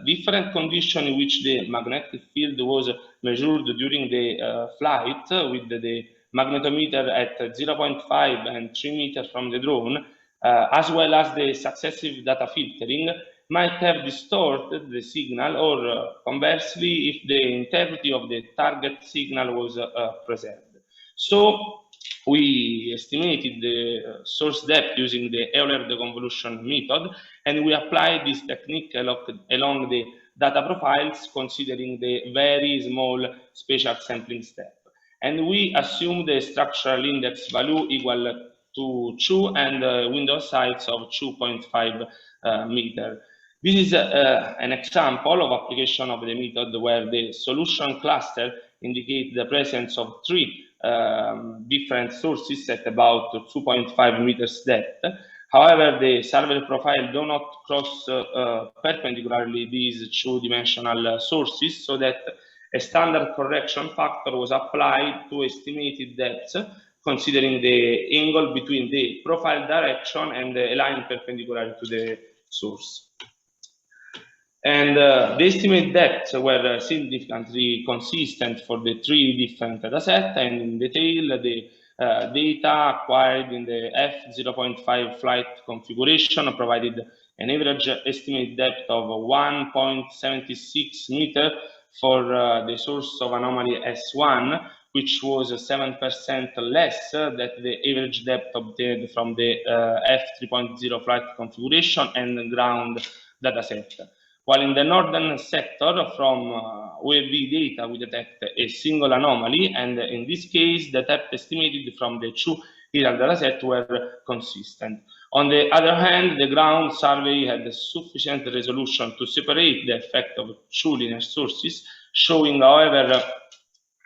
different condition in which the magnetic field was measured during the flight with the magnetometer at 0.5 and 3 meters from the drone, as well as the successive data filtering, might have distorted the signal, or conversely, if the integrity of the target signal was preserved. So we estimated the source depth using the Euler deconvolution method, and we applied this technique along the data profiles, considering the very small spatial sampling step. And we assume the structural index value equal to 2 and window size of 2.5 meter. This is an example of application of the method where the solution cluster indicates the presence of 3 different sources at about 2.5 meters depth. However, the survey profile do not cross perpendicularly these 2-dimensional sources, so that a standard correction factor was applied to estimated depth, considering the angle between the profile direction and the line perpendicular to the source. And the estimate depths were significantly consistent for the 3 different datasets, and in detail, the data acquired in the F0.5 flight configuration provided an average estimate depth of 1.76 meters for the source of anomaly S1, which was 7% less than the average depth obtained from the F3.0 flight configuration and ground dataset. While in the northern sector, from UAV data, we detect a single anomaly, and in this case, the depth estimated from the 2 aerial datasets were consistent. On the other hand, the ground survey had sufficient resolution to separate the effect of 2 linear sources, showing, however,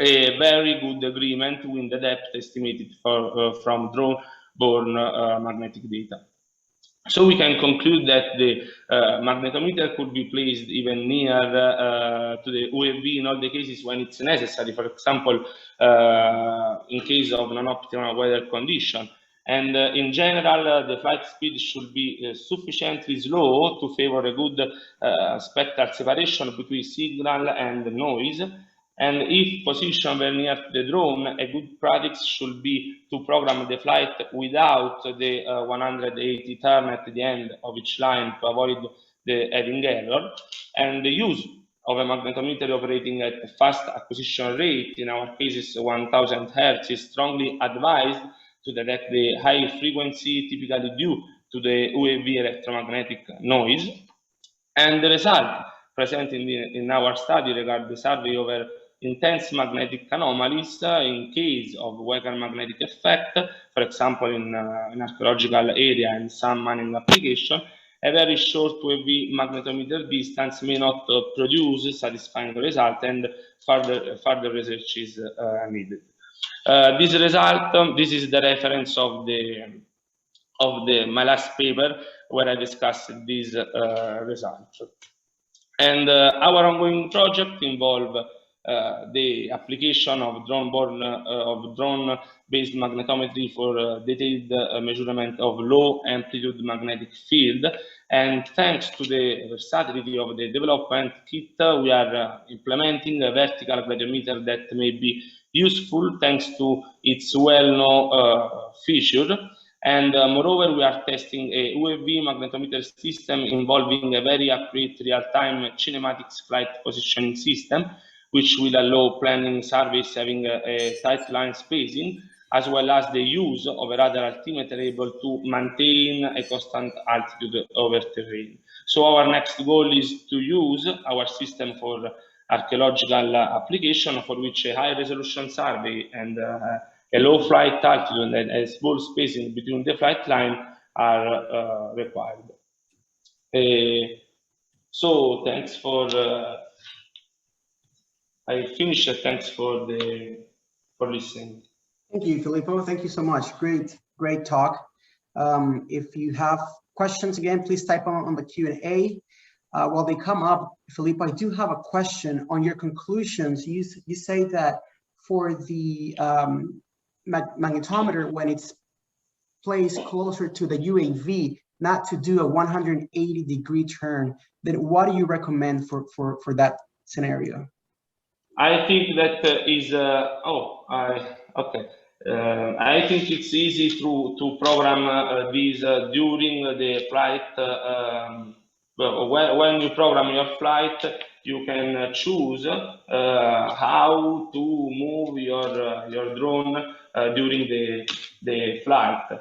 a very good agreement with the depth estimated from drone-borne magnetic data. So we can conclude that the magnetometer could be placed even near to the UAV in all the cases when it's necessary, for example, in case of non-optimal weather condition. And in general, the flight speed should be sufficiently slow to favor a good spectral separation between signal and noise. And if positioned very near the drone, a good practice should be to program the flight without the 180 turn at the end of each line to avoid the having error. And the use of a magnetometer operating at a fast acquisition rate, in our cases 1000 Hz, is strongly advised to detect the high frequency typically due to the UAV electromagnetic noise. And the result presented in our study regard the survey over intense magnetic anomalies in case of weaker magnetic effect, for example, in archaeological area and some mining application. A very short UAV magnetometer distance may not produce satisfying result, and further research is needed. This is the reference of my last paper where I discussed these results. And our ongoing project involve the application of drone-based magnetometry for detailed measurement of low amplitude magnetic field. And thanks to the versatility of the development kit, we are implementing a vertical gradiometer that may be useful thanks to its well-known feature. And moreover, we are testing a UAV magnetometer system involving a very accurate real-time kinematics flight positioning system, which will allow planning surveys having a tight line spacing, as well as the use of a radar altimeter able to maintain a constant altitude over terrain. So our next goal is to use our system for archaeological application, for which a high resolution survey and a low flight altitude and a small spacing between the flight line are required. So thanks for, I finished. Thanks for listening. Thank you, Filippo. Thank you so much. Great talk. If you have questions, again, please type on the Q&A. While they come up, Filippo, I do have a question on your conclusions. You say that for the magnetometer, when it's placed closer to the UAV, not to do a 180-degree turn, then what do you recommend for that scenario? I think that okay. I think it's easy to program these during the flight. When you program your flight, you can choose how to move your drone during the flight.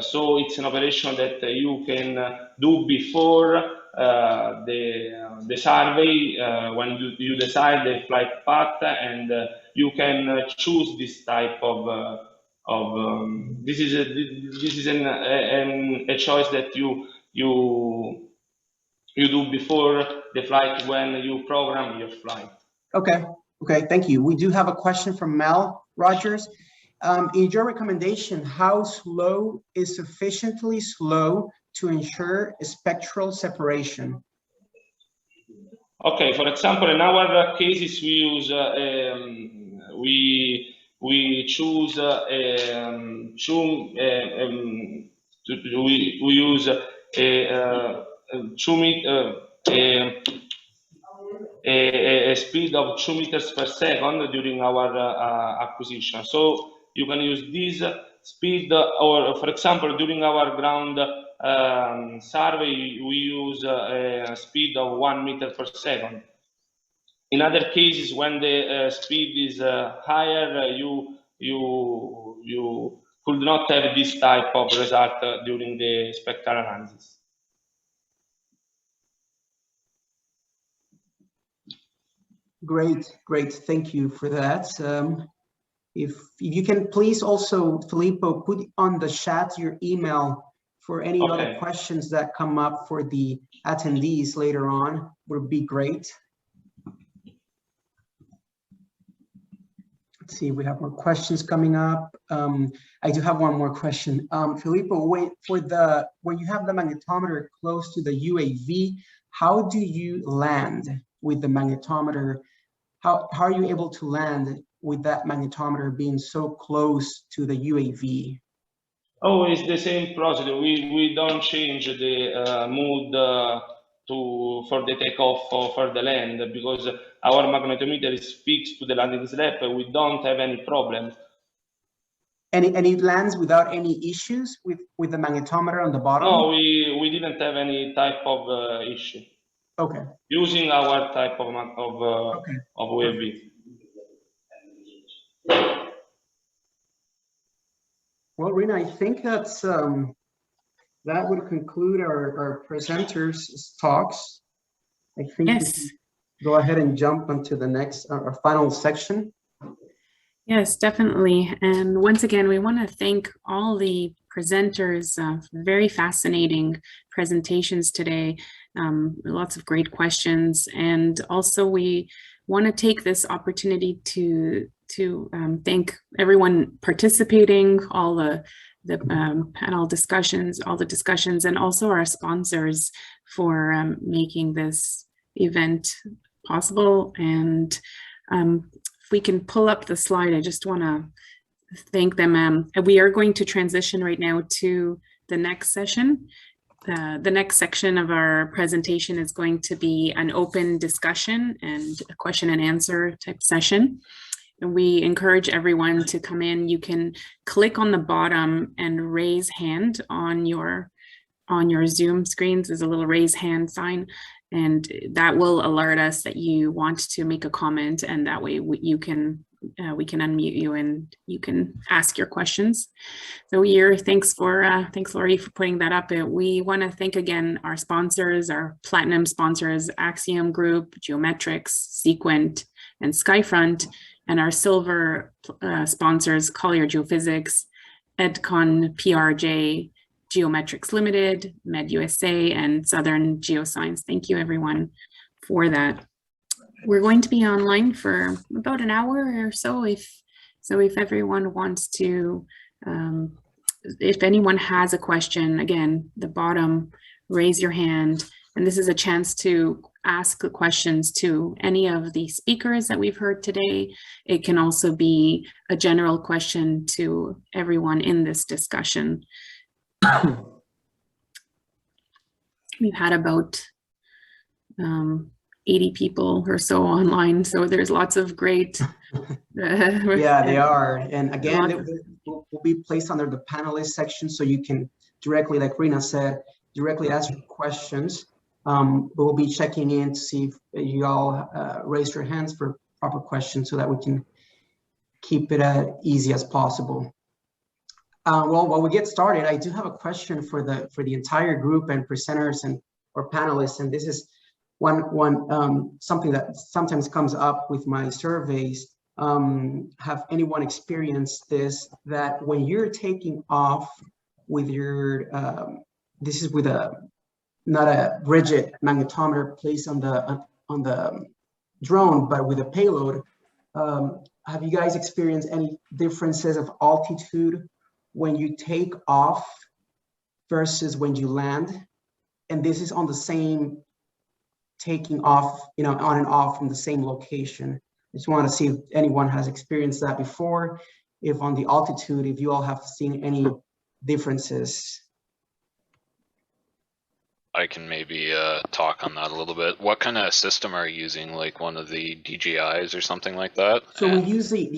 So it's an operation that you can do before the survey, when you decide the flight path, and you can choose this type of this is a choice that you do before the flight when you program your flight. Okay, thank you. We do have a question from Mel Rogers. In your recommendation, how slow is sufficiently slow to ensure spectral separation? Okay, for example, in our cases, we use we choose we use a speed of 2 meters per second during our acquisition. So you can use this speed, or for example, during our ground survey, we use a speed of 1 meter per second. In other cases, when the speed is higher, you could not have this type of result during the spectral analysis. Great. Thank you for that. If you can please also, Filippo, put on the chat your email for any other questions that come up for the attendees later on, would be great. Let's see, we have more questions coming up. I do have one more question. Filippo, when you have the magnetometer close to the UAV, how do you land with the magnetometer? How are you able to land with that magnetometer being so close to the UAV? Oh, it's the same process. We don't change the mood for the takeoff or for the land, because our magnetometer is fixed to the landing slab. We don't have any problem. And it lands without any issues with the magnetometer on the bottom? No, we didn't have any type of issue. Okay. Using our type of UAV. Well, Rina, I think that's that would conclude our presenters' talks. I think yes. we can go ahead and jump onto the next, our final section. Yes, definitely. And once again, we want to thank all the presenters for very fascinating presentations today. Lots of great questions. And also we want to take this opportunity to thank everyone participating, all the panel discussions, and also our sponsors for making this event possible. And If we can pull up the slide, I just want to thank them. We are going to transition right now to the next session. The next section of our presentation is going to be an open discussion and a question and answer type session. And we encourage everyone to come in. You can click on the bottom and raise hand on your Zoom screens. There's a little raise hand sign, and that will alert us that you want to make a comment, and that way we can unmute you and you can ask your questions. So thanks Laurie for putting that up. We want to thank again our sponsors, our platinum sponsors, Axiom Group, Geometrics, Seequent, and Skyfront, and our silver sponsors, Collier Geophysics, Edcon PRJ, Geometrics Limited, MedUSA, and Southern Geoscience. Thank you everyone for that. We're going to be online for about an hour or so. If everyone wants to, if anyone has a question, again, the bottom, raise your hand. And this is a chance to ask the questions to any of the speakers that we've heard today. It can also be a general question to everyone in this discussion. We've had about 80 people or so online, so there's lots of great yeah, they are. And again, will be placed under the panelist section, so you can directly, like Rena said, directly ask your questions. We'll be checking in to see if you all raise your hands for proper questions so that we can keep it as easy as possible. Well, while we get started, I do have a question for the entire group and presenters and or panelists, and this is something that sometimes comes up with my surveys. Have anyone experienced this, that when you're taking off with your, this is with not a rigid magnetometer placed on the drone, but with a payload, have you guys experienced any differences of altitude when you take off versus when you land? And this is on the same taking off, on and off from the same location. I just want to see if anyone has experienced that before, if on the altitude, if you all have seen any differences. I can maybe talk on that a little bit. What kind of system are you using? Like one of the DJIs or something like that? So we use the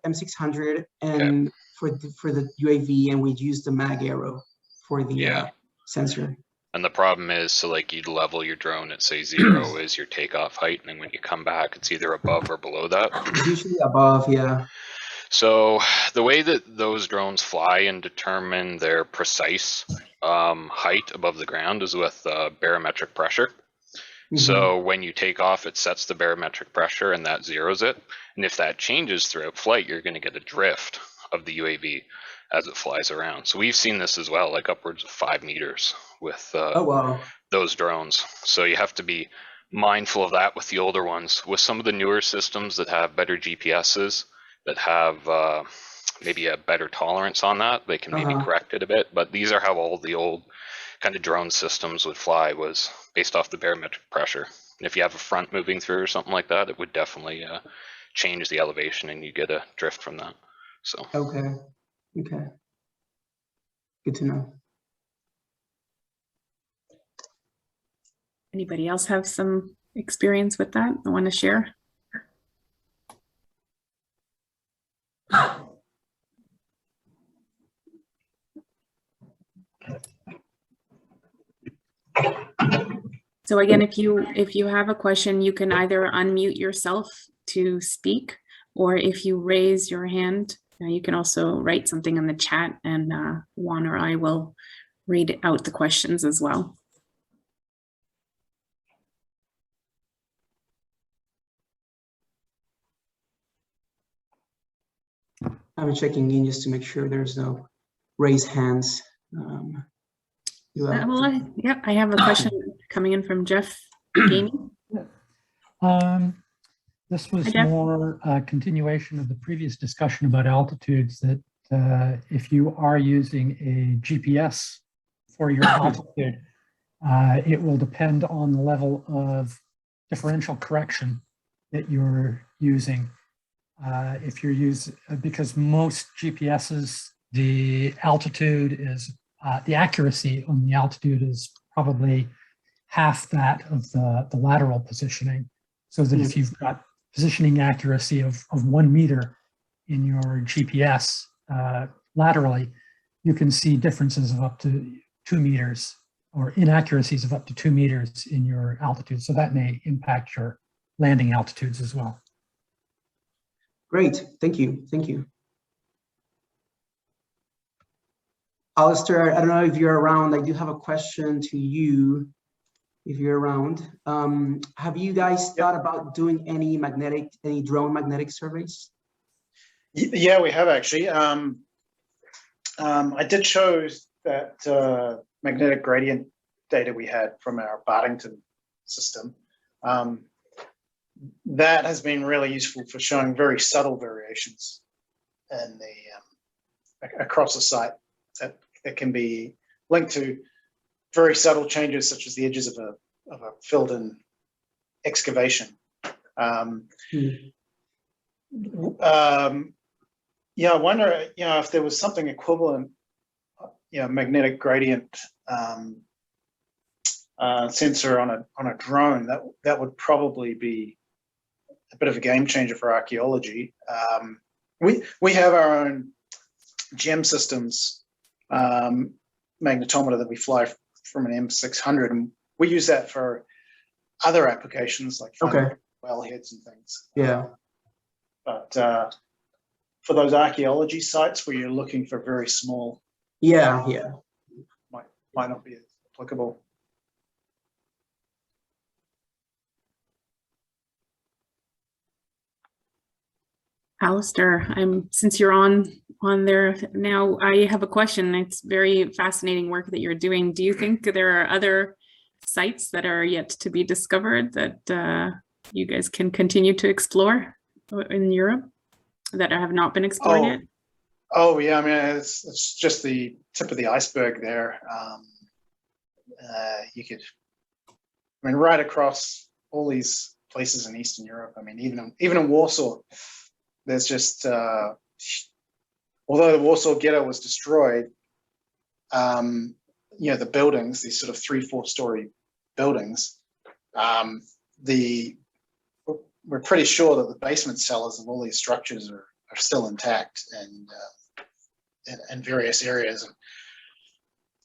M600 and for the UAV, and we use the Mag Aero for the sensor. And the problem is, so like you'd level your drone at say 0 is your takeoff height, and then when you come back, it's either above or below that. Usually above, yeah. So the way that those drones fly and determine their precise height above the ground is with barometric pressure. Mm-hmm. So when you take off, it sets the barometric pressure and that zeroes it. And if that changes throughout flight, you're going to get a drift of the UAV as it flies around. So we've seen this as well, like upwards of 5 meters with those drones. So you have to be mindful of that with the older ones. With some of the newer systems that have better GPSs, that have maybe a better tolerance on that, they can maybe correct it a bit. But these are how all the old kind of drone systems would fly, was based off the barometric pressure. And if you have a front moving through or something like that, it would definitely change the elevation and you get a drift from that. So okay, good to know. Anybody else have some experience with that I want to share? So again, if you have a question, you can either unmute yourself to speak, or if you raise your hand, you can also write something in the chat, and Juan or I will read out the questions as well. I'm checking in just to make sure there's no raised hands. I have a question coming in from Jeff Gaming. This was more a continuation of the previous discussion about altitudes, that if you are using a GPS for your altitude, it will depend on the level of differential correction that you're using. If you're using, because most GPSs, the altitude is, the accuracy on the altitude is probably half that of the lateral positioning. So that if you've got positioning accuracy of 1 meter in your GPS laterally, you can see differences of up to 2 meters or inaccuracies of up to 2 meters in your altitude. So that may impact your landing altitudes as well. Great, thank you, thank you. Alastair, I don't know if you're around. I do have a question to you, if you're around. Have you guys thought about doing any drone magnetic surveys? Yeah, we have actually. I did show that magnetic gradient data we had from our Bartington system. That has been really useful for showing very subtle variations in the across the site that can be linked to very subtle changes, such as the edges of a filled-in excavation. Yeah, I wonder, if there was something equivalent, magnetic gradient sensor on a drone, that would probably be a bit of a game changer for archaeology. We have our own GEM systems magnetometer that we fly from an M600, and we use that for other applications like wellheads and things. Yeah. But for those archaeology sites where you're looking for very small, might not be applicable. Alastair, since you're on there now, I have a question. It's very fascinating work that you're doing. Do you think there are other sites that are yet to be discovered that you guys can continue to explore in Europe that have not been explored yet? Oh yeah, I mean it's just the tip of the iceberg there. You could, right across all these places in Eastern Europe. I mean, even in Warsaw, there's just although the Warsaw Ghetto was destroyed, the buildings, these sort of 3-4 story buildings, we're pretty sure that the basement cellars of all these structures are still intact and in various areas.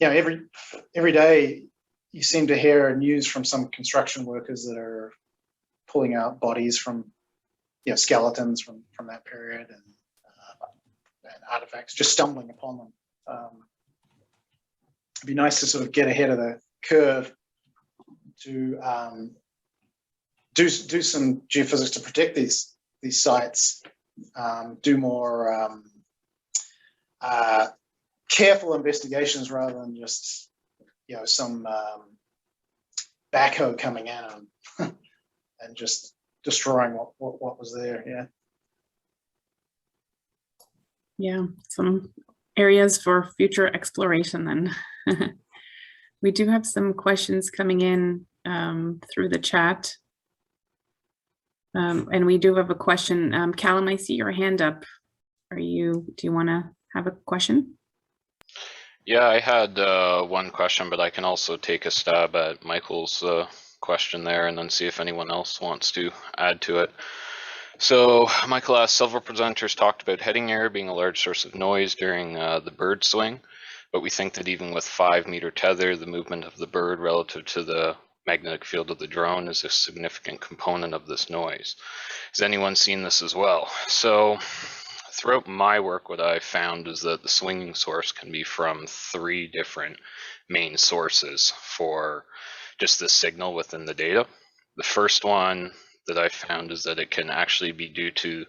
And every day you seem to hear news from some construction workers that are pulling out bodies from skeletons from that period and artifacts, just stumbling upon them. It'd be nice to sort of get ahead of the curve to do some geophysics to protect these sites, do more careful investigations rather than just some backhoe coming in and just destroying what was there. Yeah, some areas for future exploration then. We do have some questions coming in through the chat. And we do have a question. Callum, I see your hand up. Do you want to have a question? Yeah, I had one question, but I can also take a stab at Michael's question there and then see if anyone else wants to add to it. So Michael asked, several presenters talked about heading error being a large source of noise during the bird swing, but we think that even with 5-meter tether, the movement of the bird relative to the magnetic field of the drone is a significant component of this noise. Has anyone seen this as well? So throughout my work, what I found is that the swinging source can be from 3 different main sources for just the signal within the data. The first one that I found is that it can actually be due to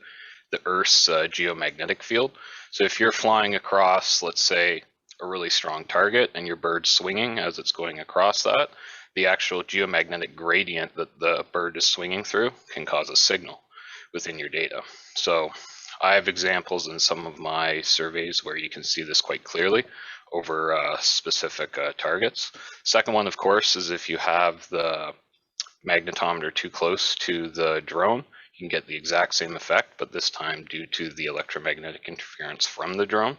the Earth's geomagnetic field. So if you're flying across, let's say, a really strong target and your bird's swinging as it's going across that, the actual geomagnetic gradient that the bird is swinging through can cause a signal within your data. So I have examples in some of my surveys where you can see this quite clearly over specific targets. Second one, of course, is if you have the magnetometer too close to the drone, you can get the exact same effect, but this time due to the electromagnetic interference from the drone.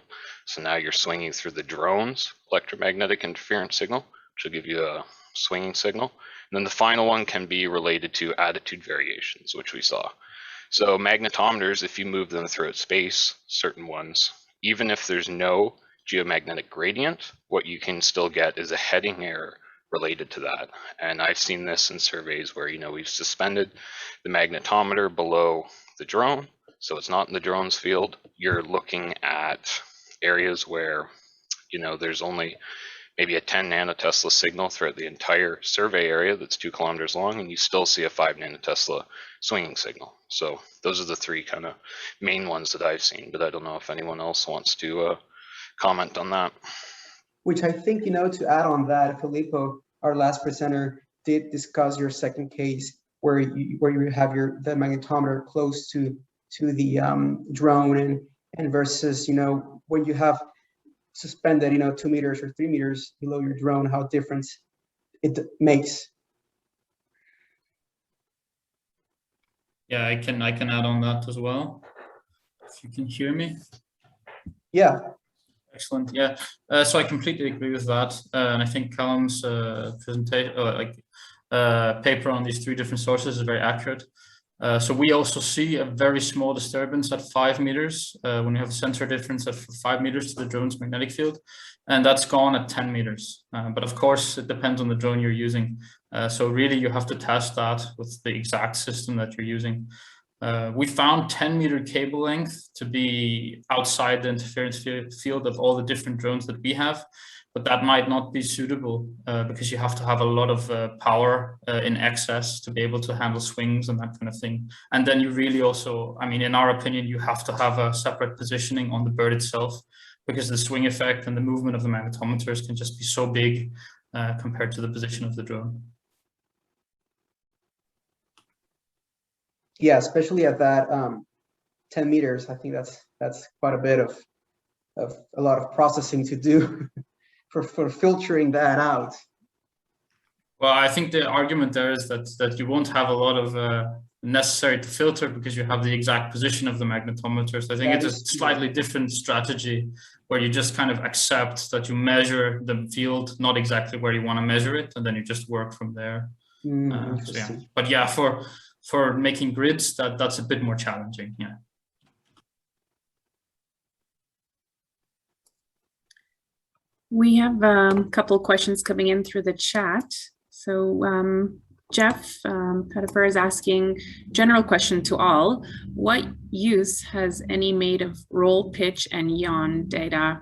So now you're swinging through the drone's electromagnetic interference signal, which will give you a swinging signal. And then the final one can be related to attitude variations, which we saw. So magnetometers, if you move them throughout space, certain ones, even if there's no geomagnetic gradient, what you can still get is a heading error related to that. And I've seen this in surveys where, we've suspended the magnetometer below the drone, so it's not in the drone's field. You're looking at areas where, there's only maybe a 10 nanotesla signal throughout the entire survey area that's 2 kilometers long, and you still see a 5 nanotesla swinging signal. So those are the 3 kind of main ones that I've seen, but I don't know if anyone else wants to comment on that. Which I think, to add on that, Filippo, our last presenter, did discuss your second case where you have the magnetometer close to the drone and versus, when you have suspended, 2 meters or 3 meters below your drone, how different it makes. Yeah, I can add on that as well. If you can hear me. Yeah. Excellent. Yeah. So I completely agree with that, and I think Callum's presentation, paper on these 3 different sources is very accurate. So we also see a very small disturbance at 5 meters when you have a sensor difference of 5 meters to the drone's magnetic field, and that's gone at 10 meters. But of course, it depends on the drone you're using. So really, you have to test that with the exact system that you're using. We found 10-meter cable length to be outside the interference field of all the different drones that we have, but that might not be suitable because you have to have a lot of power in excess to be able to handle swings and that kind of thing. And then you really also, in our opinion, you have to have a separate positioning on the bird itself, because the swing effect and the movement of the magnetometers can just be so big compared to the position of the drone. Yeah, especially at that 10 meters, I think that's quite a bit of a lot of processing to do for filtering that out. Well, I think the argument there is that you won't have a lot of necessary to filter because you have the exact position of the magnetometers. I think it's a slightly different strategy where you just kind of accept that you measure the field, not exactly where you want to measure it, and then you just work from there. So yeah. But yeah, for making grids, that's a bit more challenging. Yeah. We have a couple of questions coming in through the chat. So Jeff Pettifer is asking, general question to all, what use has any made of roll, pitch, and yaw data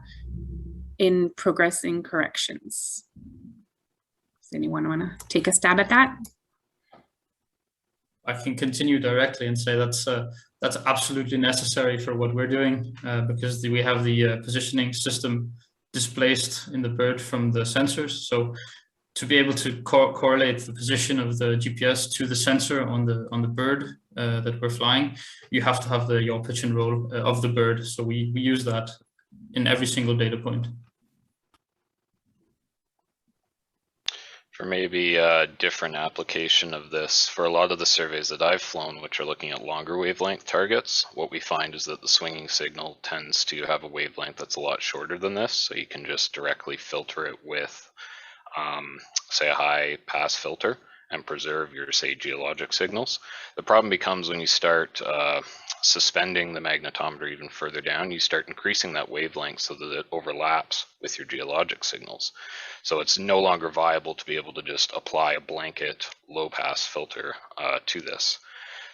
in progressing corrections? Does anyone want to take a stab at that? I can continue directly and say that's absolutely necessary for what we're doing because we have the positioning system displaced in the bird from the sensors. So to be able to correlate the position of the GPS to the sensor on the bird that we're flying, you have to have the yaw, pitch, and roll of the bird. So we use that in every single data point. For maybe a different application of this, for a lot of the surveys that I've flown, which are looking at longer wavelength targets, what we find is that the swinging signal tends to have a wavelength that's a lot shorter than this, so you can just directly filter it with, say, a high pass filter and preserve your, say, geologic signals. The problem becomes when you start suspending the magnetometer even further down, you start increasing that wavelength so that it overlaps with your geologic signals. So it's no longer viable to be able to just apply a blanket low pass filter to this.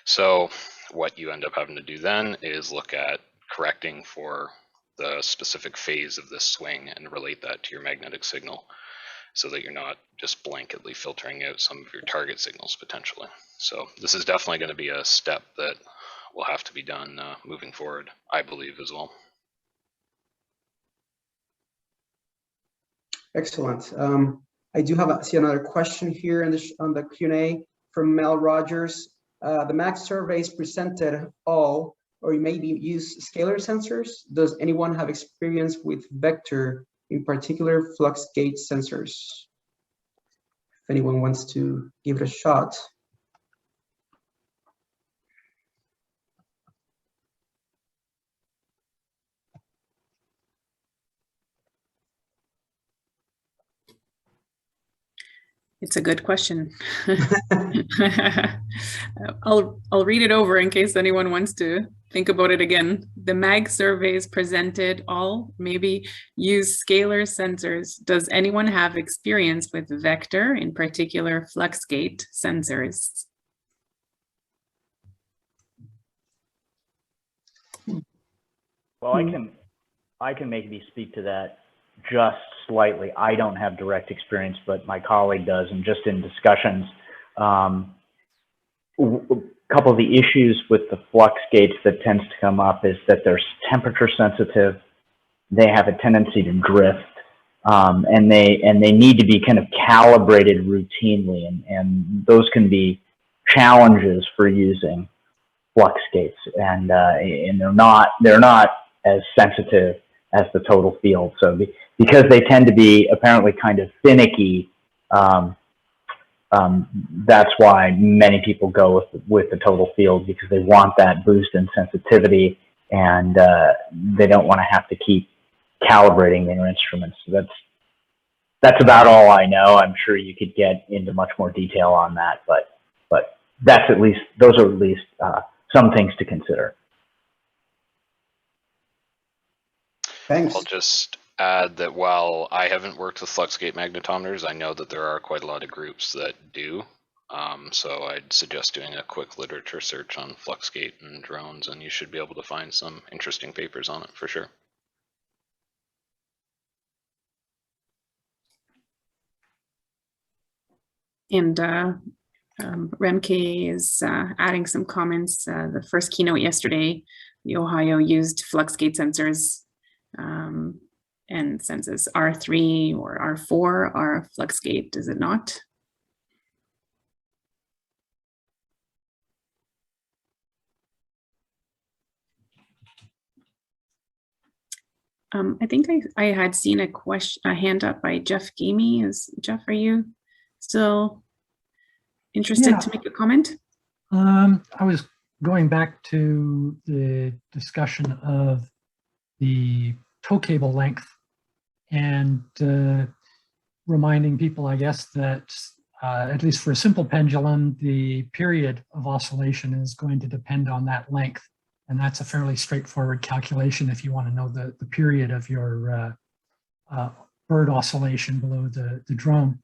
So what you end up having to do then is look at correcting for the specific phase of this swing and relate that to your magnetic signal so that you're not just blanketly filtering out some of your target signals potentially. So this is definitely going to be a step that will have to be done moving forward, I believe, as well. Excellent. I do see another question here on the Q&A from Mel Rogers. The MAX surveys presented all, or maybe use scalar sensors. Does anyone have experience with vector, in particular flux gauge sensors? If anyone wants to give it a shot. It's a good question. I'll read it over in case anyone wants to think about it again. The MAG surveys presented all maybe use scalar sensors. Does anyone have experience with vector, in particular fluxgate sensors? Well, I can maybe speak to that just slightly. I don't have direct experience, but my colleague does, and just in discussions, a couple of the issues with the flux gates that tends to come up is that they're temperature sensitive. They have a tendency to drift, and they need to be kind of calibrated routinely, and those can be challenges for using flux gates, and they're not as sensitive as the total field. So because they tend to be apparently kind of finicky, that's why many people go with the total field, because they want that boost in sensitivity, and they don't want to have to keep calibrating their instruments. So that's about all I know. I'm sure you could get into much more detail on that, but those are at least some things to consider. Thanks. I'll just add that while I haven't worked with fluxgate magnetometers, I know that there are quite a lot of groups that do. So I'd suggest doing a quick literature search on fluxgate and drones, and you should be able to find some interesting papers on it for sure. And Remke is adding some comments. The first keynote yesterday, the Ohio used fluxgate sensors and senses R3 or R4 are fluxgate, is it not? I think I had seen a hand up by Jeff Gamey. Jeff, are you still interested to make a comment? I was going back to the discussion of the tow cable length and reminding people, I guess, that at least for a simple pendulum, the period of oscillation is going to depend on that length. And that's a fairly straightforward calculation if you want to know the period of your bird oscillation below the drone.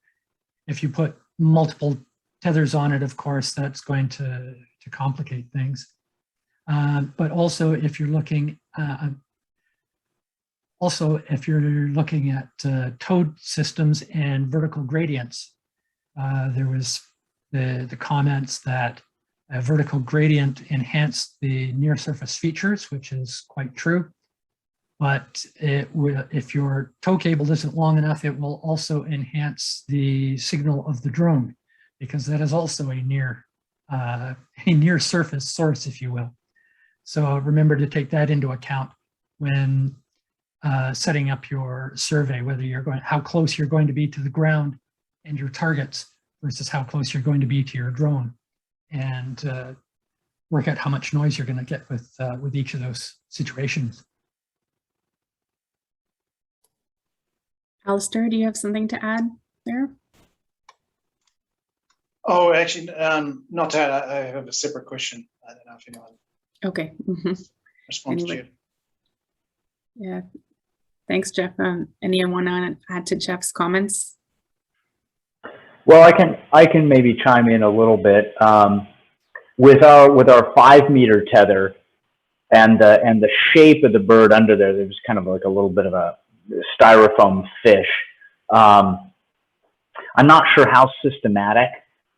If you put multiple tethers on it, of course, that's going to complicate things. But also, if you're looking at towed systems and vertical gradients, there was the comments that a vertical gradient enhanced the near surface features, which is quite true. But if your tow cable isn't long enough, it will also enhance the signal of the drone, because that is also a near surface source, if you will. So remember to take that into account when setting up your survey, how close you're going to be to the ground and your targets versus how close you're going to be to your drone, and work out how much noise you're going to get with each of those situations. Alastair, do you have something to add there? Oh, actually, not to add. I have a separate question. I don't know if anyone. Okay. Responds to you. Yeah. Thanks, Jeff. Anyone want to add to Jeff's comments? Well, I can maybe chime in a little bit. With our 5 meter tether and the shape of the bird under there, there's kind of like a little bit of a styrofoam fish. I'm not sure how systematic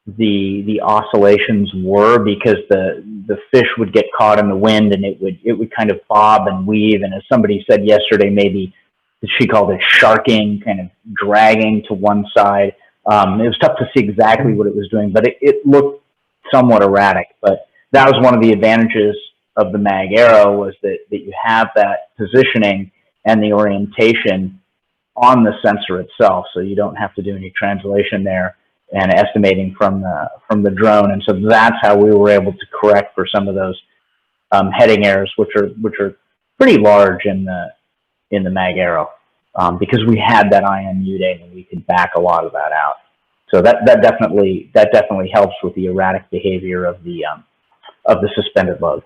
the oscillations were, because the fish would get caught in the wind and it would kind of bob and weave, and as somebody said yesterday, maybe she called it sharking, kind of dragging to one side. It was tough to see exactly what it was doing, but it looked somewhat erratic. But that was one of the advantages of the MAG Aero, was that you have that positioning and the orientation on the sensor itself, so you don't have to do any translation there and estimating from the drone. And so that's how we were able to correct for some of those heading errors, which are pretty large in the MAG Aero, because we had that IMU data and we could back a lot of that out. So that definitely helps with the erratic behavior of the suspended load.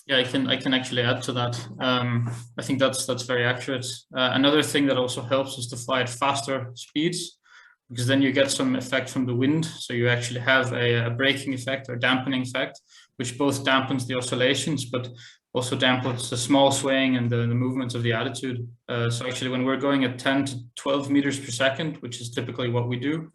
Yeah, I can actually add to that. I think that's very accurate. Another thing that also helps is to fly at faster speeds, because then you get some effect from the wind. So you actually have a braking effect or dampening effect, which both dampens the oscillations, but also dampens the small swaying and the movements of the attitude. So actually, when we're going at 10 to 12 meters per second, which is typically what we do,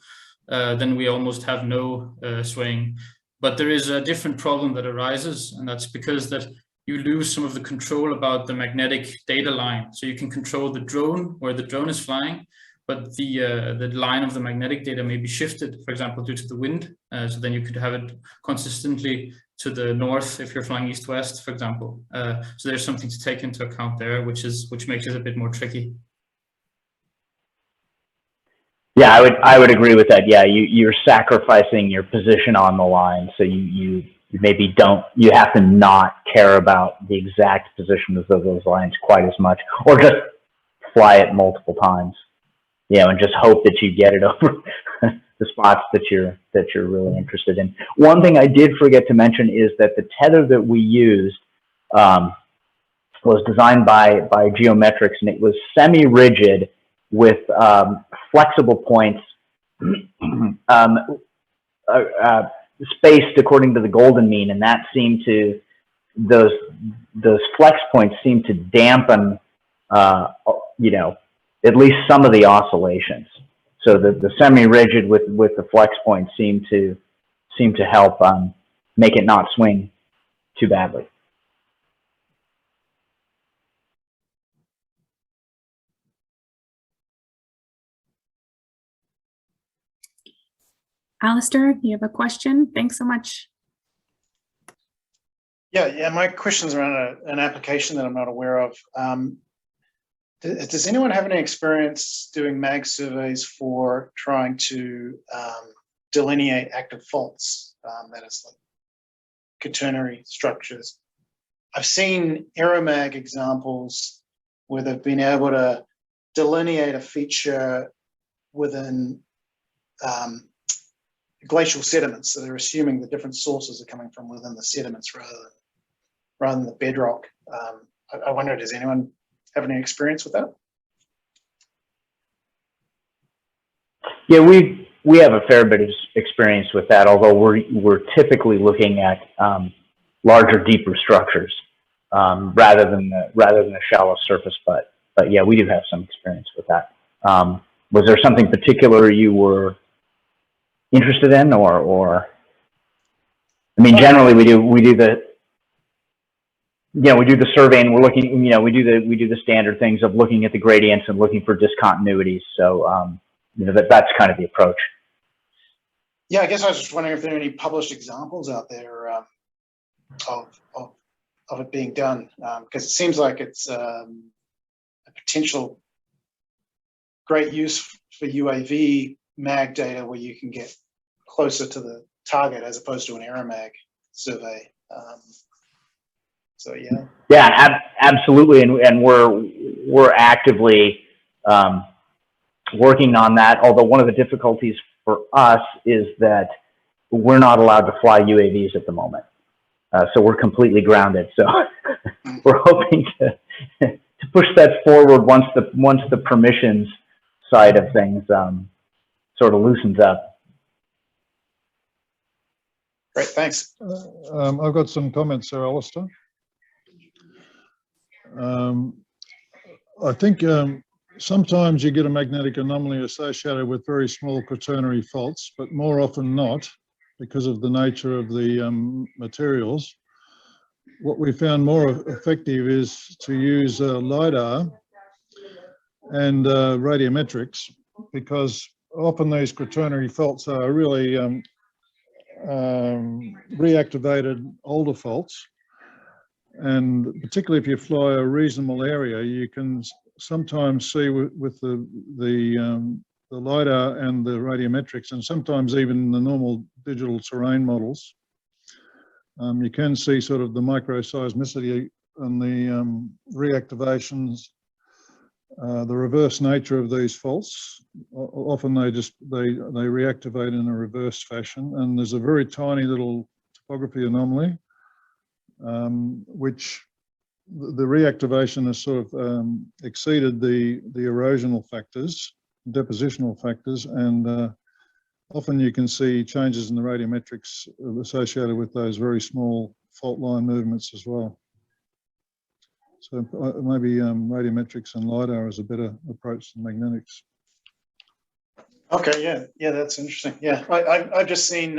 then we almost have no swaying. But there is a different problem that arises, and that's because that you lose some of the control about the magnetic data line. So you can control the drone where the drone is flying, but the line of the magnetic data may be shifted, for example, due to the wind. So then you could have it consistently to the north if you're flying east-west, for example. So there's something to take into account there, which makes it a bit more tricky. Yeah, I would agree with that. Yeah, you're sacrificing your position on the line, so you maybe you have to not care about the exact position of those lines quite as much, or just fly it multiple times, and just hope that you get it over the spots that you're really interested in. One thing I did forget to mention is that the tether that we used was designed by Geometrics, and it was semi-rigid with flexible points spaced according to the golden mean, and that seemed to those flex points seem to dampen at least some of the oscillations. So the semi-rigid with the flex points seem to help make it not swing too badly. Alastair, you have a question? Thanks so much. Yeah. My question's around an application that I'm not aware of. Does anyone have any experience doing mag surveys for trying to delineate active faults, that is like quaternary structures? I've seen aeromag examples where they've been able to delineate a feature within glacial sediments. So they're assuming the different sources are coming from within the sediments rather than the bedrock. I wonder, does anyone have any experience with that? Yeah, we have a fair bit of experience with that, although we're typically looking at larger, deeper structures rather than a shallow surface. But yeah, we do have some experience with that. Was there something particular you were interested in, or I mean, generally we do the survey, and we're looking, we do the standard things of looking at the gradients and looking for discontinuities. So that's kind of the approach. Yeah, I guess I was just wondering if there are any published examples out there of it being done, because it seems like it's a potential great use for UAV mag data where you can get closer to the target as opposed to an aeromag survey. So yeah. Yeah, absolutely, and we're actively working on that. Although one of the difficulties for us is that we're not allowed to fly UAVs at the moment, so we're completely grounded. So we're hoping to push that forward once the permissions side of things sort of loosens up. Great, thanks. I've got some comments there, Alastair. I think sometimes you get a magnetic anomaly associated with very small quaternary faults, but more often not, because of the nature of the materials. What we found more effective is to use LiDAR and radiometrics, because often these quaternary faults are really reactivated older faults. And particularly if you fly a reasonable area, you can sometimes see with the LiDAR and the radiometrics, and sometimes even the normal digital terrain models, you can see sort of the microseismicity and the reactivations the reverse nature of these faults. Often they reactivate in a reverse fashion, and there's a very tiny little topography anomaly, which the reactivation has sort of exceeded the erosional factors, depositional factors, and often you can see changes in the radiometrics associated with those very small fault line movements as well. So maybe radiometrics and LiDAR is a better approach than magnetics. Okay, yeah, that's interesting. Yeah, I've just seen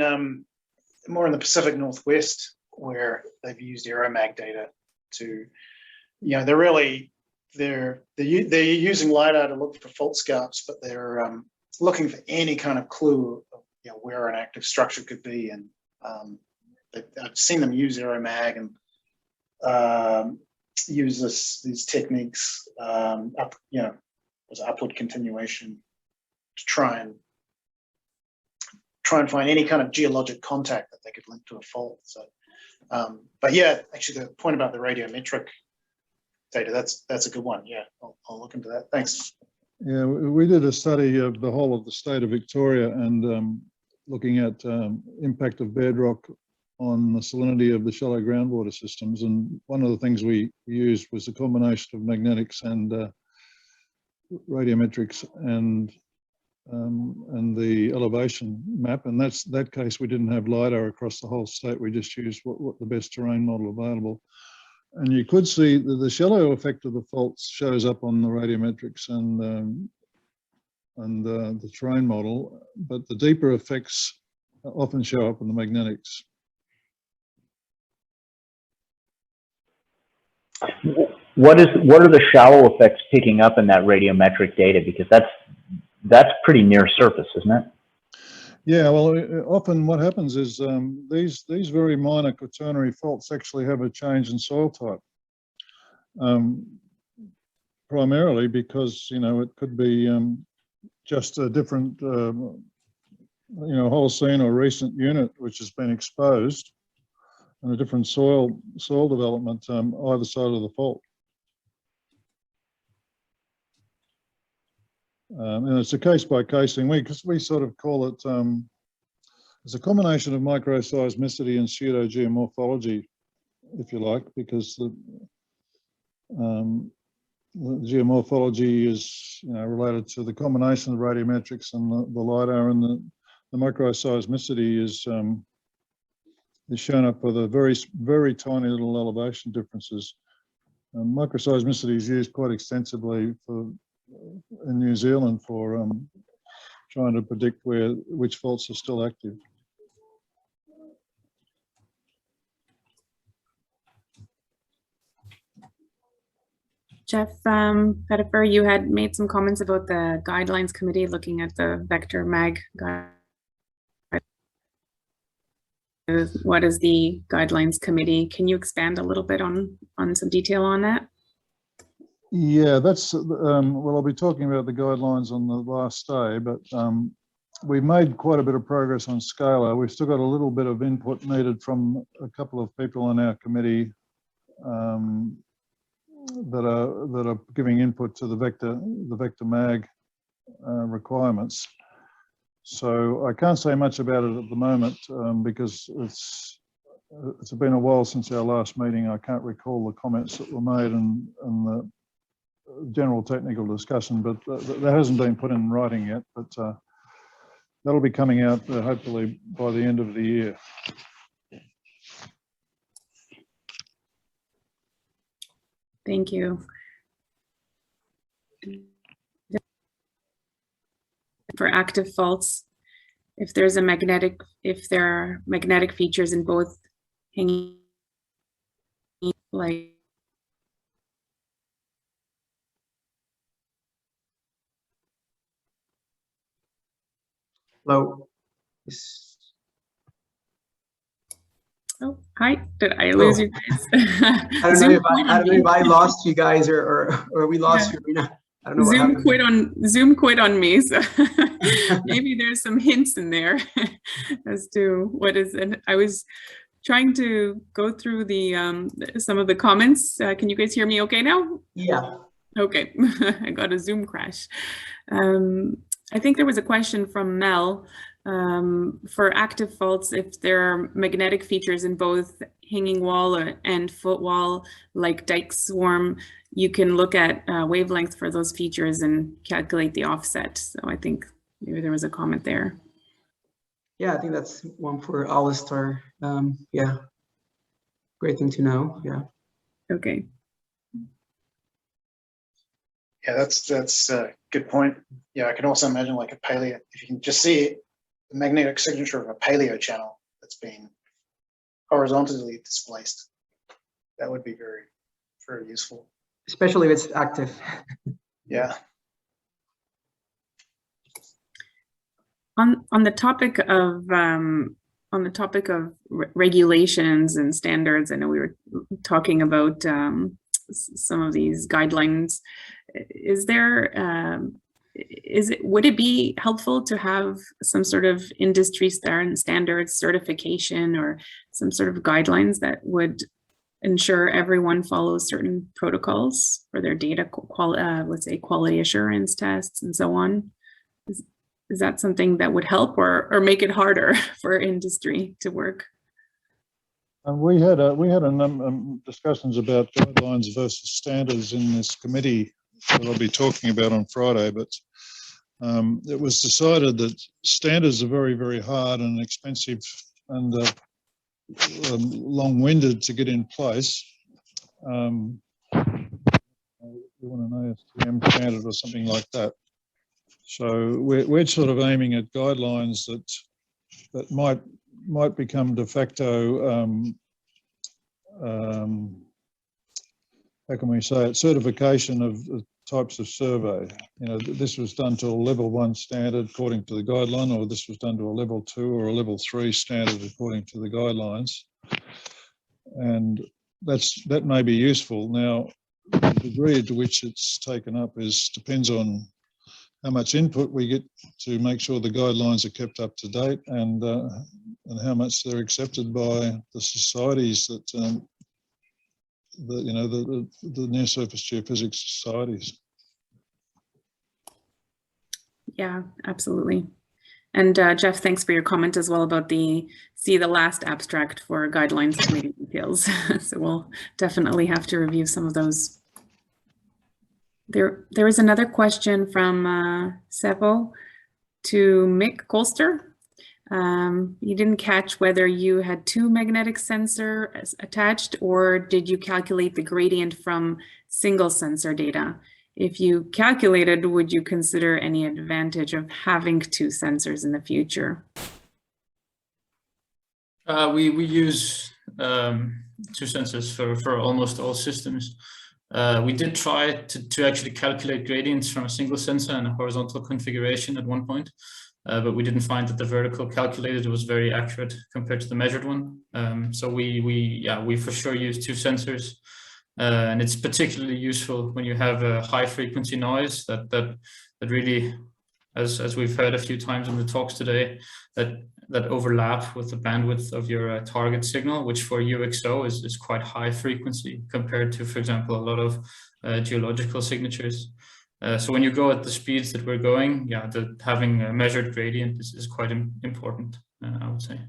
more in the Pacific Northwest where they've used aeromag data to, you know, they're using LiDAR to look for fault scarps, but they're looking for any kind of clue of, you know, where an active structure could be, and I've seen them use aeromag and use these techniques, as upward continuation, to try and find any kind of geologic contact that they could link to a fault. So, but yeah, actually, the point about the radiometric data, that's a good one. Yeah, I'll look into that. Thanks. Yeah, we did a study of the whole of the state of Victoria and looking at impact of bedrock on the salinity of the shallow groundwater systems. And one of the things we used was a combination of magnetics and radiometrics and the elevation map. And that case, we didn't have LiDAR across the whole state. We just used what the best terrain model available. And you could see that the shallow effect of the faults shows up on the radiometrics and the terrain model, but the deeper effects often show up in the magnetics. What are the shallow effects picking up in that radiometric data? Because that's pretty near surface, isn't it? Yeah, well, often what happens is these very minor quaternary faults actually have a change in soil type, primarily because, you know, it could be just a different, Holocene or recent unit which has been exposed, and a different soil development either side of the fault. And it's a case-by-case thing. We sort of call it, it's a combination of microseismicity and pseudo-geomorphology, if you like, because the geomorphology is, you know, related to the combination of radiometrics and the LiDAR, and the microseismicity is shown up with a very, very tiny little elevation differences. Microseismicity is used quite extensively in New Zealand for trying to predict which faults are still active. Jeff Pettifer, you had made some comments about the guidelines committee looking at the vector mag guide. What is the guidelines committee? Can you expand a little bit on some detail on that? Yeah, that's, well, I'll be talking about the guidelines on the last day, but we've made quite a bit of progress on Scalar. We've still got a little bit of input needed from a couple of people on our committee that are giving input to the vector mag requirements. So I can't say much about it at the moment because it's been a while since our last meeting. I can't recall the comments that were made and the general technical discussion, but that hasn't been put in writing yet, but that'll be coming out hopefully by the end of the year. Thank you. For active faults, if there are magnetic features in both hanging, like hello. Oh, hi. Did I lose you guys? I don't know if I lost you guys or we lost you. I don't know. Zoom quit on me, so maybe there's some hints in there as to what is it. I was trying to go through the some of the comments. Can you guys hear me okay now? Yeah. Okay, I got a Zoom crash. I think there was a question from Mel. For active faults, if there are magnetic features in both hanging wall and footwall, like dike swarm, you can look at wavelength for those features and calculate the offset. So I think maybe there was a comment there. Yeah, I think that's one for Alastair. Yeah, great thing to know. Yeah. Okay. Yeah, that's a good point. Yeah, I can also imagine like a paleo, if you can just see it, the magnetic signature of a paleo channel that's been horizontally displaced. That would be very, very useful. Especially if it's active. Yeah. On the topic of regulations and standards, I know we were talking about some of these guidelines. Would it be helpful to have some sort of industry standards certification or some sort of guidelines that would ensure everyone follows certain protocols for their data, let's say quality assurance tests and so on? Is that something that would help or make it harder for industry to work? We had discussions about guidelines versus standards in this committee that I'll be talking about on Friday, but it was decided that standards are very, very hard and expensive and long-winded to get in place. You want an ASTM standard or something like that. So we're sort of aiming at guidelines that might become de facto, how can we say it, certification of types of survey. You know, this was done to a level 1 standard according to the guideline, or this was done to a level 2 or a level 3 standard according to the guidelines. And that may be useful. Now, the degree to which it's taken up depends on how much input we get to make sure the guidelines are kept up to date, and how much they're accepted by the societies that the near surface geophysics societies. Yeah, absolutely. And Jeff, thanks for your comment as well about the last abstract for guidelines committee details. So we'll definitely have to review some of those. There was another question from Seppo to Mick Kolster. You didn't catch whether you had 2 magnetic sensors attached, or did you calculate the gradient from single sensor data? If you calculated, would you consider any advantage of having 2 sensors in the future? We use 2 sensors for almost all systems. We did try to actually calculate gradients from a single sensor and a horizontal configuration at one point, but we didn't find that the vertical calculated was very accurate compared to the measured one. So we for sure use 2 sensors, and it's particularly useful when you have a high frequency noise that really, as we've heard a few times in the talks today, that overlap with the bandwidth of your target signal, which for UXO is quite high frequency compared to, for example, a lot of geological signatures. So when you go at the speeds that we're going, having a measured gradient is quite important, I would say.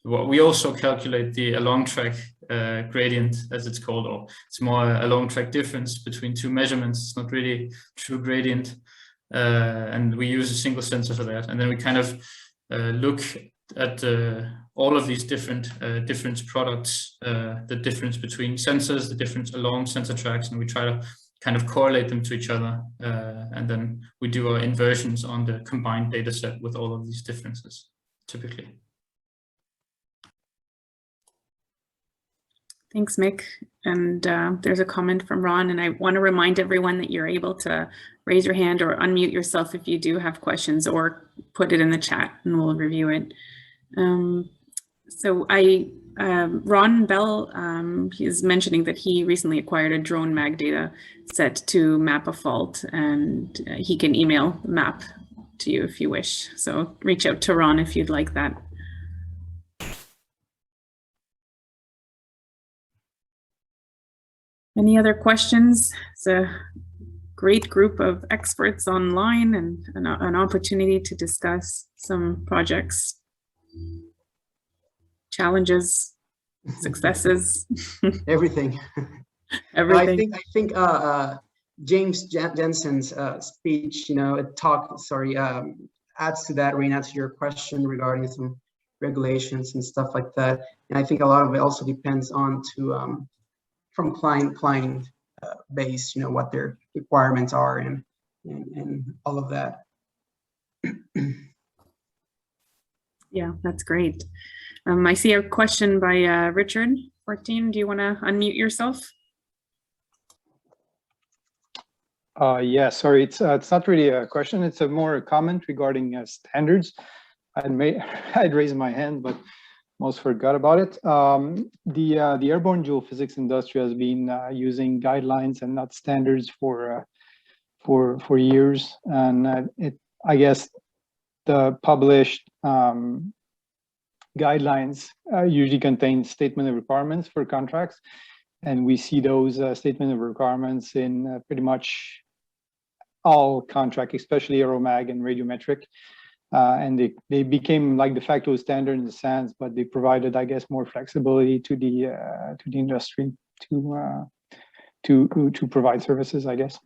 We also calculate the along track gradient, as it's called, or it's more a long track difference between 2 measurements. It's not really true gradient. And we use a single sensor for that. And then we kind of look at all of these different difference products, the difference between sensors, the difference along sensor tracks, and we try to kind of correlate them to each other. And then we do our inversions on the combined data set with all of these differences, typically. Thanks, Mick. And there's a comment from Ron, and I want to remind everyone that you're able to raise your hand or unmute yourself if you do have questions, or put it in the chat and we'll review it. Ron Bell, he is mentioning that he recently acquired a drone mag data set to map a fault, and he can email the map to you if you wish. So reach out to Ron if you'd like that. Any other questions? It's a great group of experts online and an opportunity to discuss some projects, challenges, successes. Everything. Everything. I think James Jensen's speech, adds to that, Rena, to your question regarding some regulations and stuff like that. And I think a lot of it also depends on from client base, what their requirements are and all of that. Yeah, that's great. I see a question by Richard 14. Do you want to unmute yourself? Yeah, sorry, it's not really a question. It's a more a comment regarding standards. I'd raised my hand, but most forgot about it. The airborne geophysics industry has been using guidelines and not standards for years, and I guess the published guidelines usually contain statement of requirements for contracts, and we see those statement of requirements in pretty much all contracts, especially aeromag and radiometric. And they became like de facto standard in the sense, but they provided, I guess, more flexibility to the industry to provide services, I guess.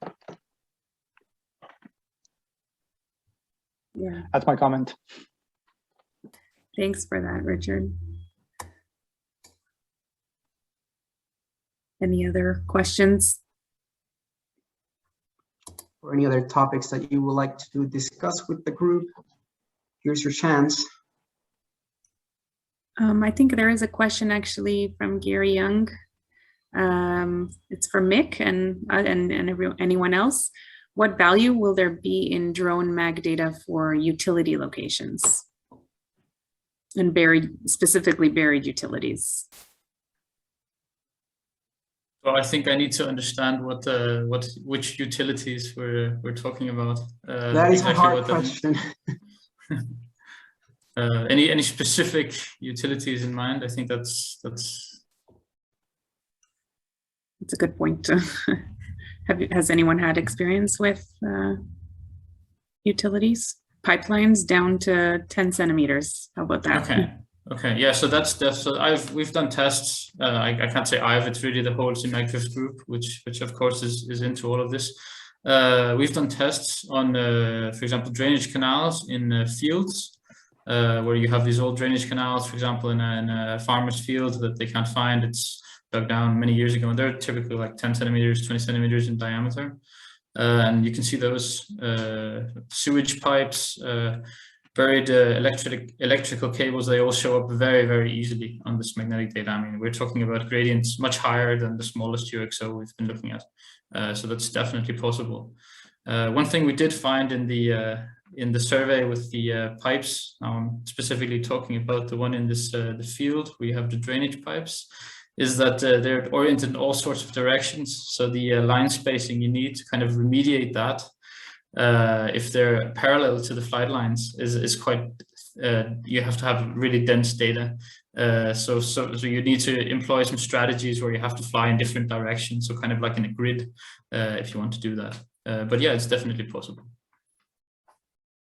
Yeah. That's my comment. Thanks for that, Richard. Any other questions? Or any other topics that you would like to discuss with the group? Here's your chance. I think there is a question actually from Gary Young. It's for Mick and anyone else. What value will there be in drone mag data for utility locations and specifically buried utilities? So I think I need to understand which utilities we're talking about. That is a hard question. Any specific utilities in mind? I think that's a good point. Has anyone had experience with utilities, pipelines down to 10 centimeters? How about that? Okay. Yeah. So we've done tests. I can't say it's really the whole CMAGFIF group, which of course is into all of this. We've done tests on, for example, drainage canals in fields. Where you have these old drainage canals, for example, in a farmer's field that they can't find. It's dug down many years ago, and they're typically like 10 centimeters, 20 centimeters in diameter. And you can see those sewage pipes, buried electrical cables. They all show up very, very easily on this magnetic data. I mean, we're talking about gradients much higher than the smallest UXO we've been looking at. So that's definitely possible. One thing we did find in the survey with the pipes, specifically talking about the one in this the field, we have the drainage pipes, is that they're oriented in all sorts of directions. So the line spacing you need to kind of remediate that, if they're parallel to the flight lines, is quite. You have to have really dense data. So you need to employ some strategies where you have to fly in different directions, so kind of like in a grid, if you want to do that. But yeah, it's definitely possible.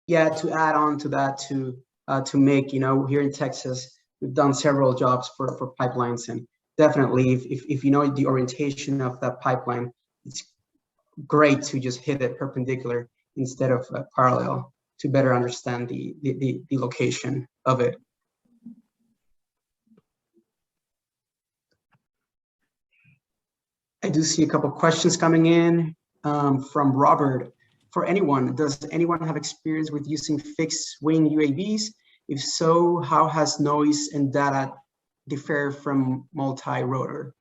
Yeah, to add on to that, to make, here in Texas, we've done several jobs for pipelines, and definitely if you know the orientation of that pipeline, it's great to just hit it perpendicular instead of parallel to better understand the location of it. I do see a couple questions coming in from Robert. For anyone, does anyone have experience with using fixed wing UAVs? If so, how has noise and data differ from multi-rotor?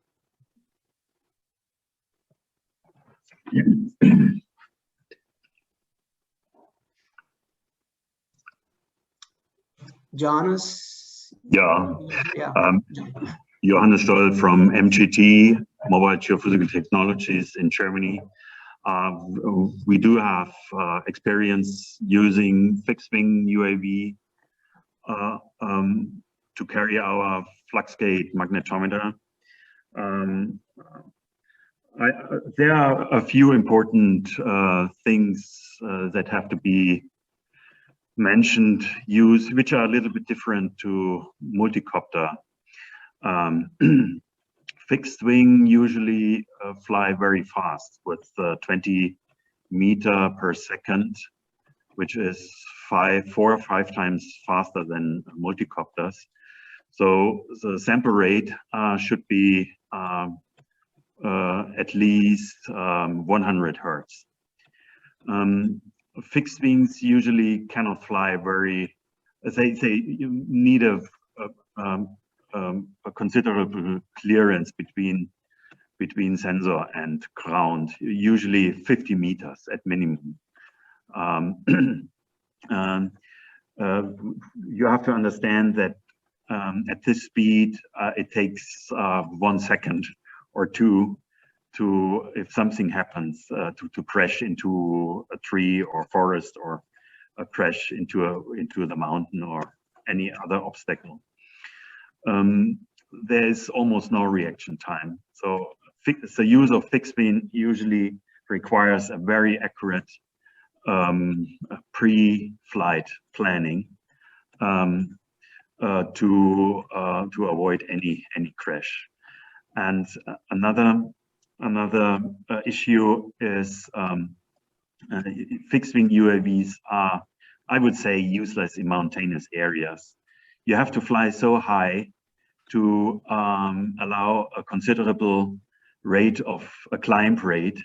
Jonas? Yeah. Johannes Stoll from MGT, Mobile Geophysical Technologies in Germany. We do have experience using fixed-wing UAV to carry our flux gate magnetometer. There are a few important things that have to be mentioned, which are a little bit different to multicopter. Fixed wing usually fly very fast with 20 meter per second, which is 4 or 5 times faster than multicopters. So the sample rate should be at least 100 hertz. Fixed wings usually cannot fly they need a considerable clearance between sensor and ground, usually 50 meters at minimum. You have to understand that at this speed, it takes 1 second or 2 if something happens, to crash into a tree or forest, or a crash into the mountain or any other obstacle. There's almost no reaction time. So the use of fixed wing usually requires a very accurate pre-flight planning to avoid any crash. And another issue is fixed wing UAVs are, I would say, useless in mountainous areas. You have to fly so high to allow a considerable rate of a climb rate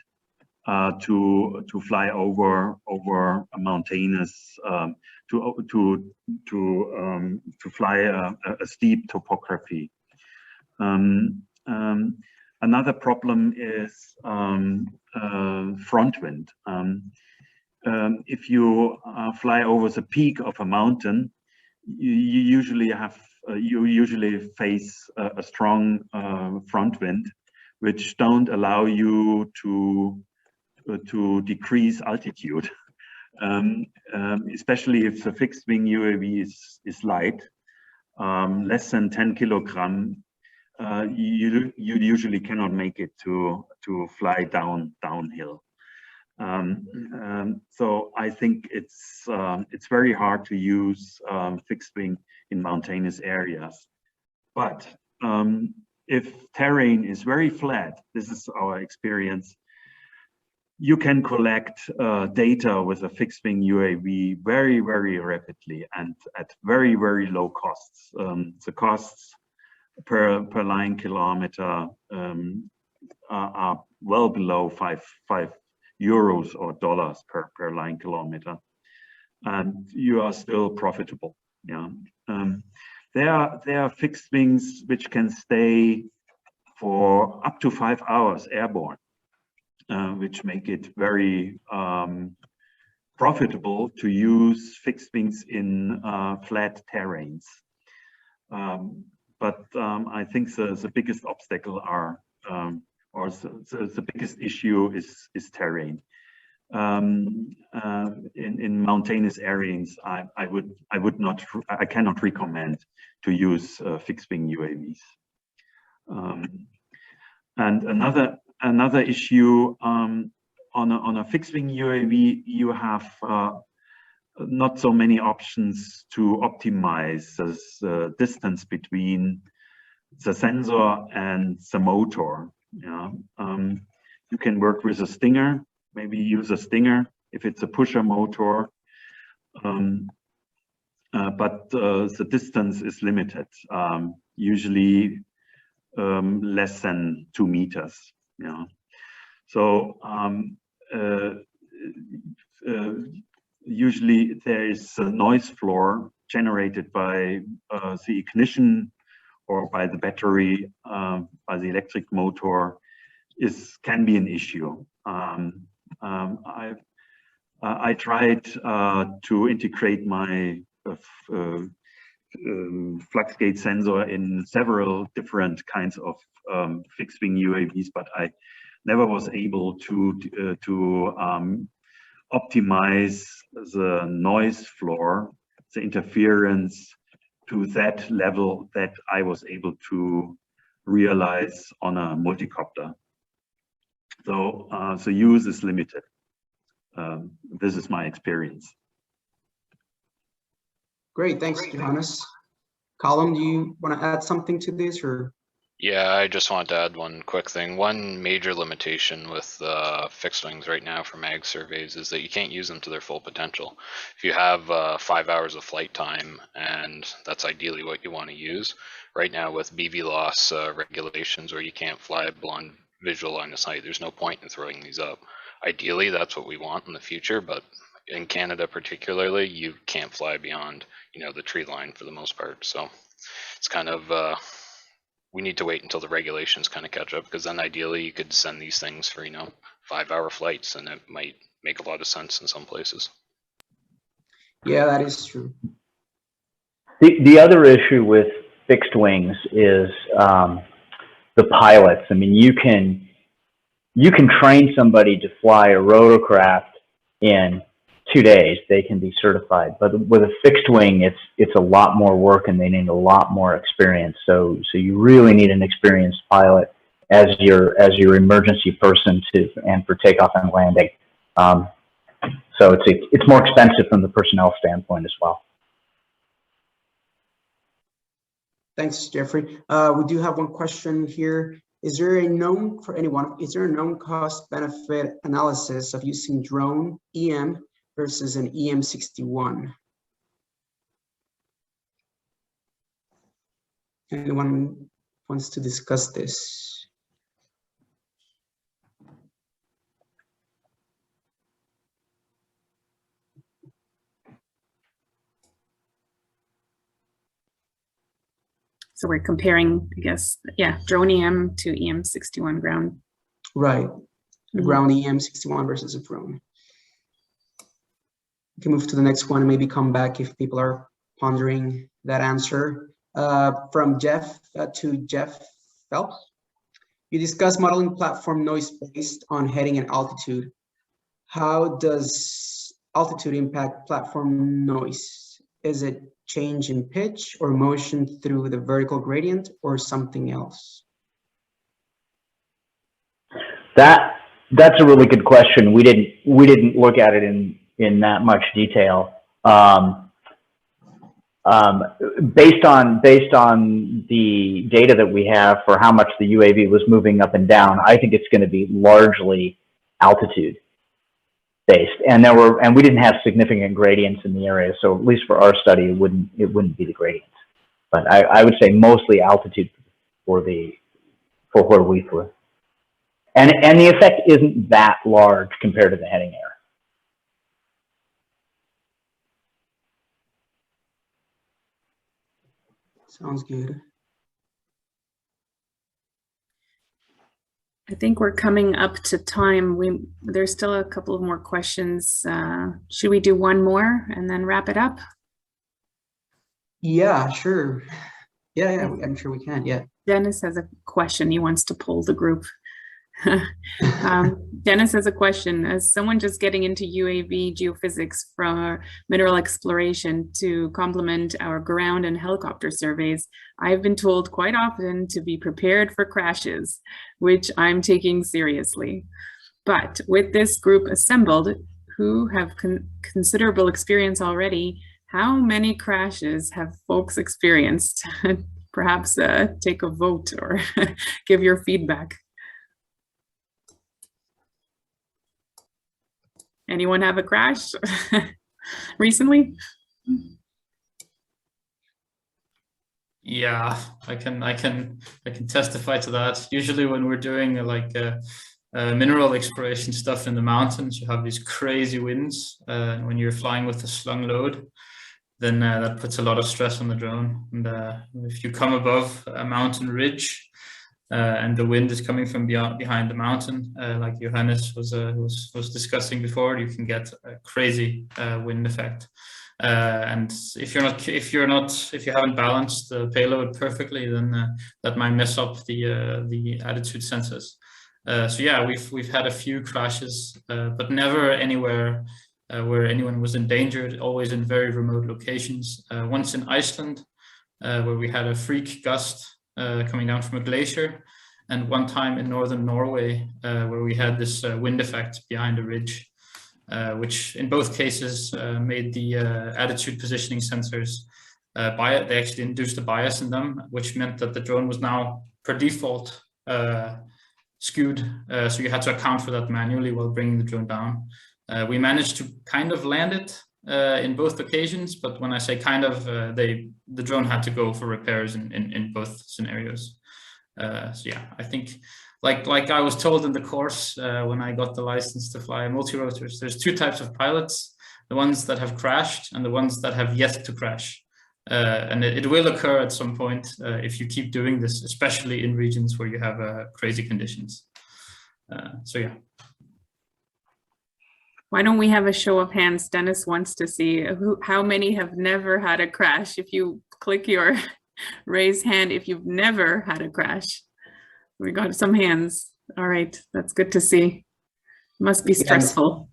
to fly over a mountainous to fly a steep topography. Another problem is front wind. If you fly over the peak of a mountain, you usually face a strong front wind, which don't allow you to decrease altitude, especially if the fixed wing UAV is light, less than 10 kilogram. You usually cannot make it to fly downhill. So I think it's very hard to use fixed wing in mountainous areas. But if terrain is very flat, this is our experience, you can collect data with a fixed wing UAV very, very rapidly and at very, very low costs. The costs per line kilometer are well below 5 euros or dollars per line kilometer, and you are still profitable. Yeah, there are fixed wings which can stay for up to 5 hours airborne, which make it very profitable to use fixed wings in flat terrains. But I think the biggest obstacle or the biggest issue is terrain. In mountainous areas, I cannot recommend to use fixed wing UAVs. And another issue on a fixed wing UAV, you have not so many options to optimize the distance between the sensor and the motor. Yeah, you can work with a stinger, maybe use a stinger if it's a pusher motor, but the distance is limited, usually less than 2 meters. Yeah, so usually there is a noise floor generated by the ignition or by the battery, by the electric motor, can be an issue. I tried to integrate my flux gate sensor in several different kinds of fixed wing UAVs, but I never was able to optimize the noise floor, the interference, to that level that I was able to realize on a multicopter. So, so use is limited. This is my experience. Great, thanks, Johannes. Colin, do you want to add something to this, or? Yeah, I just want to add one quick thing. One major limitation with fixed wings right now for mag surveys is that you can't use them to their full potential. If you have 5 hours of flight time, and that's ideally what you want to use, right now with BV loss regulations where you can't fly beyond visual line of sight, there's no point in throwing these up. Ideally, that's what we want in the future, but in Canada particularly, you can't fly beyond, you know, the tree line for the most part. So it's kind of we need to wait until the regulations kind of catch up, because then ideally you could send these things for, you know, 5-hour flights, and it might make a lot of sense in some places. Yeah, that is true. The other issue with fixed wings is the pilots. I mean, you can train somebody to fly a rotorcraft in 2 days. They can be certified, but with a fixed wing, it's a lot more work, and they need a lot more experience. So you really need an experienced pilot as your emergency person and for takeoff and landing. So it's more expensive from the personnel standpoint as well. Thanks, Geoffrey. We do have one question here. Is there a known cost benefit analysis of using drone EM versus an EM61? Anyone wants to discuss this? So we're comparing, I guess, yeah, drone EM to EM61 ground. Right, a ground EM61 versus a drone. We can move to the next one and maybe come back if people are pondering that answer. From Jeff to Jeff Phelps. You discussed modeling platform noise based on heading and altitude. How does altitude impact platform noise? Is it change in pitch or motion through the vertical gradient, or something else? That's a really good question. We didn't look at it in that much detail. Based on the data that we have for how much the UAV was moving up and down, I think it's going to be largely altitude based, and we didn't have significant gradients in the area, so at least for our study, it wouldn't be the gradients. But I would say mostly altitude for where we flew, and the effect isn't that large compared to the heading error. Sounds good. I think we're coming up to time. There's still a couple of more questions. Should we do one more and then wrap it up? Yeah, sure. Yeah, I'm sure we can. Yeah. Dennis has a question. He wants to poll the group. Dennis has a question. As someone just getting into UAV geophysics from mineral exploration to complement our ground and helicopter surveys, I've been told quite often to be prepared for crashes, which I'm taking seriously. But with this group assembled, who have considerable experience already, how many crashes have folks experienced? Perhaps take a vote or give your feedback. Anyone have a crash recently? Yeah, I can testify to that. Usually when we're doing mineral exploration stuff in the mountains, you have these crazy winds. When you're flying with a slung load, then that puts a lot of stress on the drone. And if you come above a mountain ridge, and the wind is coming from behind the mountain, like Johannes was discussing before, you can get a crazy wind effect. And if you haven't balanced the payload perfectly, then that might mess up the attitude sensors. So yeah, we've had a few crashes, but never anywhere where anyone was endangered. Always in very remote locations. Once in Iceland, where we had a freak gust coming down from a glacier, and one time in northern Norway, where we had this wind effect behind a ridge, which in both cases made the attitude positioning sensors bias. They actually induced a bias in them, which meant that the drone was now per default skewed. So you had to account for that manually while bringing the drone down. We managed to kind of land it in both occasions, but when I say kind of, the drone had to go for repairs in both scenarios. So yeah, I think like I was told in the course when I got the license to fly multi-rotors, there's two types of pilots: the ones that have crashed and the ones that have yet to crash. And it will occur at some point if you keep doing this, especially in regions where you have crazy conditions. So yeah. Why don't we have a show of hands? Dennis wants to see how many have never had a crash. If you click your raise hand, if you've never had a crash. We got some hands. All right, that's good to see. Must be stressful.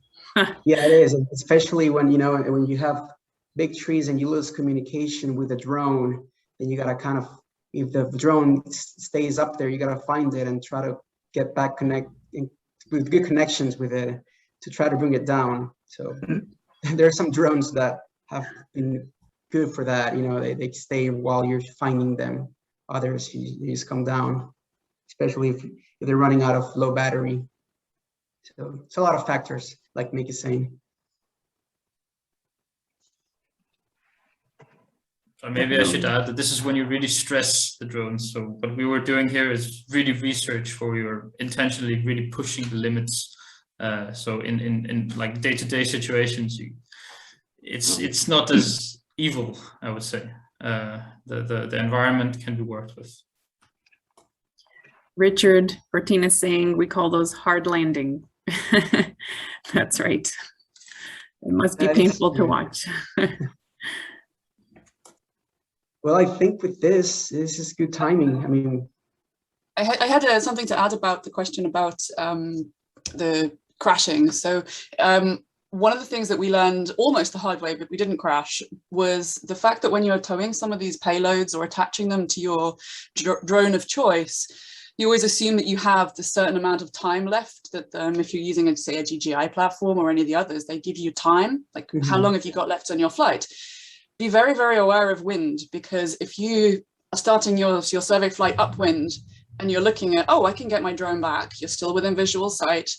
Yeah, it is, especially when when you have big trees and you lose communication with the drone, then you gotta kind of, if the drone stays up there, you gotta find it and try to get back with good connections with it to try to bring it down. So there are some drones that have been good for that. They stay while you're finding them. Others you just come down, especially if they're running out of low battery. So it's a lot of factors, like Mick is saying. Maybe I should add that this is when you really stress the drones. So what we were doing here is really research where we were intentionally really pushing the limits. So in like day-to-day situations, it's not as evil, I would say. The environment can be worked with. Richard Bertin is saying we call those hard landing. That's right. It must be painful to watch. Well, I think with this is good timing. I mean, I had something to add about the question about the crashing. So one of the things that we learned almost the hard way, but we didn't crash, was the fact that when you're towing some of these payloads or attaching them to your drone of choice, you always assume that you have the certain amount of time left, that if you're using, say, a GGI platform or any of the others, they give you time, like how long have you got left on your flight? Be very, very aware of wind, because if you are starting your survey flight upwind and you're looking at, oh, I can get my drone back, you're still within visual sight,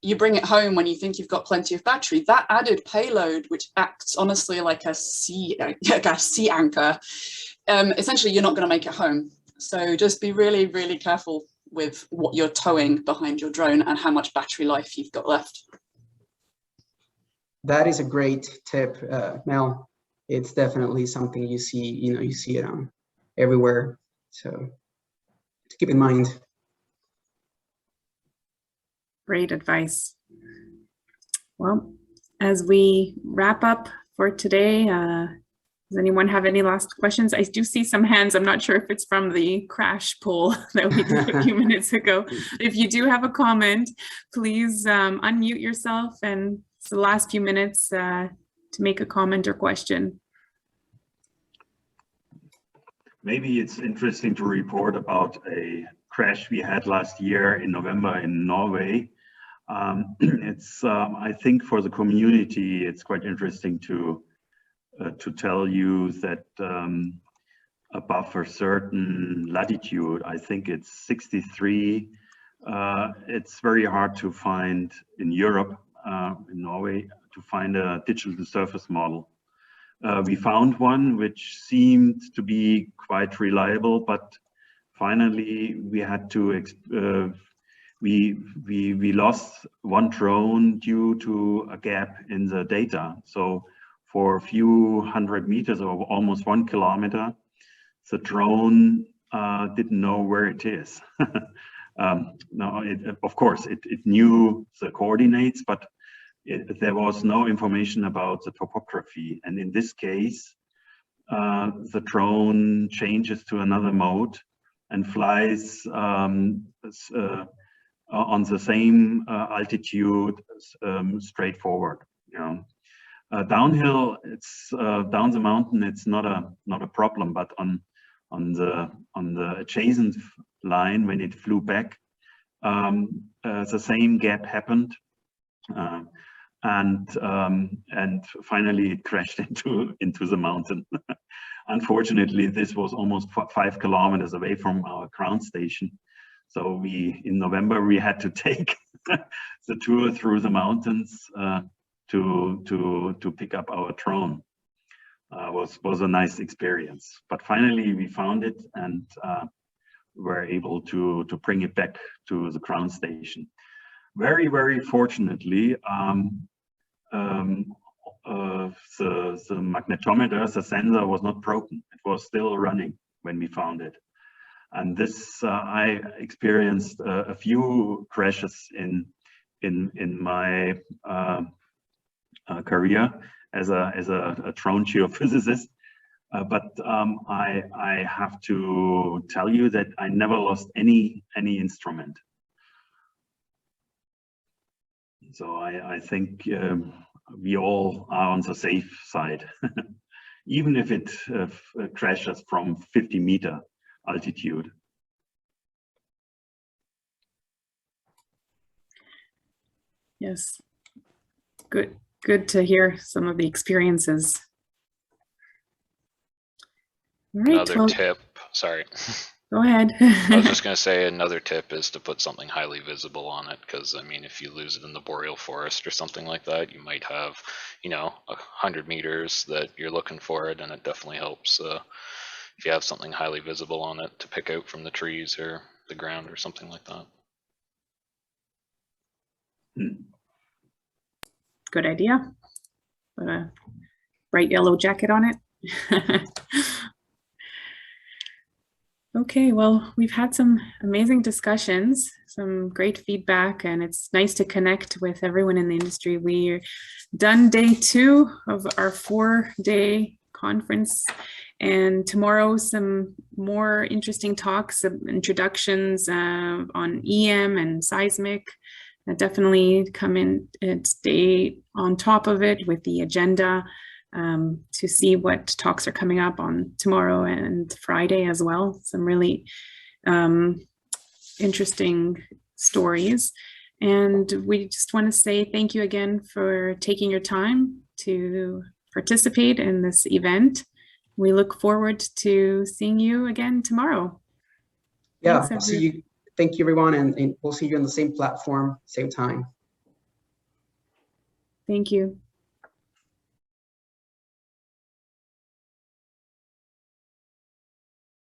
you bring it home when you think you've got plenty of battery, that added payload, which acts honestly like a sea anchor, essentially you're not going to make it home. So just be really, really careful with what you're towing behind your drone and how much battery life you've got left. That is a great tip, Mel. It's definitely something you see, you see it everywhere. So to keep in mind. Great advice. Well, as we wrap up for today, does anyone have any last questions? I do see some hands. I'm not sure if it's from the crash poll that we did a few minutes ago. If you do have a comment, please unmute yourself, and it's the last few minutes to make a comment or question. Maybe it's interesting to report about a crash we had last year in November in Norway. It's I think for the community, it's quite interesting to tell you that above a certain latitude, I think it's 63, it's very hard to find in Europe, in Norway, to find a digital surface model. We found one which seemed to be quite reliable, but finally we had to we lost one drone due to a gap in the data. So for a few hundred meters or almost 1 kilometer, the drone didn't know where it is. Now, of course, it knew the coordinates, but there was no information about the topography. And in this case, the drone changes to another mode and flies on the same altitude straight forward. Downhill, it's down the mountain, it's not a problem, but on the adjacent line when it flew back. The same gap happened, and finally it crashed into the mountain. Unfortunately, this was almost 5 kilometers away from our ground station. So in November, we had to take the tour through the mountains to pick up our drone. Was a nice experience. But finally, we found it and were able to bring it back to the ground station. Very, very fortunately, the magnetometer, the sensor was not broken. It was still running when we found it. And this, I experienced a few crashes in my career as a drone geophysicist. But I have to tell you that I never lost any instrument. So I think we all are on the safe side, even if it crashes from 50-meter altitude. Yes, good to hear some of the experiences. All right, another tip, sorry. Go ahead. I was just going to say another tip is to put something highly visible on it, because I mean, if you lose it in the boreal forest or something like that, you might have, 100 meters that you're looking for it, and it definitely helps if you have something highly visible on it to pick out from the trees or the ground or something like that. Good idea. Put a bright yellow jacket on it. Okay, well, we've had some amazing discussions, some great feedback, and it's nice to connect with everyone in the industry. We're done day 2 of our 4-day conference, and tomorrow some more interesting talks, introductions on EM and seismic. Definitely come in and stay on top of it with the agenda to see what talks are coming up on tomorrow and Friday as well. Some really interesting stories. And we just want to say thank you again for taking your time to participate in this event. We look forward to seeing you again tomorrow. Yeah, Thanks, see you. Thank you, everyone, and we'll see you on the same platform, same time. Thank you.